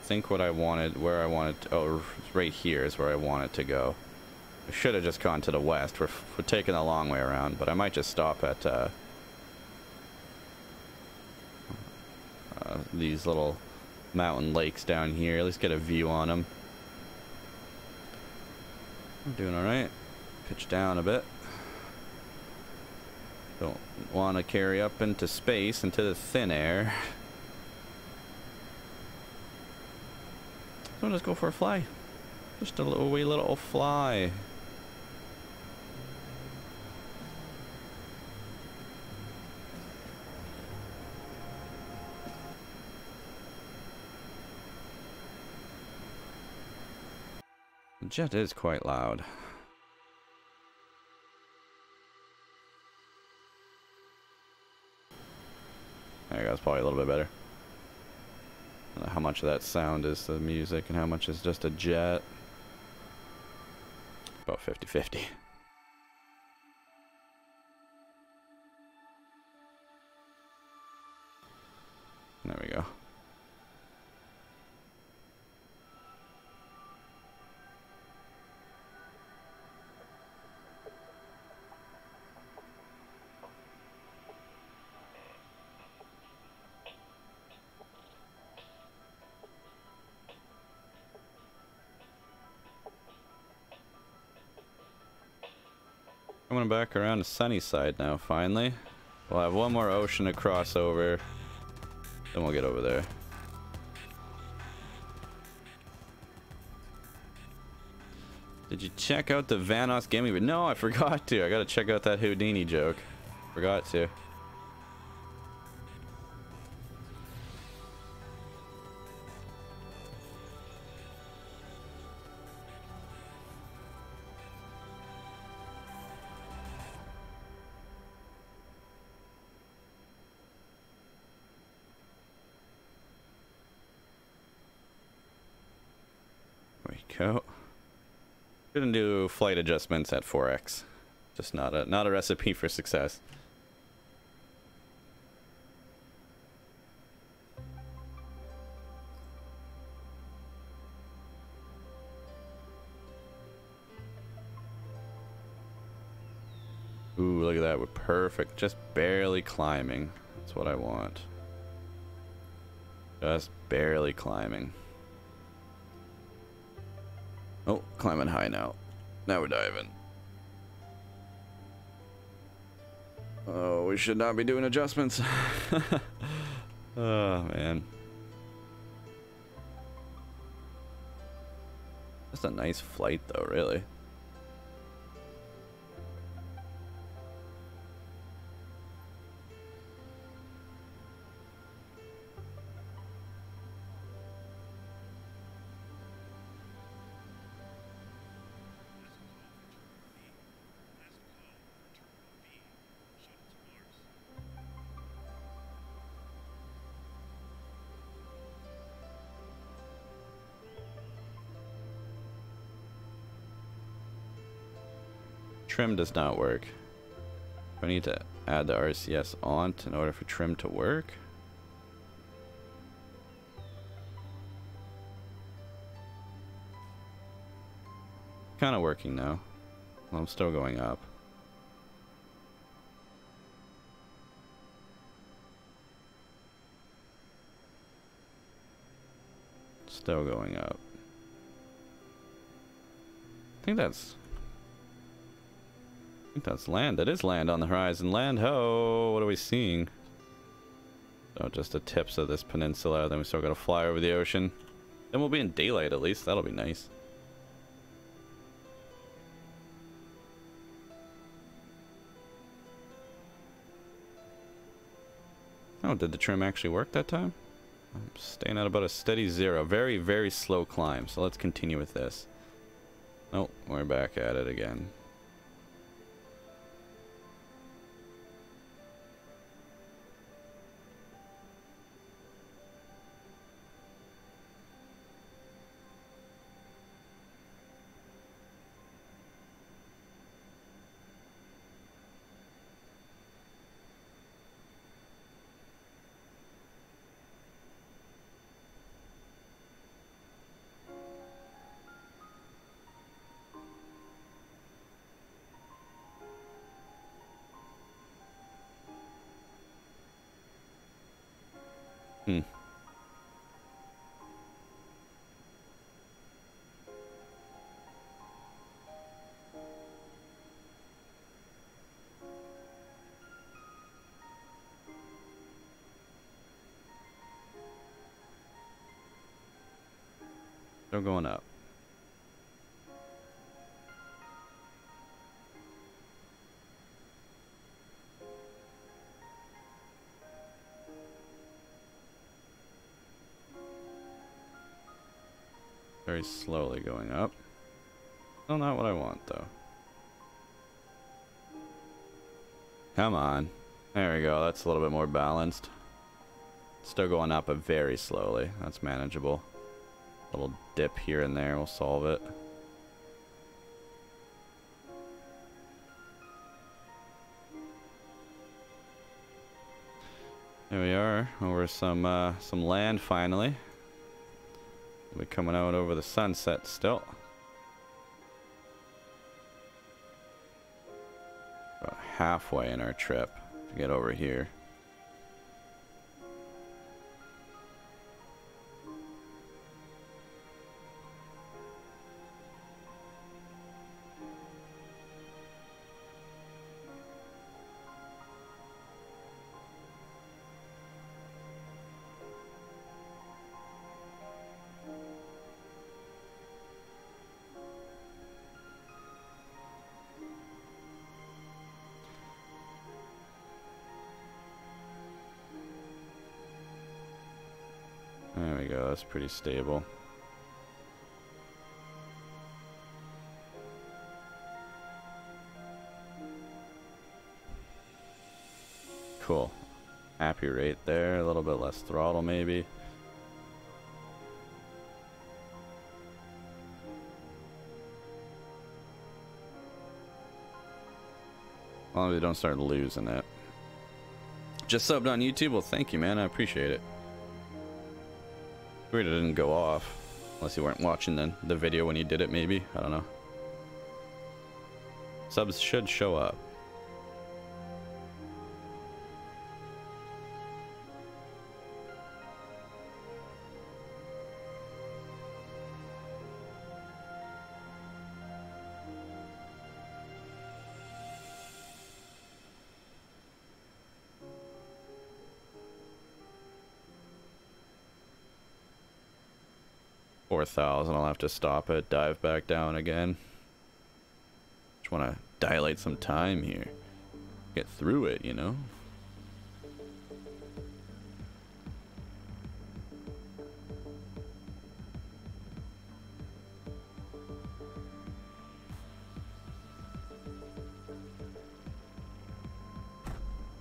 I think what I wanted, where I wanted to, oh, right here is where I wanted to go. I should have just gone to the west. We're taking a long way around, but I might just stop at these little mountain lakes down here. At least get a view on them. I'm doing alright. Pitch down a bit. Don't want to carry up into space, into the thin air. So let's go for a fly. Just a little wee little fly. The jet is quite loud. There you go, it's probably a little bit better. I don't know how much of that sound is the music and how much is just a jet. About 50-50. There we go. Coming back around the sunny side now, finally. We'll have one more ocean to cross over. Then we'll get over there. Did you check out the Vanoss gaming? No, I forgot to. I gotta check out that Houdini joke. Forgot to. Go. Shouldn't do flight adjustments at 4x. Just not a recipe for success. Ooh, look at that. We're perfect. Just barely climbing. That's what I want. Just barely climbing. Oh, climbing high now. Now we're diving. Oh, we should not be doing adjustments. Oh, man. That's a nice flight though, really. Trim does not work. I need to add the RCS on in order for trim to work. Kind of working now. Well, I'm still going up. Still going up. I think that's land. That is land on the horizon. Land ho! What are we seeing? Oh, just the tips of this peninsula. Then we still gotta fly over the ocean. Then we'll be in daylight at least. That'll be nice. Oh, did the trim actually work that time? I'm staying at about a steady 0. Very, very slow climb. So let's continue with this. Oh, we're back at it again. Still going up. Very slowly going up. Still not what I want though. Come on. There we go. That's a little bit more balanced. Still going up, but very slowly. That's manageable. Little dip here and there will solve it. There we are, over some land finally. We'll be coming out over the sunset still. About halfway in our trip to get over here. There we go, that's pretty stable. Cool. Happy rate there, a little bit less throttle maybe. As long as we don't start losing it. Just subbed on YouTube? Well, thank you, man. I appreciate it. Weird it didn't go off. Unless you weren't watching the video when you did it, maybe. I don't know. Subs should show up. 4,000. I'll have to stop it, dive back down again. Just want to dilate some time here. Get through it, you know?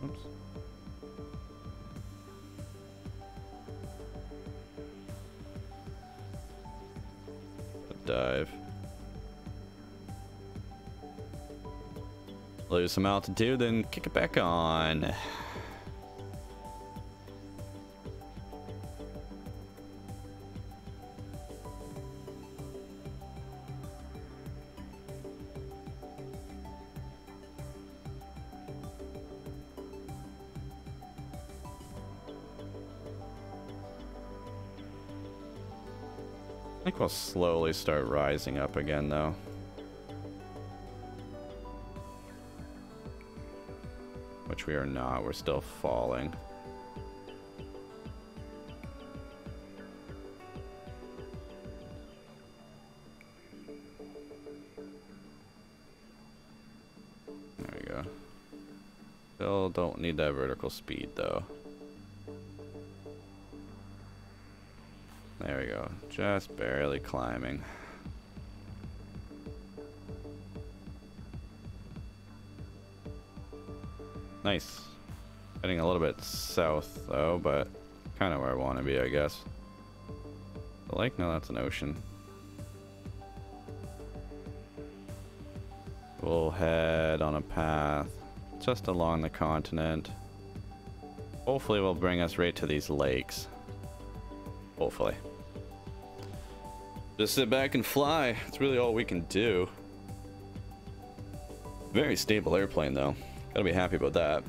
Oops. Dive. Lose some altitude, then kick it back on. I think we'll slowly start rising up again, though. Which we are not. We're still falling. There we go. Still don't need that vertical speed, though. There we go. Just barely climbing. Nice. Heading a little bit south, though, but kind of where I want to be, I guess. The lake? No, that's an ocean. We'll head on a path just along the continent. Hopefully, it will bring us right to these lakes. Hopefully. Just sit back and fly. It's really all we can do. Very stable airplane, though. Gotta be happy about that.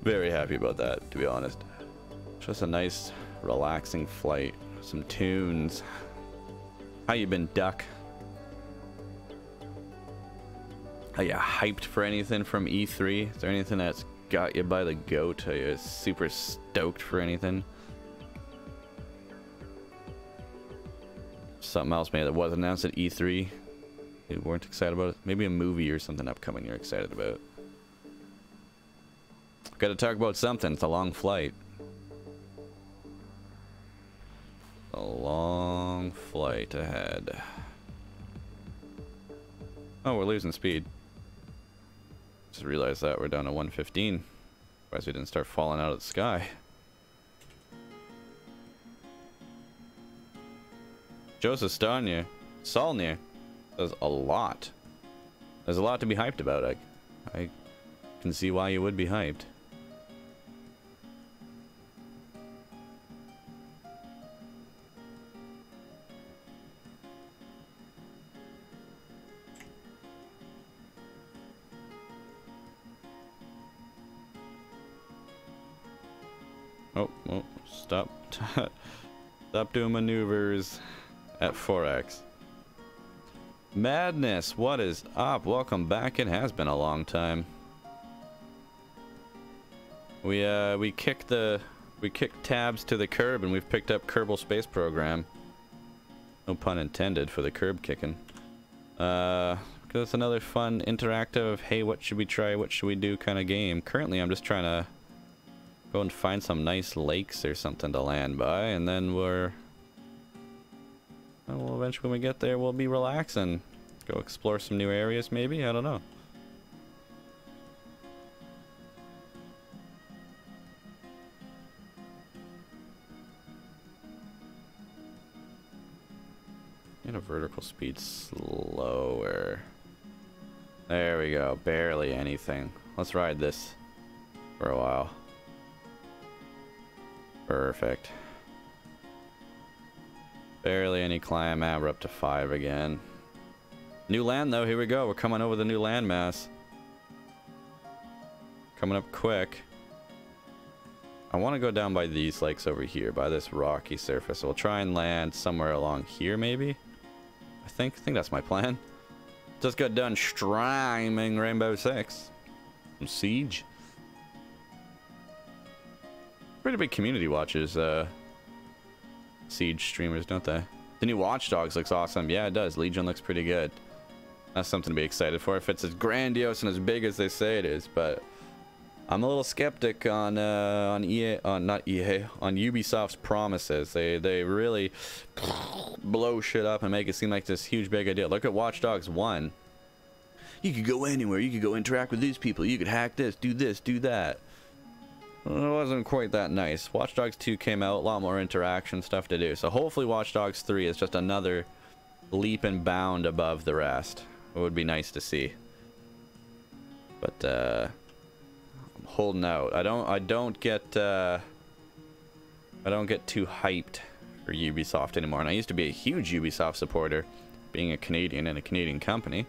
Very happy about that, to be honest. Just a nice, relaxing flight. Some tunes. How you been, Duck? Are you hyped for anything from E3? Is there anything that's got you by the goat? Are you super stoked for anything? Something else maybe that wasn't announced at E3 you weren't excited about it? Maybe a movie or something upcoming you're excited about. Gotta talk about something. It's a long flight. A long flight ahead. Oh, we're losing speed. Just realized that we're down to 115. Otherwise we didn't start falling out of the sky. Joseph Solnier does a lot. There's a lot to be hyped about. I can see why you would be hyped. Oh, stop. Stop doing maneuvers at 4x. Madness, what is up? Welcome back. It has been a long time. We kicked tabs to the curb and we've picked up Kerbal Space Program. No pun intended for the curb kicking. Because it's another fun, interactive, hey, what should we try, what should we do kind of game. Currently, I'm just trying to go and find some nice lakes or something to land by, and then well, eventually when we get there, we'll be relaxing. Go explore some new areas, maybe? I don't know. Get a vertical speed slower. There we go. Barely anything. Let's ride this for a while. Perfect. Barely any climb. We're up to 5 again. New land, though. Here we go. We're coming over the new landmass. Coming up quick. I want to go down by these lakes over here, by this rocky surface. We'll try and land somewhere along here, maybe. I think that's my plan. Just got done streaming Rainbow Six. Some Siege. pretty big community watches Siege streamers, don't they? The new Watch Dogs looks awesome. Yeah, it does. Legion looks pretty good. That's something to be excited for if it's as grandiose and as big as they say it is. But I'm a little skeptic on EA, not EA, on Ubisoft's promises. They really blow shit up and make it seem like this huge big idea. Look at Watch Dogs 1. You could go anywhere. You could go interact with these people. You could hack this, do that. Well, it wasn't quite that nice. Watch Dogs 2 came out, a lot more interaction stuff to do. So hopefully Watch Dogs 3 is just another leap and bound above the rest. It would be nice to see. But I'm holding out. I don't get too hyped for Ubisoft anymore. And I used to be a huge Ubisoft supporter, being a Canadian and a Canadian company.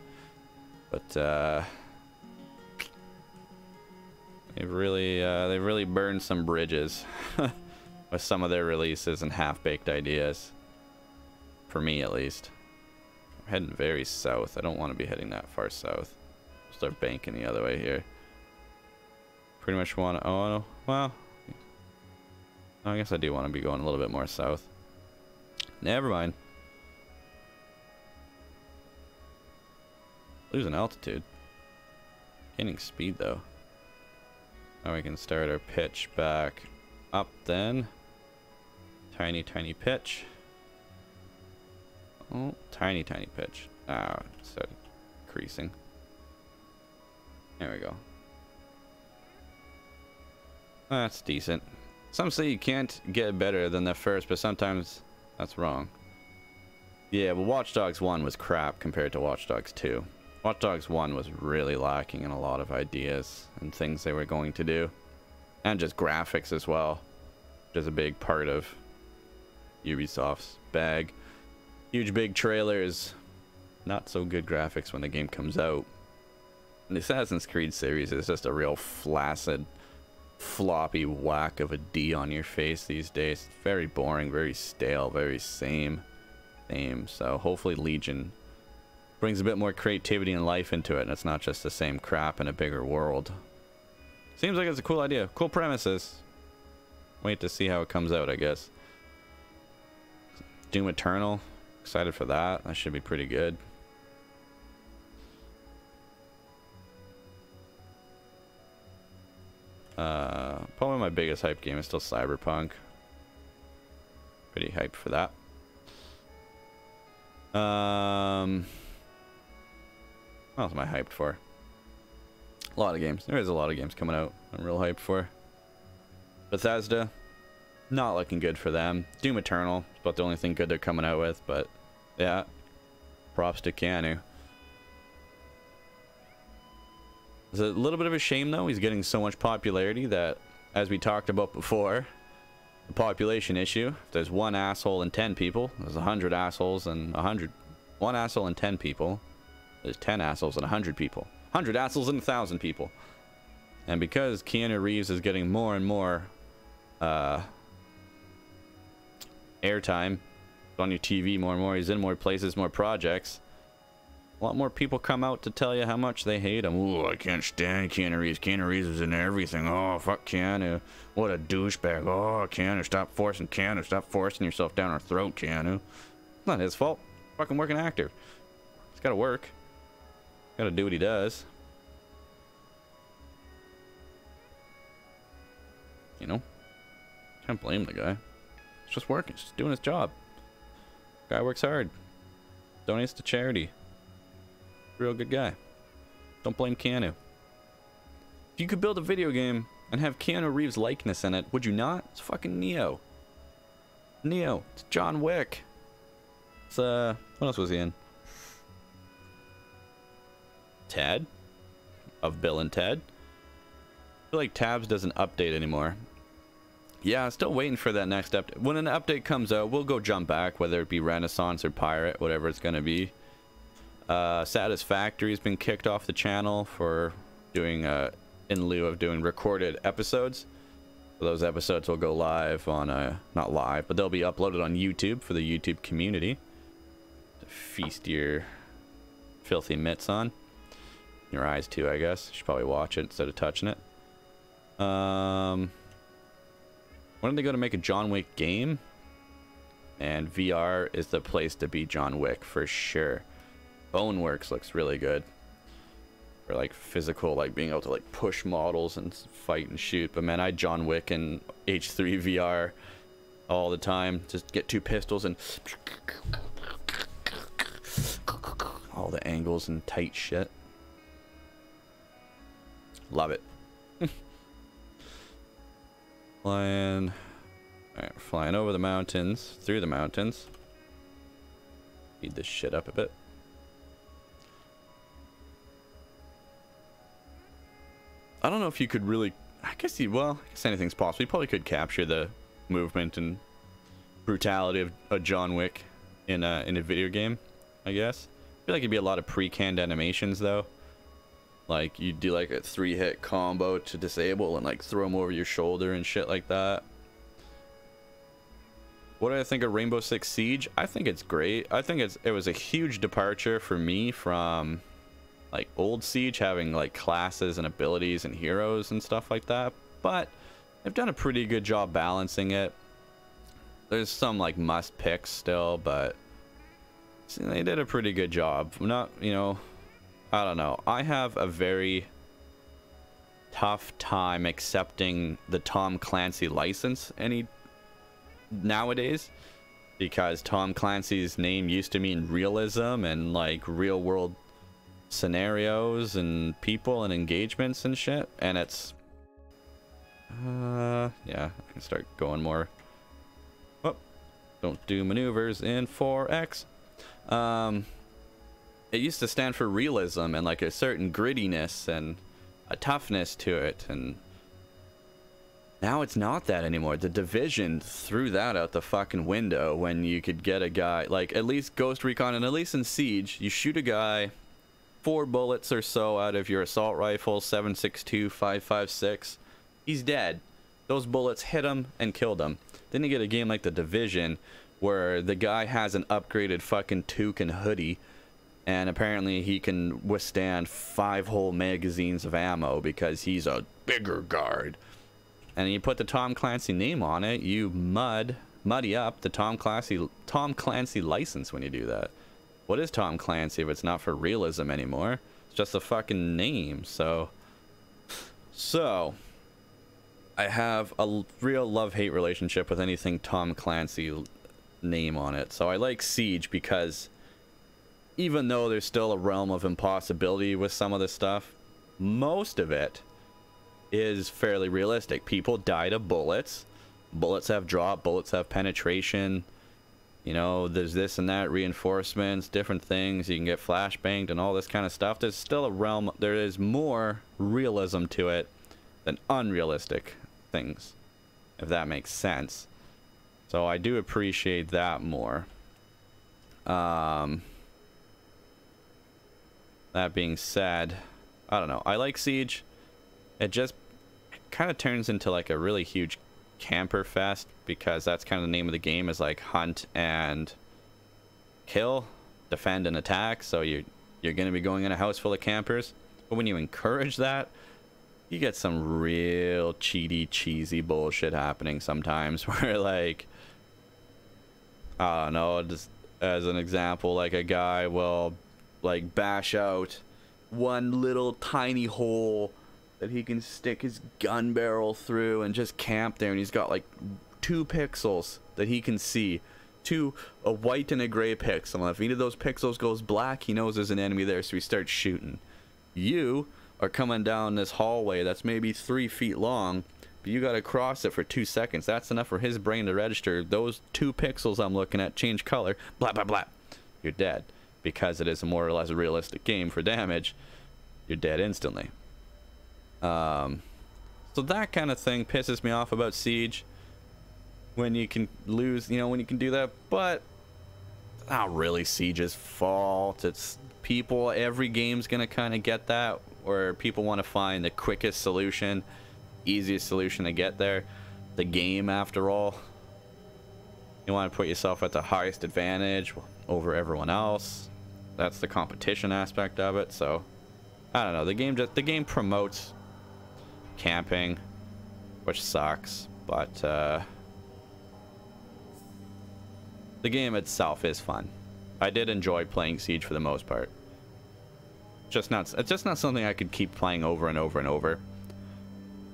But they've really burned some bridges with some of their releases and half-baked ideas. For me, at least. We're heading very south. I don't want to be heading that far south. Start banking the other way here. Pretty much want to. Oh no. Well, I guess I do want to be going a little bit more south. Never mind. Losing altitude. Gaining speed though. Now we can start our pitch back up then. Tiny pitch. Oh, tiny pitch. Ah, so increasing. There we go. That's decent. Some say you can't get better than the first, but sometimes that's wrong. Yeah, but Watch Dogs 1 was crap compared to Watch Dogs 2. Watch Dogs 1 was really lacking in a lot of ideas and things they were going to do. And just graphics as well, which is a big part of Ubisoft's bag. Huge big trailers, not so good graphics when the game comes out. And the Assassin's Creed series is just a real flaccid, floppy whack of a D on your face these days. Very boring, very stale, very same. So hopefully Legion brings a bit more creativity and life into it, and it's not just the same crap in a bigger world. Seems like it's a cool idea. Cool premises. Wait to see how it comes out, I guess. Doom Eternal. Excited for that. That should be pretty good. Probably my biggest hype game is still Cyberpunk. Pretty hyped for that. What else am I hyped for? A lot of games. There is a lot of games coming out I'm real hyped for. Bethesda, not looking good for them. Doom Eternal is about the only thing good they're coming out with, but yeah, props to Keanu. It's a little bit of a shame though, he's getting so much popularity that, as we talked about before, the population issue. If there's one asshole in 10 people, there's 100 assholes and 100. One asshole in 10 people, there's 10 assholes and 100 people. 100 assholes and 1,000 people. And because Keanu Reeves is getting more and more airtime on your TV, more and more, he's in more places, more projects. A lot more people come out to tell you how much they hate him. Ooh, I can't stand Keanu Reeves. Keanu Reeves is in everything. Oh, fuck Keanu. What a douchebag. Oh, Keanu, stop forcing yourself down our throat, Keanu. It's not his fault. Fucking working actor. He's gotta work. Gotta do what he does. You know? Can't blame the guy. He's just working. He's just doing his job. Guy works hard. Donates to charity. Real good guy. Don't blame Keanu. If you could build a video game and have Keanu Reeves' likeness in it, would you not? It's fucking Neo. Neo. It's John Wick. It's what else was he in? Ted? Of Bill and Ted? I feel like Tabs doesn't update anymore. Yeah, still waiting for that next update. When an update comes out, we'll go jump back, whether it be Renaissance or Pirate, whatever it's gonna be. Satisfactory has been kicked off the channel for doing in lieu of doing recorded episodes. So those episodes will go live on not live, but they'll be uploaded on YouTube for the YouTube community to feast your filthy mitts on. Your eyes too, I guess. You should probably watch it instead of touching it. When are they going to make a John Wick game? And VR is the place to be John Wick for sure. Boneworks looks really good. For like physical, like being able to like push models and fight and shoot. But man, I John Wick in H3 VR all the time. Just get 2 pistols and all the angles and tight shit. Love it. Flying. Alright, we're flying over the mountains, through the mountains. Speed this shit up a bit. I don't know if you could really... I guess anything's possible. You probably could capture the movement and brutality of a John Wick in a video game, I guess. I feel like it'd be a lot of pre-canned animations, though. Like, you do like a 3-hit combo to disable and like throw them over your shoulder and shit like that. What do I think of Rainbow Six Siege? I think it's great. I think it was a huge departure for me from like old Siege, having like classes and abilities and heroes and stuff like that. But they've done a pretty good job balancing it. There's some like must picks still, but they did a pretty good job. Not, you know, I don't know. I have a very tough time accepting the Tom Clancy license nowadays, because Tom Clancy's name used to mean realism and like real world scenarios and people and engagements and shit, and it's yeah, I can start going more. Oh, don't do maneuvers in 4X. It used to stand for realism and like a certain grittiness and a toughness to it, and now it's not that anymore. The Division threw that out the fucking window when you could get a guy, like at least Ghost Recon and at least in Siege, you shoot a guy, 4 bullets or so out of your assault rifle, 7.62, 5.56, he's dead. Those bullets hit him and killed him. Then you get a game like The Division where the guy has an upgraded fucking toque and hoodie, and apparently he can withstand 5 whole magazines of ammo because he's a bigger guard. And you put the Tom Clancy name on it, you muddy up the Tom Clancy license when you do that. What is Tom Clancy if it's not for realism anymore? It's just a fucking name. So I have a real love-hate relationship with anything Tom Clancy name on it. So I like Siege because even though there's still a realm of impossibility with some of this stuff, most of it is fairly realistic. People die to bullets. Bullets have drop, bullets have penetration. You know, there's this and that, reinforcements, different things. You can get flashbanged and all this kind of stuff. There's still a realm, there is more realism to it than unrealistic things, if that makes sense. So I do appreciate that more. That being said, I don't know. I like Siege. It kind of turns into like a really huge camper fest, because that's kind of the name of the game, is like hunt and kill, defend and attack. So you're going to be going in a house full of campers. But when you encourage that, you get some real cheesy bullshit happening sometimes, where like, I don't know, just as an example, like a guy will like bash out one little tiny hole that he can stick his gun barrel through and just camp there, and he's got like 2 pixels that he can see, a white and a gray pixel, and if either of those pixels goes black, he knows there's an enemy there, so he starts shooting. You are coming down this hallway that's maybe 3 feet long, but you gotta cross it for 2 seconds. That's enough for his brain to register those 2 pixels I'm looking at change color, blah blah blah, you're dead. Because it is a more or less realistic game for damage, you're dead instantly. So that kind of thing pisses me off about Siege, when you can lose, you know, when you can do that. But it's not really Siege's fault. It's people, every game's gonna kind of get that, where people want to find the quickest solution, easiest solution to get there. The game, after all, you want to put yourself at the highest advantage over everyone else. That's the competition aspect of it. So I don't know, the game promotes camping, which sucks, but the game itself is fun. I did enjoy playing Siege for the most part. It's just not something I could keep playing over and over and over.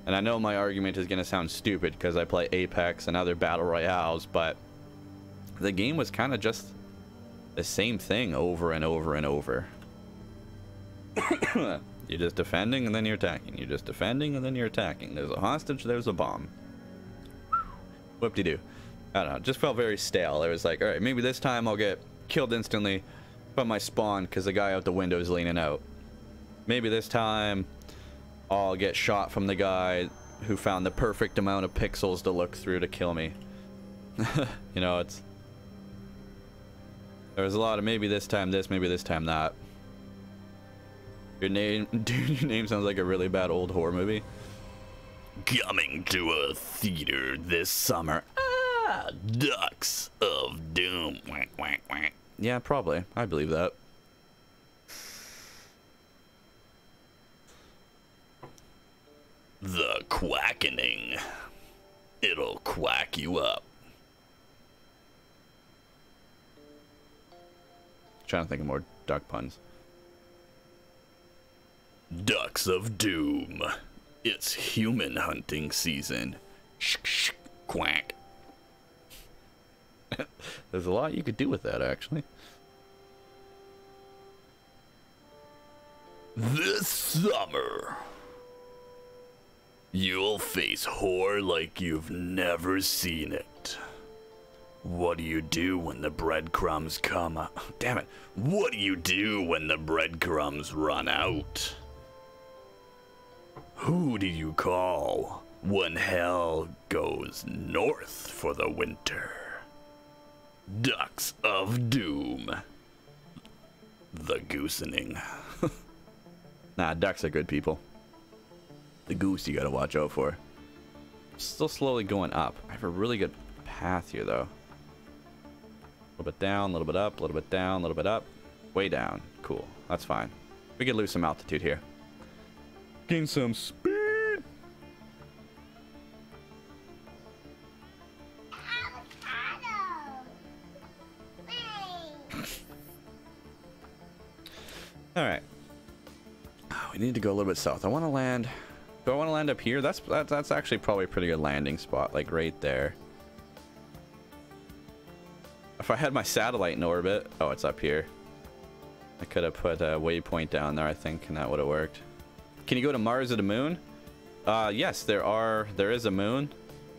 And I know my argument is going to sound stupid because I play Apex and other battle royales, but the game was kind of just the same thing over and over and over. You're just defending and then you're attacking. You're just defending and then you're attacking. There's a hostage, there's a bomb. Whoop-de-doo. I don't know, it just felt very stale. It was like, alright, maybe this time I'll get killed instantly from my spawn because the guy out the window is leaning out. Maybe this time I'll get shot from the guy who found the perfect amount of pixels to look through to kill me. You know, there was a lot of maybe this time this, maybe this time that. Your name, dude, your name sounds like a really bad old horror movie. Coming to a theater this summer. Ah, Ducks of Doom. Whack, whack, whack. Yeah, probably. I believe that. The quackening. It'll quack you up. Trying to think of more duck puns. Ducks of Doom. It's human hunting season. Shh, shh, quack. There's a lot you could do with that, actually. This summer, you'll face horror like you've never seen it. What do you do when the breadcrumbs come up? Damn it. What do you do when the breadcrumbs run out? Who do you call when hell goes north for the winter? Ducks of Doom. The goosening. Nah, ducks are good people. The goose you gotta watch out for. Still slowly going up. I have a really good path here though. A little bit down, a little bit up, a little bit down, a little bit up. Way down. Cool. That's fine. We can lose some altitude here. Gain some speed. All right. Oh, we need to go a little bit south. I want to land. Do I want to land up here? That's actually probably a pretty good landing spot, like right there. If I had my satellite in orbit, oh, it's up here. I could have put a waypoint down there, I think, and that would have worked. Can you go to Mars or the moon? Yes, there is a moon.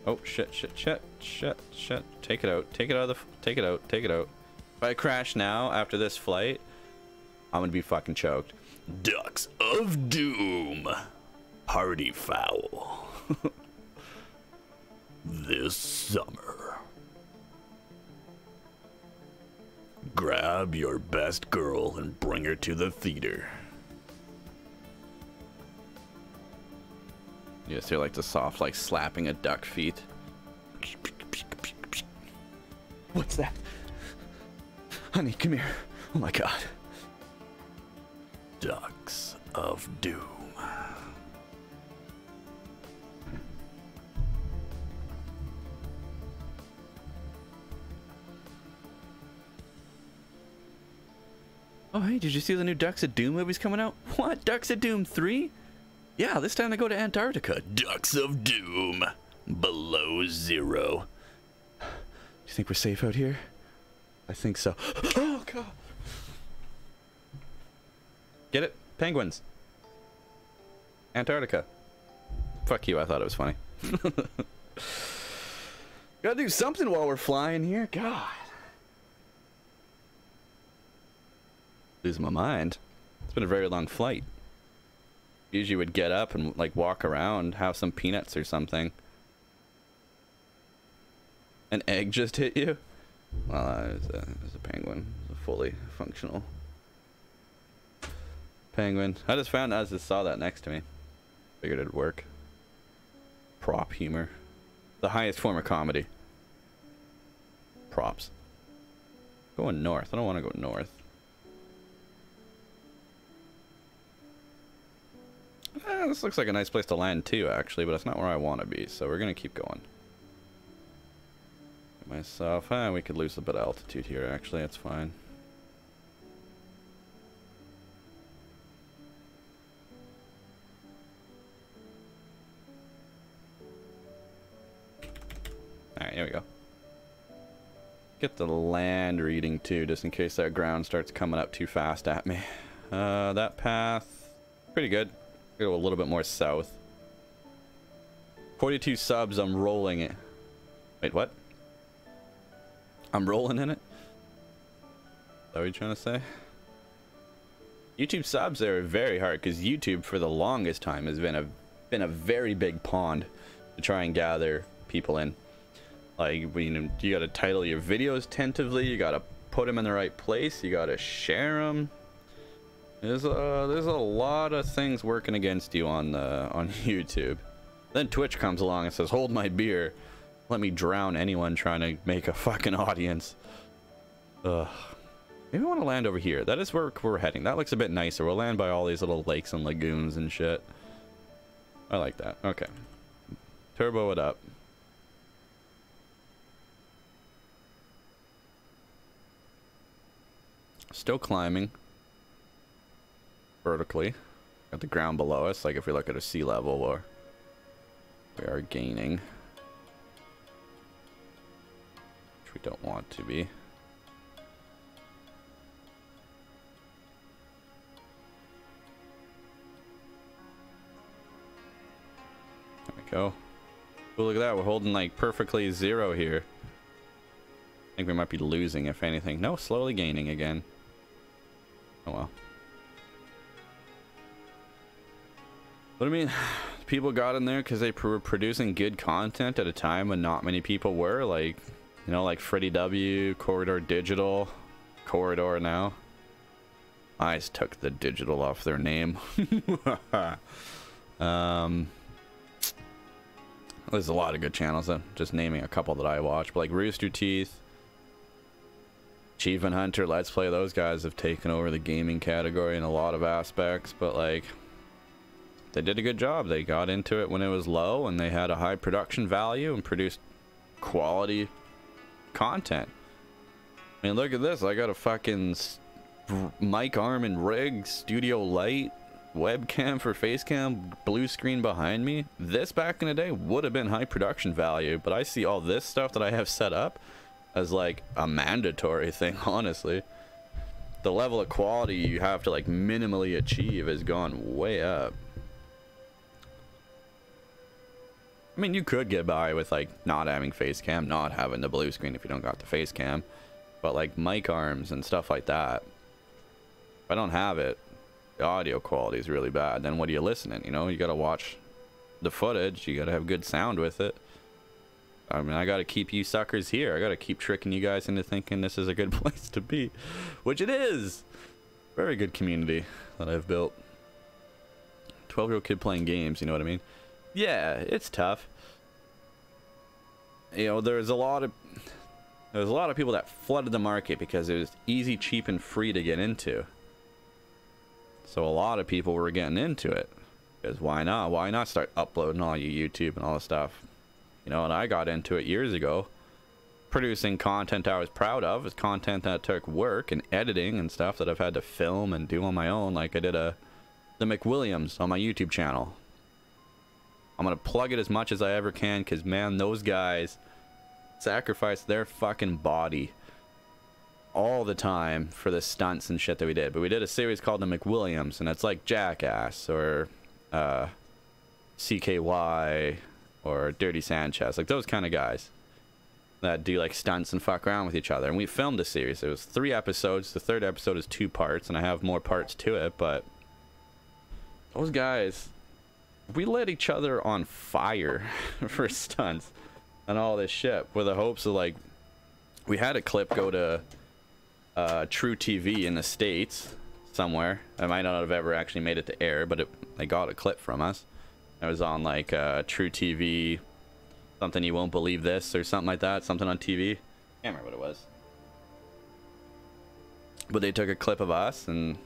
Oh shit, shit, shit, shit, shit. Take it out. Take it out of the take it out. Take it out. If I crash now after this flight, I'm gonna be fucking choked. Ducks of Doom. Party foul. This summer. Grab your best girl and bring her to the theater. You just hear like the soft, like slapping of duck feet. What's that? Honey, come here. Oh my god. Ducks of Doom. Oh, hey, did you see the new Ducks of Doom movies coming out? What? Ducks of Doom 3? Yeah, this time they go to Antarctica. Ducks of Doom. Below zero. Do you think we're safe out here? I think so. Oh, God. Get it? Penguins. Antarctica. Fuck you, I thought it was funny. Gotta do something while we're flying here. God. Losing my mind. It's been a very long flight. Usually would get up and like walk around, have some peanuts or something. An egg just hit you? Well, it was a penguin. It was a fully functional penguin. I just found, I just saw that next to me. Figured it'd work. Prop humor. The highest form of comedy. Props. Going north. I don't want to go north. This looks like a nice place to land too, actually, but it's not where I want to be, so we're going to keep going. myself. We could lose a bit of altitude here, actually. That's fine. Alright, here we go. Get the land reading too, just in case that ground starts coming up too fast at me. That path, pretty good. Go a little bit more south. 42 subs, I'm rolling it. Wait, what? I'm rolling in it? Is that what you're trying to say? YouTube subs are very hard because YouTube for the longest time has been a very big pond to try and gather people in. Like, you gotta title your videos tentatively, you gotta put them in the right place, you gotta share them. There's a lot of things working against you on YouTube. Then Twitch comes along and says, hold my beer, let me drown anyone trying to make a fucking audience. Ugh. Maybe I want to land over here. That is where we're heading. That looks a bit nicer. We'll land by all these little lakes and lagoons and shit. I like that. Okay. Turbo it up. Still climbing vertically at the ground below us. Like if we look at a sea level, or we are gaining, which we don't want to be. There we go. Oh, look at that. We're holding like perfectly zero here. I think we might be losing, if anything. No, slowly gaining again. Oh well. What do you mean? People got in there because they were producing good content at a time when not many people were. Like, you know, like Freddy W, Corridor Digital, Corridor now. I just took the digital off their name. There's a lot of good channels. I'm just naming a couple that I watch, but like Rooster Teeth, Achievement Hunter, Let's Play, those guys have taken over the gaming category in a lot of aspects, but like they did a good job. They got into it when it was low and they had a high production value and produced quality content. I mean, look at this. I got a fucking mic arm and rig, studio light, webcam for facecam, blue screen behind me. This back in the day would have been high production value, but I see all this stuff that I have set up as like a mandatory thing. Honestly, the level of quality you have to like minimally achieve has gone way up. I mean, you could get by with like not having face cam, not having the blue screen if you don't got the face cam, but like mic arms and stuff like that, if I don't have it, the audio quality is really bad. Then what are you listening? You know, you got to watch the footage, you got to have good sound with it. I mean, I got to keep you suckers here. I got to keep tricking you guys into thinking this is a good place to be, which it is. Very good community that I've built. 12-year-old kid playing games, you know what I mean? Yeah, it's tough. You know, there's a lot of people that flooded the market because it was easy, cheap, and free to get into. So a lot of people were getting into it because why not? Why not start uploading all your YouTube and all this stuff? You know, and I got into it years ago, producing content I was proud of. It's content that took work and editing and stuff that I've had to film and do on my own. Like I did the McWilliams on my YouTube channel. I'm gonna plug it as much as I ever can because man, those guys sacrificed their fucking body all the time for the stunts and shit that we did. But we did a series called the McWilliams, and it's like Jackass or CKY or Dirty Sanchez, like those kind of guys that do like stunts and fuck around with each other. And we filmed a series. It was 3 episodes. The 3rd episode is 2 parts, and I have more parts to it. But those guys, we lit each other on fire for stunts and all this shit with the hopes of like, we had a clip go to True TV in the States somewhere. I might not have ever actually made it to air, but they got a clip from us. It was on like True TV, something you won't believe this or something like that, something on TV. Can't remember what it was. But they took a clip of us and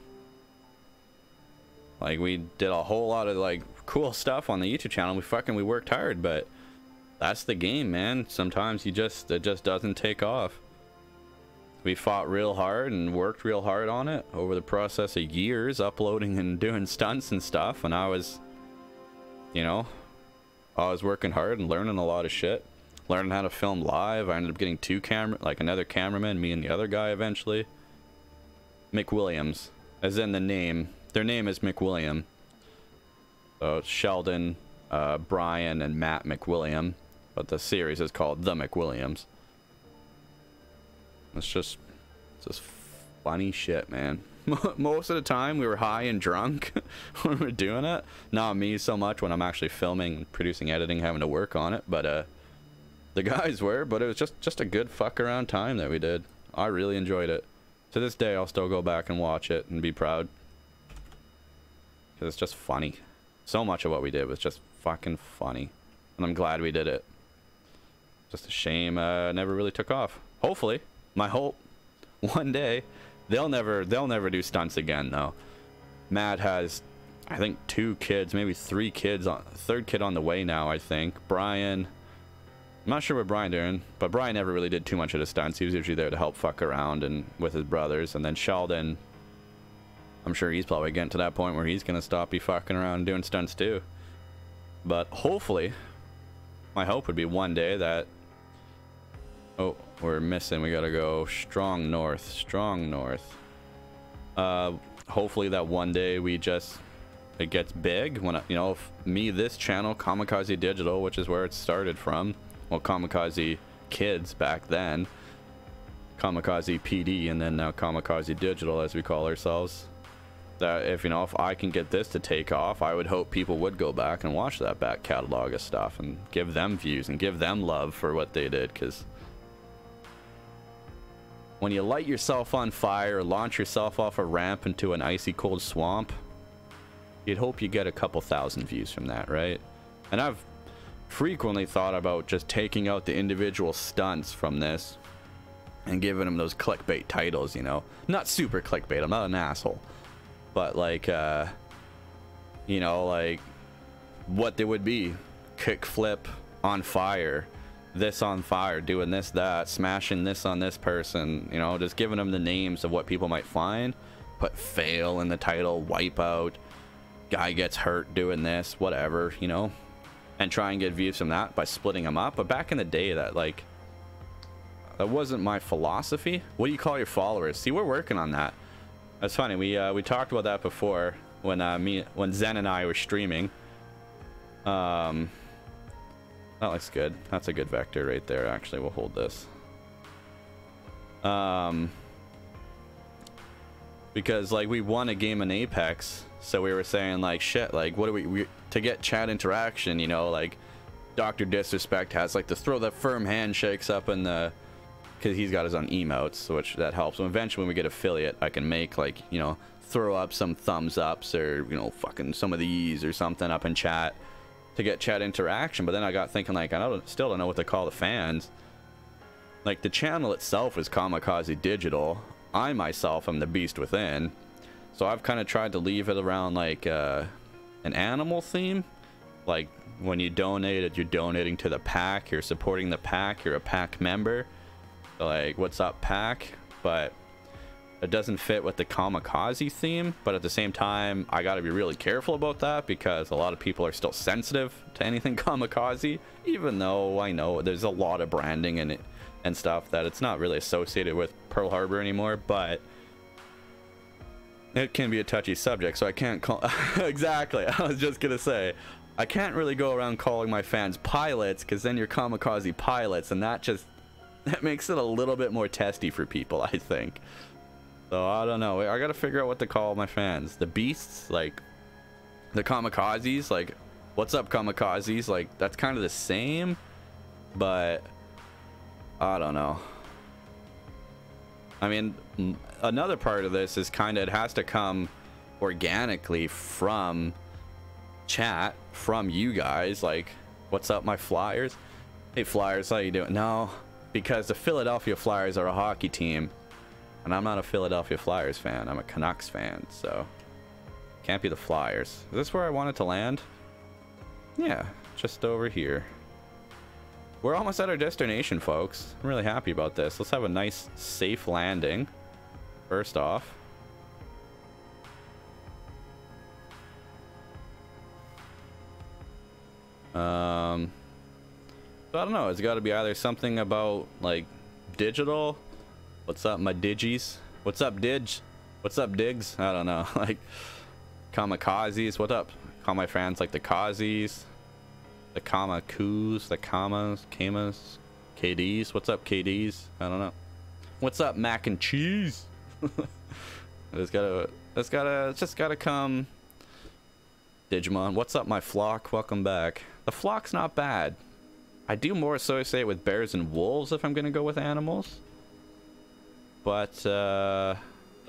like we did a whole lot of like cool stuff on the YouTube channel. We worked hard, but that's the game, man. Sometimes it just doesn't take off. We fought real hard and worked real hard on it over the process of years, uploading and doing stunts and stuff. And I was, you know, I was working hard and learning a lot of shit. Learning how to film live. I ended up getting another cameraman, me and the other guy eventually. McWilliams, as in the name. Their name is McWilliam. So it's Sheldon, Brian, and Matt McWilliam. But the series is called The McWilliams. It's just funny shit, man. Most of the time we were high and drunk when we were doing it. Not me so much when I'm actually filming, producing, editing, having to work on it. But the guys were. But it was just a good fuck around time that we did. I really enjoyed it. To this day, I'll still go back and watch it and be proud. Because it's just funny. So much of what we did was just fucking funny. And I'm glad we did it. Just a shame never really took off. Hopefully. My hope, one day, they'll never do stunts again though. Matt has, I think, 2 kids, maybe 3 kids, third kid on the way now, I think. Brian, I'm not sure what Brian doing, but Brian never really did too much of the stunts. He was usually there to help fuck around and with his brothers. And then Sheldon, I'm sure he's probably getting to that point where he's gonna stop be fucking around and doing stunts too. But hopefully, my hope would be one day that, oh, we're missing. We gotta go strong north. Strong north. Hopefully that one day it gets big. When you know, this channel, Kamikaze Digital, which is where it started from. Well, Kamikaze Kids back then. Kamikaze PD, and then now Kamikaze Digital, as we call ourselves. That if I can get this to take off, I would hope people would go back and watch that back catalog of stuff and give them views and give them love for what they did, because when you light yourself on fire or launch yourself off a ramp into an icy cold swamp, you'd hope you get a couple thousand views from that, right? And I've frequently thought about just taking out the individual stunts from this and giving them those clickbait titles, you know? Not super clickbait, I'm not an asshole. But like, you know, like what they would be. Kickflip on fire. This on fire, doing this, that, smashing this on this person, you know, just giving them the names of what people might find. Put fail in the title, wipeout, guy gets hurt doing this, whatever, you know, and try and get views from that by splitting them up. But back in the day, that wasn't my philosophy. What do you call your followers? See, we're working on that. That's funny. We talked about that before when when Zen and I were streaming. That looks good. That's a good vector right there. Actually, we'll hold this. Because like we won a game in Apex, so we were saying like shit, like what do we to get chat interaction, you know, like Dr. Disrespect has like to throw the firm handshakes up in the, because he's got his own emotes, which that helps. So eventually when we get affiliate, I can make like, you know, throw up some thumbs ups or, you know, fucking some of these or something up in chat to get chat interaction. But then I got thinking, like, still don't know what to call the fans. Like, the channel itself is Kamikaze Digital. I myself am the Beast Within. So I've kind of tried to leave it around like an animal theme. Like when you donate it, you're donating to the pack, you're supporting the pack, you're a pack member. So like, what's up, pack? But it doesn't fit with the Kamikaze theme. But at the same time, I got to be really careful about that because a lot of people are still sensitive to anything Kamikaze, even though I know there's a lot of branding in it and stuff that it's not really associated with Pearl Harbor anymore. But it can be a touchy subject, so I can't call exactly. I was just gonna say I can't really go around calling my fans pilots, because then you're Kamikaze pilots, and that makes it a little bit more testy for people, I think. So I don't know, I gotta figure out what to call my fans. The beasts, like the Kamikazes, like what's up Kamikazes, like that's kind of the same, but I don't know. I mean, another part of this is kind of, it has to come organically from chat, from you guys. Like, what's up, my Flyers? Hey, Flyers, how you doing? No, because the Philadelphia Flyers are a hockey team, and I'm not a Philadelphia Flyers fan. I'm a Canucks fan, so can't be the Flyers. Is this where I wanted to land? Yeah, just over here. We're almost at our destination, folks. I'm really happy about this. Let's have a nice, safe landing. First off. So I don't know. It's got to be either something about, like, digital. What's up, my digis? What's up, Dig? What's up, Diggs? I don't know. Like, kamikazes. What up? Call my fans like the Kazies. The Kamakus, the Kamas, KDs. What's up, KDs? I don't know. What's up, mac and cheese? It's just gotta come. Digimon. What's up, my flock? Welcome back. The flock's not bad. I do more associate with bears and wolves if I'm gonna go with animals. But the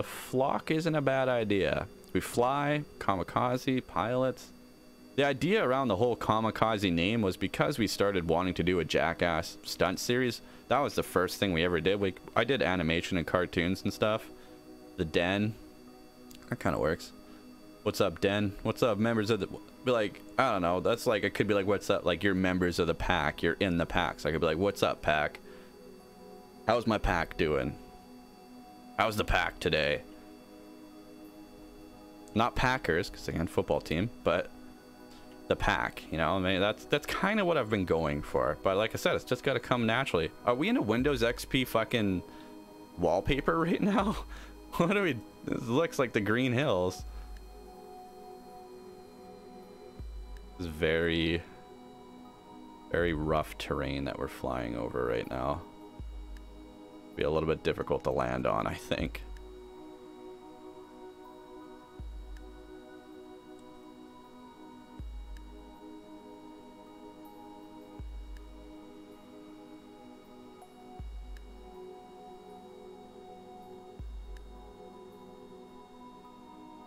flock isn't a bad idea. We fly, kamikaze, pilots. The idea around the whole kamikaze name was because we started wanting to do a Jackass stunt series. That was the first thing we ever did. I did animation and cartoons and stuff. The Den. That kind of works. What's up, Den? What's up, members of the... Be like, I don't know. That's like, it could be like, what's up? Like, you're members of the pack. You're in the pack. So I could be like, what's up, pack? How's my pack doing? How's the pack today? Not Packers, because again, football team, but... the pack, you know. I mean, that's kind of what I've been going for, but like I said, it's just got to come naturally. Are we in a Windows XP fucking wallpaper right now? What are we... This looks like the Green Hills. This is very rough terrain that we're flying over right now. Be a little bit difficult to land on, I think.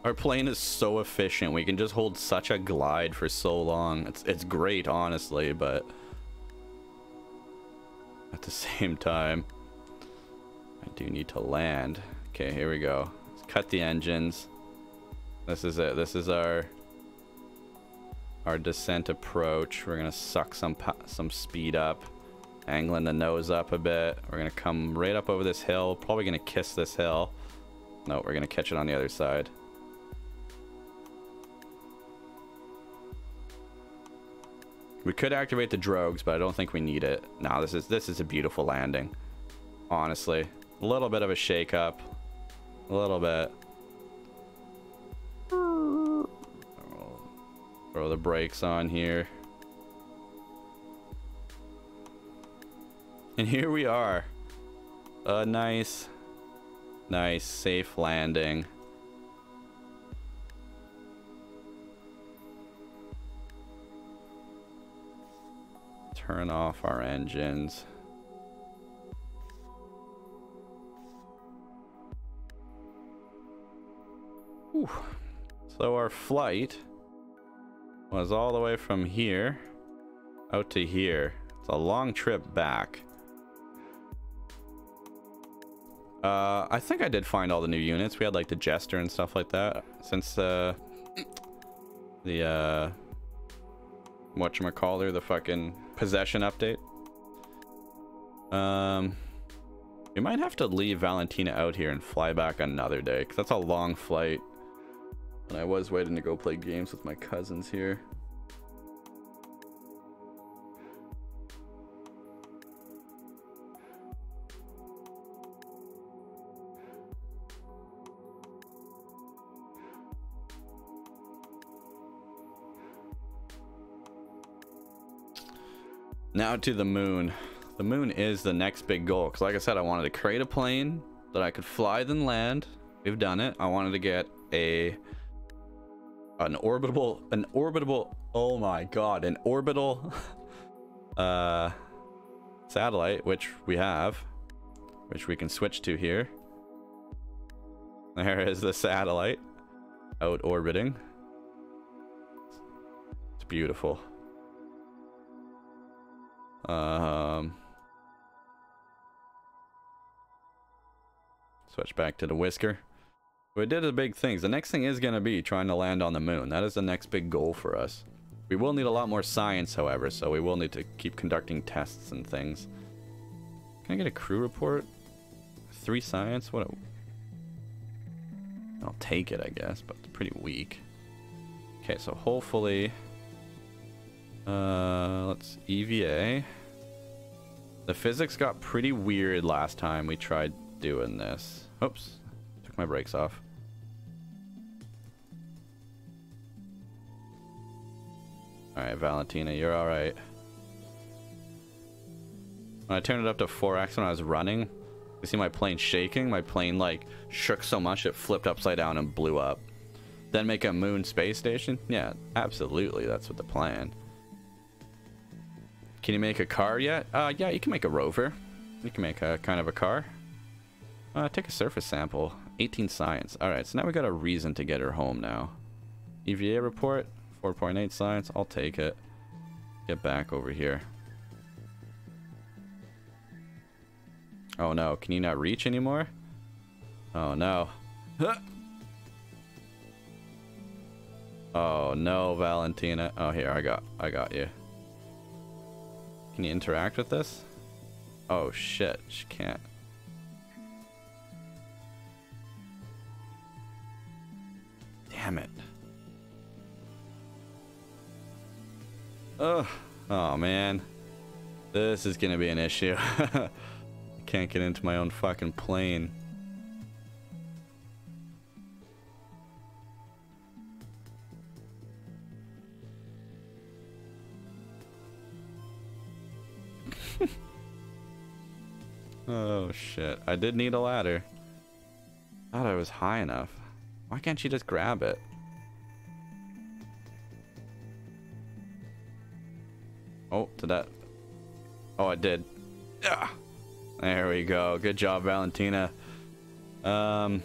Our plane is so efficient. We can just hold such a glide for so long. It's great, honestly, but at the same time, I do need to land. Okay, here we go. Let's cut the engines. This is it. This is our descent approach. We're gonna suck some speed up, angling the nose up a bit. We're gonna come right up over this hill. Probably gonna kiss this hill. No, we're gonna catch it on the other side. We could activate the drogues, but I don't think we need it. No, this is a beautiful landing. Honestly. A little bit of a shake up. A little bit. Throw the brakes on here. And here we are. A nice, safe landing. Turn off our engines. Whew. So our flight was all the way from here out to here. It's a long trip back. I think I did find all the new units. We had like the Jester and stuff like that since the whatchamacallit, the fucking possession update. We might have to leave Valentina out here and fly back another day, because that's a long flight. And I was waiting to go play games with my cousins here. Now to the moon. The moon is the next big goal, because like I said, I wanted to create a plane that I could fly then land. We've done it. I wanted to get an orbital oh my god, an orbital satellite, which we have, which we can switch to here. There is the satellite out orbiting. It's beautiful. Switch back to the whisker. We did the big things. The next thing is going to be trying to land on the moon. That is the next big goal for us. We will need a lot more science, however, so we will need to keep conducting tests and things. Can I get a crew report? 3 science? What a... I'll take it, I guess, but it's pretty weak. Okay, so hopefully... let's EVA. The physics got pretty weird last time we tried doing this. Oops. Took my brakes off. Alright, Valentina, you're alright. When I turned it up to 4x when I was running, you see my plane shaking? My plane, like, shook so much it flipped upside down and blew up. Then make a moon space station? Yeah, absolutely, that's what the plan. Can you make a car yet? Yeah, you can make a rover. You can make a kind of a car. Take a surface sample. 18 science. Alright, so now we got a reason to get her home now. EVA report. 4.8 science. I'll take it. Get back over here. Oh no, can you not reach anymore? Oh no. Oh no, Valentina. Oh, here, I got you. Can you interact with this? Oh shit, she can't. Damn it. Ugh. Oh man. This is gonna be an issue. Can't get into my own fucking plane. Oh shit. I did need a ladder. Thought I was high enough. Why can't she just grab it? Oh, did that... Oh, I did. Yeah. There we go. Good job, Valentina. I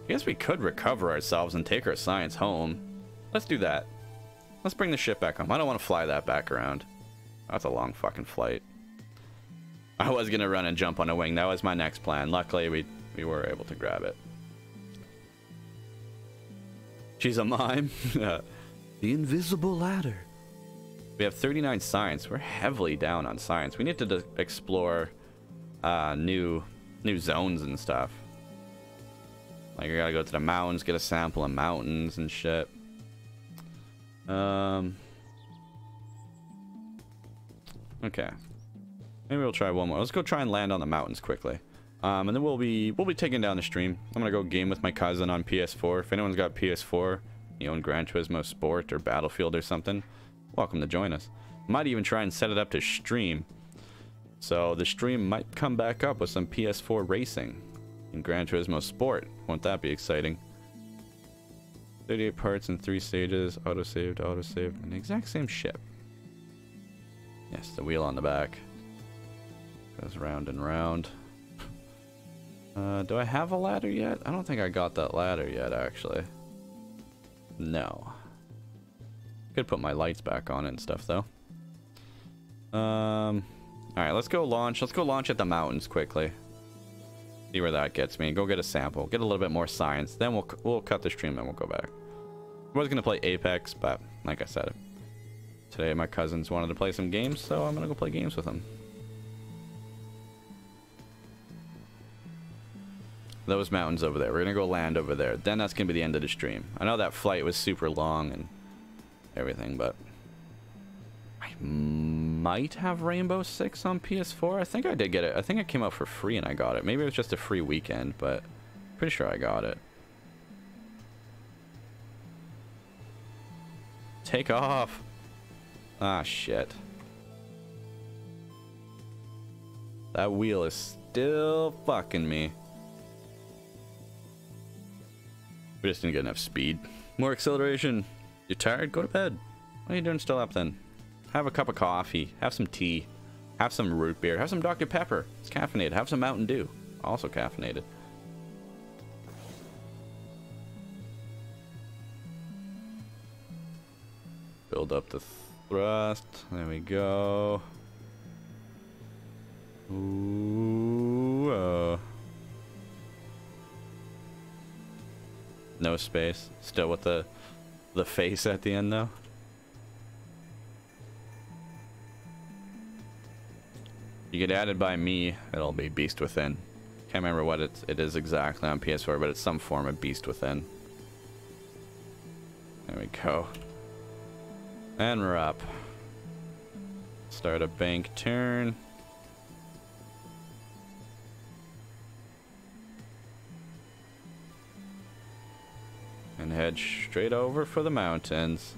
guess we could recover ourselves and take our science home. Let's do that. Let's bring the ship back home. I don't want to fly that back around. That's a long fucking flight. I was gonna run and jump on a wing. That was my next plan. Luckily, we were able to grab it. She's a mime. The invisible ladder. We have 39 science. We're heavily down on science. We need to explore new zones and stuff. Like, I gotta go to the mountains, get a sample of mountains and shit. Okay. Maybe we'll try one more. Let's go try and land on the mountains quickly. And then we'll be taking down the stream. I'm gonna go game with my cousin on PS4. If anyone's got PS4, you own Gran Turismo Sport or Battlefield or something, welcome to join us. Might even try and set it up to stream. So the stream might come back up with some PS4 racing in Gran Turismo Sport. Won't that be exciting? 38 parts in 3 stages, autosaved, and the exact same ship. Yes, the wheel on the back goes round and round. Do I have a ladder yet? I don't think I got that ladder yet, actually. No. Could put my lights back on and stuff, though. Alright, let's go launch. Let's go launch at the mountains quickly. See where that gets me. Go get a sample. Get a little bit more science. Then we'll cut the stream and we'll go back. I was going to play Apex, but like I said, today my cousins wanted to play some games, so I'm going to go play games with them. Those mountains over there. We're going to go land over there. Then that's going to be the end of the stream. I know that flight was super long and everything, but I might have Rainbow Six on PS4. I think I did get it. I think it came out for free and I got it. Maybe it was just a free weekend, but pretty sure I got it. Take off. Ah, shit. That wheel is still fucking me. We just didn't get enough speed. More acceleration. You're tired? Go to bed. What are you doing still up then? Have a cup of coffee. Have some tea. Have some root beer. Have some Dr. Pepper. It's caffeinated. Have some Mountain Dew. Also caffeinated. Build up the thrust. There we go. Ooh. No space. Still with the face at the end though. You get added by me, it'll be BeaSTWITHiN. Can't remember what it is exactly on PS4, but it's some form of BeaSTWITHiN. There we go. And we're up. Start a bank turn. And head straight over for the mountains.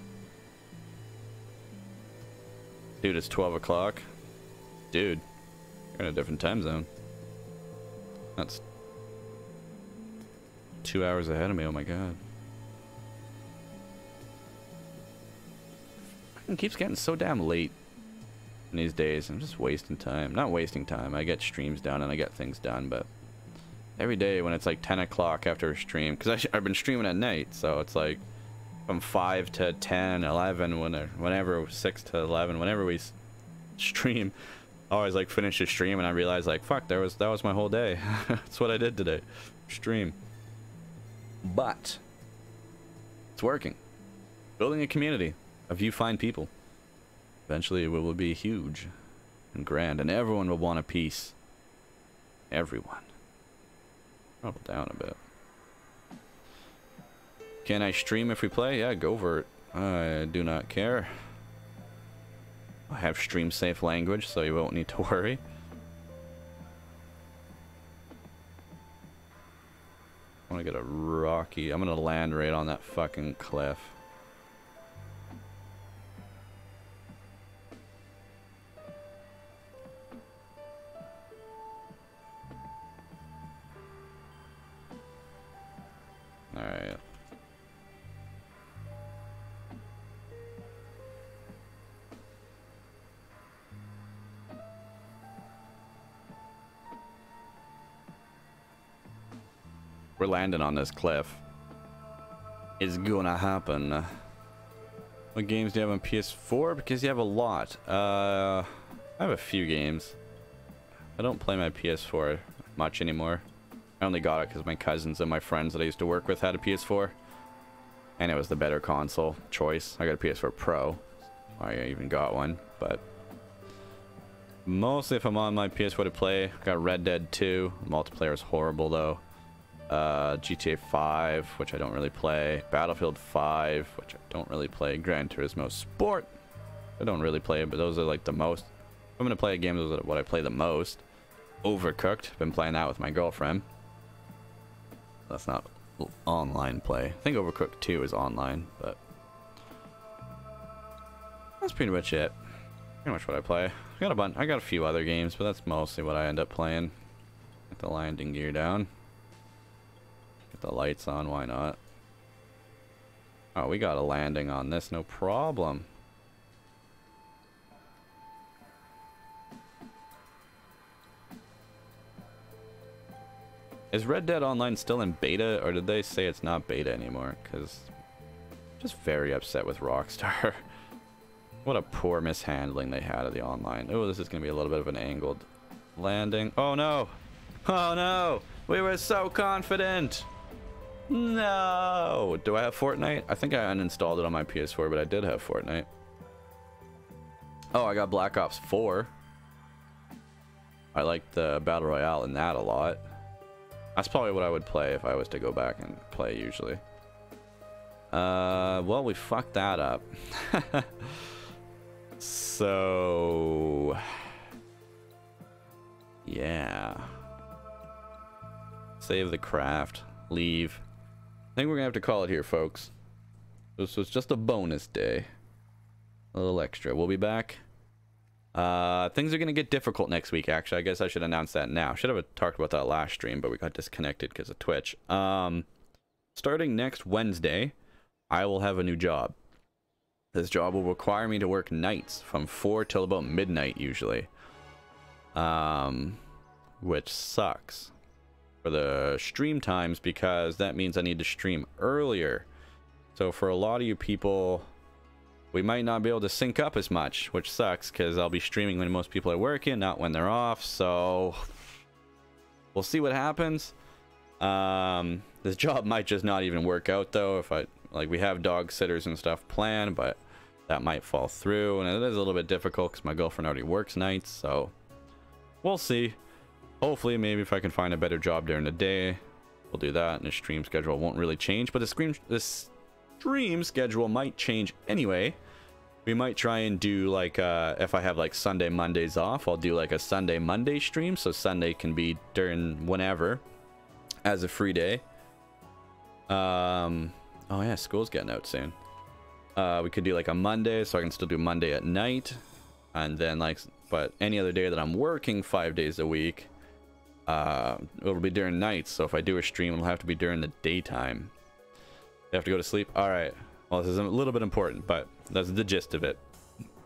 Dude, it's 12 o'clock. Dude, you're in a different time zone. That's 2 hours ahead of me, oh my god. It keeps getting so damn late in these days. I'm just wasting time. Not wasting time, I get streams done and I get things done, but every day when it's like 10 o'clock after a stream, because I've been streaming at night, so it's like from 5 to 10, 11, whenever, 6 to 11, whenever we stream, I always like finish the stream and I realize like, fuck, that was my whole day. That's what I did today. Stream. But it's working. Building a community of you fine people. Eventually it will be huge and grand and everyone will want a piece. Everyone. Throttle down a bit. Can I stream if we play? Yeah, go for it. I do not care. I have stream safe language, so you won't need to worry. I want to get a rocky... I'm going to land right on that fucking cliff. Alright. We're landing on this cliff. It's gonna happen. What games do you have on PS4? Because you have a lot. I have a few games. I don't play my PS4 much anymore. I only got it because my cousins and my friends that I used to work with had a PS4. And it was the better console choice. I got a PS4 Pro. I even got one, but... mostly if I'm on my PS4 to play, got Red Dead 2. Multiplayer is horrible though. GTA 5, which I don't really play. Battlefield 5, which I don't really play. Gran Turismo Sport, I don't really play, but those are like the most. If I'm gonna play a game, those are what I play the most. Overcooked, been playing that with my girlfriend. That's not online play. I think Overcooked 2 is online, but that's pretty much it. Pretty much what I play. I got a few other games, but that's mostly what I end up playing. Get the landing gear down. Get the lights on, why not? Oh, we got a landing on this, no problem. Is Red Dead Online still in beta, or did they say it's not beta anymore? Because I'm just very upset with Rockstar. What a poor mishandling they had of the online. Oh, this is going to be a little bit of an angled landing. Oh no! Oh no! We were so confident! No! Do I have Fortnite? I think I uninstalled it on my PS4, but I did have Fortnite. Oh, I got Black Ops 4. I like the Battle Royale in that a lot. That's probably what I would play if I was to go back and play usually. Well, we fucked that up. So... yeah. Save the craft. Leave. I think we're gonna have to call it here, folks. This was just a bonus day. A little extra. We'll be back. Things are gonna get difficult next week, actually. I guess I should announce that now. Should have talked about that last stream, but we got disconnected because of Twitch. Starting next Wednesday, I will have a new job. This job will require me to work nights from 4 till about midnight usually. Which sucks for the stream times, because that means I need to stream earlier. So for a lot of you people, we might not be able to sync up as much, which sucks because I'll be streaming when most people are working, not when they're off. So we'll see what happens. This job might just not even work out though. If we have dog sitters and stuff planned, but that might fall through, and it is a little bit difficult because my girlfriend already works nights. So we'll see. Hopefully, maybe if I can find a better job during the day, we'll do that, and the stream schedule won't really change. But the stream schedule might change anyway. We might try and do like if I have like Sunday Mondays off, I'll do like a Sunday Monday stream, so Sunday can be during whenever as a free day. Oh yeah, school's getting out soon. We could do like a Monday, so I can still do Monday at night, and then like, but any other day that I'm working 5 days a week, it'll be during nights. So if I do a stream, it'll have to be during the daytime. You have to go to sleep. All right. Well, this is a little bit important, but that's the gist of it.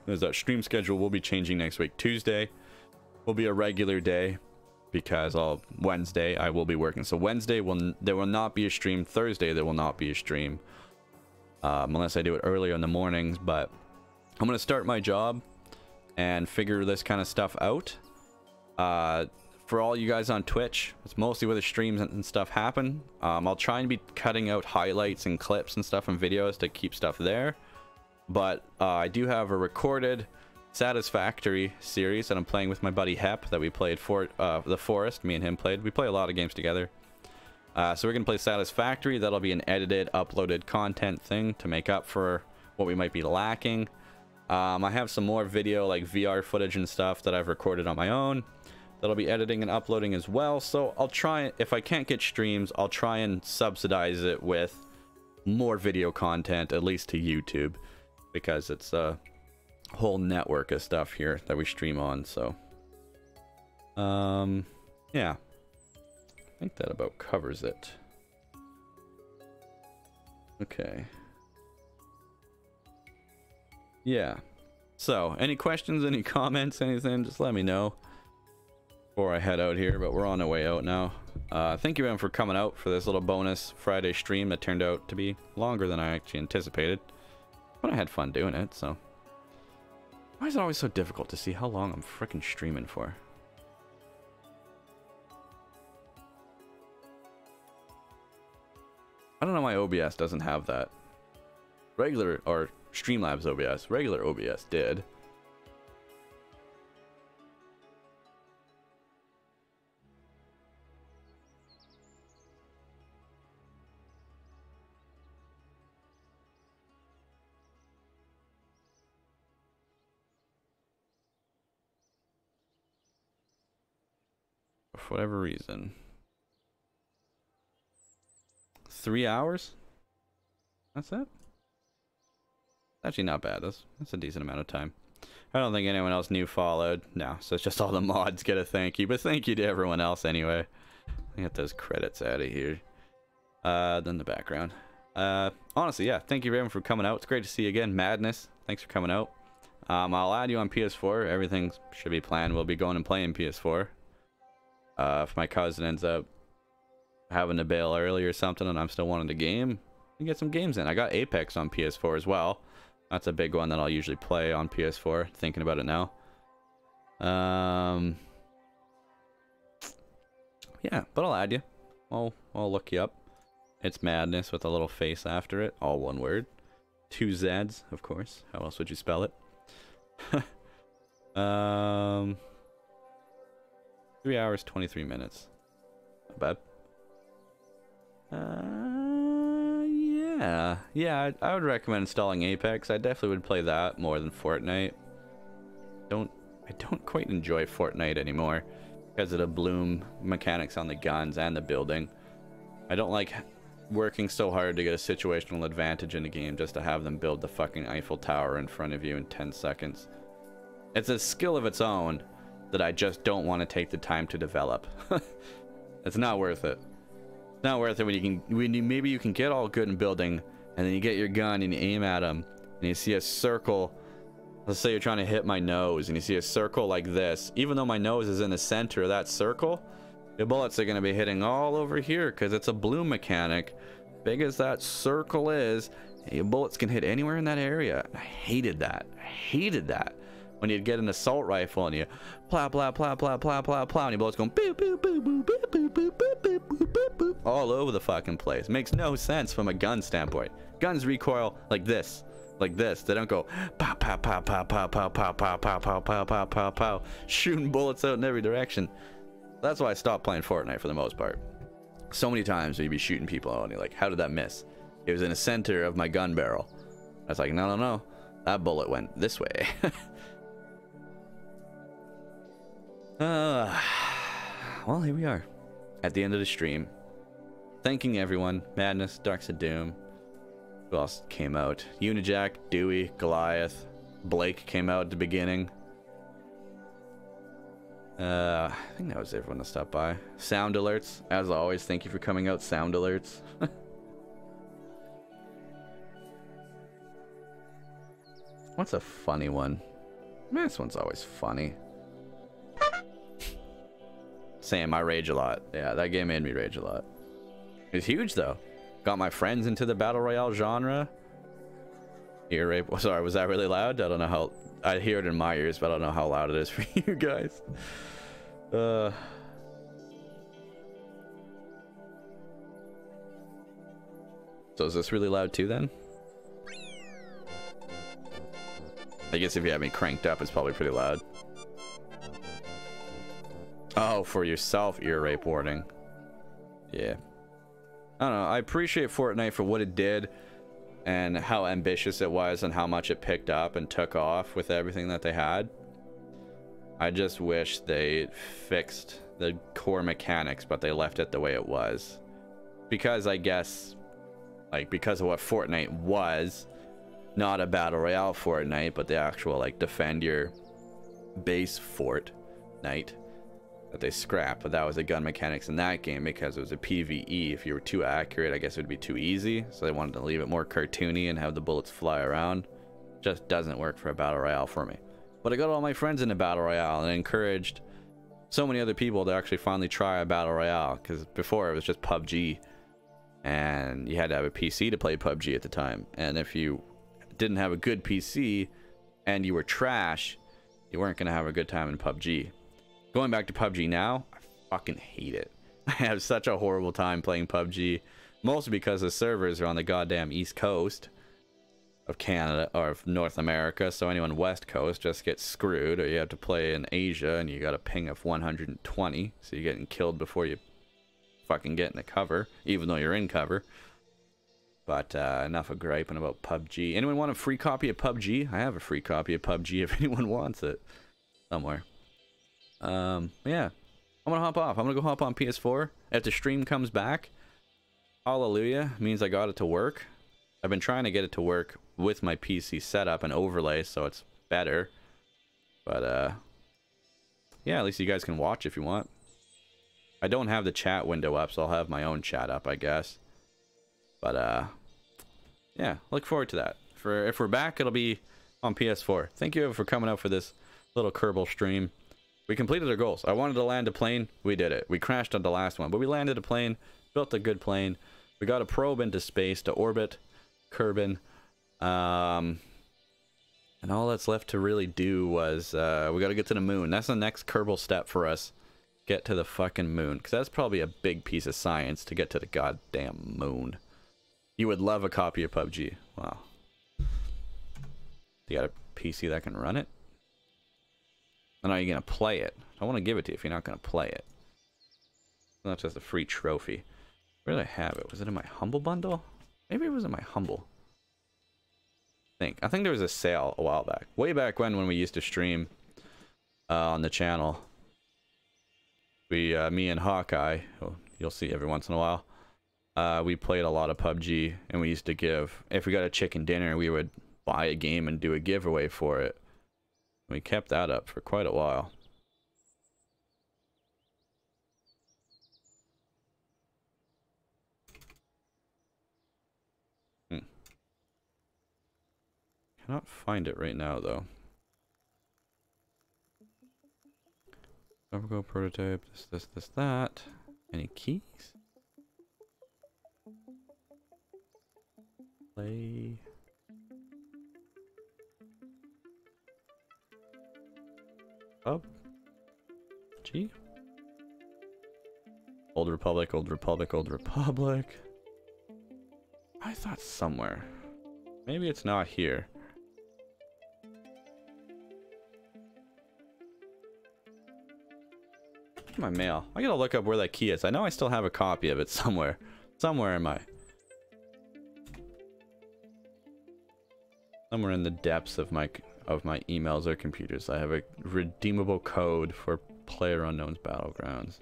Is that stream schedule will be changing next week. Tuesday will be a regular day because Wednesday I will be working. So Wednesday there will not be a stream. Thursday there will not be a stream unless I do it earlier in the mornings. But I'm gonna start my job and figure this kind of stuff out. For all you guys on Twitch, it's mostly where the streams and stuff happen. I'll try and be cutting out highlights and clips and stuff and videos to keep stuff there. But I do have a recorded Satisfactory series that I'm playing with my buddy Hep that we played for The Forest. Me and him played. We play a lot of games together. So we're going to play Satisfactory. That'll be an edited, uploaded content thing to make up for what we might be lacking. I have some more video, like VR footage and stuff that I've recorded on my own. That'll be editing and uploading as well. So I'll try, if I can't get streams, I'll try and subsidize it with more video content, at least to YouTube, because it's a whole network of stuff here that we stream on. So yeah, I think that about covers it. Okay. Yeah. So any questions, any comments, anything, just let me know before I head out here, but we're on our way out now. Thank you everyone for coming out for this little bonus Friday stream that turned out to be longer than I actually anticipated, but I had fun doing it. So why is it always so difficult to see how long I'm freaking streaming for? I don't know why OBS doesn't have that. Regular, or Streamlabs OBS, regular OBS did. For whatever reason. 3 hours? That's it? Actually not bad. That's a decent amount of time. I don't think anyone else new followed. No, so it's just all the mods get a thank you. But thank you to everyone else anyway. Get those credits out of here. Then the background. Honestly, yeah, thank you everyone for coming out. It's great to see you again. Madness, thanks for coming out. I'll add you on PS4. Everything should be planned. We'll be going and playing PS4. If my cousin ends up having to bail early or something and I'm still wanting to game, you get some games in. I got Apex on PS4 as well. That's a big one that I'll usually play on PS4, thinking about it now. Yeah, but I'll add you. I'll look you up. It's Madness with a little face after it, all one word. 2 Z's, of course. How else would you spell it? 3 hours, 23 minutes. Not bad. Yeah, I would recommend installing Apex. I definitely would play that more than Fortnite. I don't quite enjoy Fortnite anymore because of the bloom mechanics on the guns and the building. I don't like working so hard to get a situational advantage in the game just to have them build the fucking Eiffel Tower in front of you in 10 seconds. It's a skill of its own that I just don't want to take the time to develop. It's not worth it. It's not worth it when maybe you can get all good in building and then you get your gun and you aim at them and you see a circle. Let's say you're trying to hit my nose and you see a circle like this. Even though my nose is in the center of that circle, your bullets are going to be hitting all over here because it's a bloom mechanic. Big as that circle is, your bullets can hit anywhere in that area. I hated that. I hated that. When you'd get an assault rifle and you plow, plow, plow, plow, plow, plow, plow, and your bullets going boop, boop, boop, boop, boop, boop, boop, boop, boop, boop, boop, all over the fucking place. Makes no sense from a gun standpoint. Guns recoil like this. like this. They don't go pow pow pow pow pow pow pow pow pow pow pow pow pow pow, shooting bullets out in every direction. That's why I stopped playing Fortnite for the most part. So many times you'd be shooting people out and you're like, how did that miss? It was in the center of my gun barrel. I was like, no, that bullet went this way. Well, here we are at the end of the stream. Thanking everyone. Madness, Darks of Doom. Who else came out? Unijack, Dewey, Goliath. Blake came out at the beginning. I think that was everyone that stopped by. Sound alerts, as always. Thank you for coming out, sound alerts. What's a funny one? Man, this one's always funny. Sam, I rage a lot. Yeah, that game made me rage a lot. It's huge though. Got my friends into the battle royale genre. Ear rape. Sorry, was that really loud? I don't know how. I hear it in my ears, but I don't know how loud it is for you guys. So is this really loud too then? I guess if you have me cranked up, it's probably pretty loud. Oh, for yourself, ear rape warning. Yeah. I don't know. I appreciate Fortnite for what it did and how ambitious it was and how much it picked up and took off with everything that they had. I just wish they fixed the core mechanics, but they left it the way it was. Because I guess, like, because of what Fortnite was, not a battle royale Fortnite, but the actual, like, defend your base Fortnite that they scrapped. But that was the gun mechanics in that game because it was a PvE. If you were too accurate, I guess it would be too easy. So they wanted to leave it more cartoony and have the bullets fly around. Just doesn't work for a battle royale for me. But I got all my friends into battle royale and encouraged so many other people to actually finally try a battle royale, because before it was just PUBG and you had to have a PC to play PUBG at the time, and if you didn't have a good PC and you were trash, you weren't gonna have a good time in PUBG. Going back to PUBG now, I fucking hate it. I have such a horrible time playing PUBG, mostly because the servers are on the goddamn East Coast of Canada or of North America, so anyone West Coast just gets screwed, or you have to play in Asia and you got a ping of 120, so you're getting killed before you fucking get in the cover, even though you're in cover. But enough of griping about PUBG. Anyone want a free copy of PUBG? I have a free copy of PUBG if anyone wants it somewhere. Yeah, I'm gonna hop off. I'm gonna go hop on PS4 if the stream comes back. Hallelujah, means I got it to work. I've been trying to get it to work with my PC setup and overlay, so it's better. But yeah, at least you guys can watch if you want. I don't have the chat window up, so I'll have my own chat up, I guess. But yeah, look forward to that. If we're back, it'll be on PS4. Thank you for coming out for this little Kerbal stream. We completed our goals. I wanted to land a plane. We did it. We crashed on the last one, but we landed a plane, built a good plane. We got a probe into space to orbit Kerbal. And all that's left to really do was we got to get to the moon. That's the next Kerbal step for us. Get to the fucking moon, because that's probably a big piece of science to get to the goddamn moon. You would love a copy of PUBG. Wow. You got a PC that can run it? And are you gonna play it? I want to give it to you if you're not gonna play it. That's just a free trophy. Where did I have it? Was it in my Humble bundle? Maybe it was in my Humble. I think there was a sale a while back. Way back when we used to stream on the channel. Me and Hawkeye, who you'll see every once in a while, we played a lot of PUBG, and we used to give, if we got a chicken dinner, we would buy a game and do a giveaway for it. We kept that up for quite a while. Cannot find it right now, though. Go prototype, this, that. Any keys? Play. Up. G. Old Republic, Old Republic, Old Republic. I thought somewhere. Maybe it's not here. My mail. I gotta look up where that key is. I know I still have a copy of it somewhere. Somewhere in the depths of my emails or computers. I have a redeemable code for PlayerUnknown's Battlegrounds.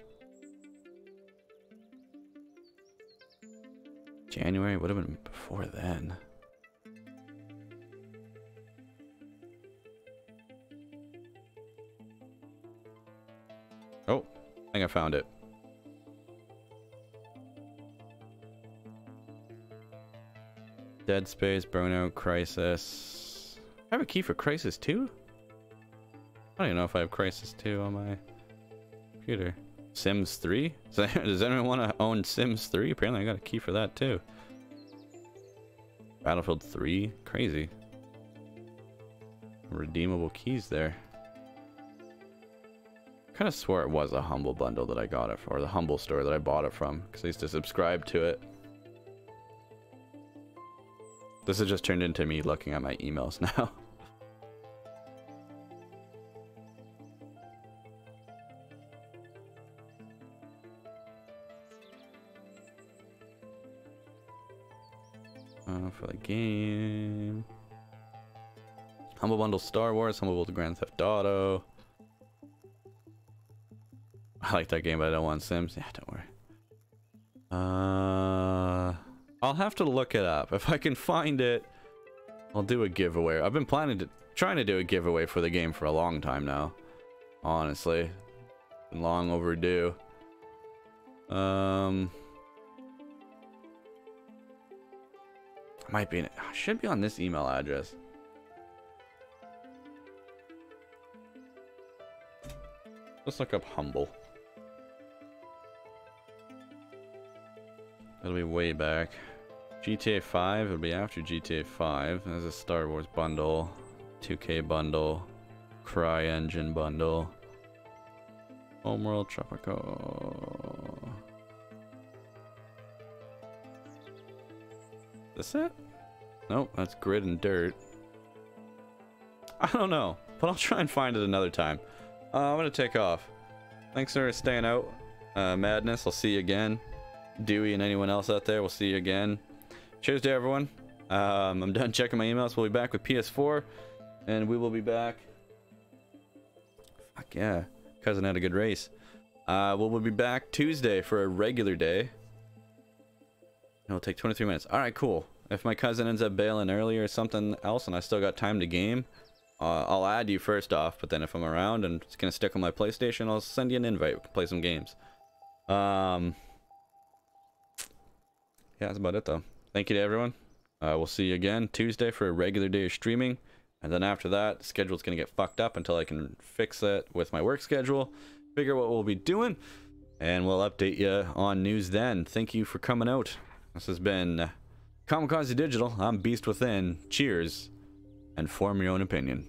January would have been before then. Oh, I think I found it. Dead Space, Burnout, Crisis. I have a key for Crisis 2? I don't even know if I have Crisis 2 on my computer. Sims 3? Does anyone want to own Sims 3? Apparently I got a key for that too. Battlefield 3? Crazy. Redeemable keys there. I kind of swore it was a Humble bundle that I got it for, or the Humble store that I bought it from, because I used to subscribe to it. This has just turned into me looking at my emails now. For the game. Humble Bundle Star Wars, Humble Bundle Grand Theft Auto. I like that game, but I don't want Sims. Yeah, don't worry. I'll have to look it up. If I can find it, I'll do a giveaway. I've been trying to do a giveaway for the game for a long time now. Honestly. Been long overdue. Might be should be on this email address. Let's look up Humble. It'll be way back. GTA 5, it'll be after GTA 5. There's a Star Wars bundle, 2K bundle, CryEngine bundle, Homeworld Tropico. This it? Nope, that's Grid and Dirt. I don't know, but I'll try and find it another time. I'm gonna take off. Thanks for staying out. Madness, I'll see you again. Dewey and anyone else out there, we'll see you again. Cheers to everyone. I'm done checking my emails. We'll be back with PS4, and we will be back. Fuck yeah, cousin had a good race. We'll be back Tuesday for a regular day. It'll take 23 minutes. Alright, cool. If my cousin ends up bailing early or something else and I still got time to game, I'll add you first off, but then if I'm around and it's gonna stick on my PlayStation, I'll send you an invite. We can play some games. Yeah, that's about it though. Thank you to everyone. We'll see you again Tuesday for a regular day of streaming. And then after that, the schedule's gonna get fucked up until I can fix it with my work schedule, figure what we'll be doing, and we'll update you on news then. Thank you for coming out. This has been Kamikaze Digital. I'm BeaSTWITHiN. Cheers, and form your own opinion.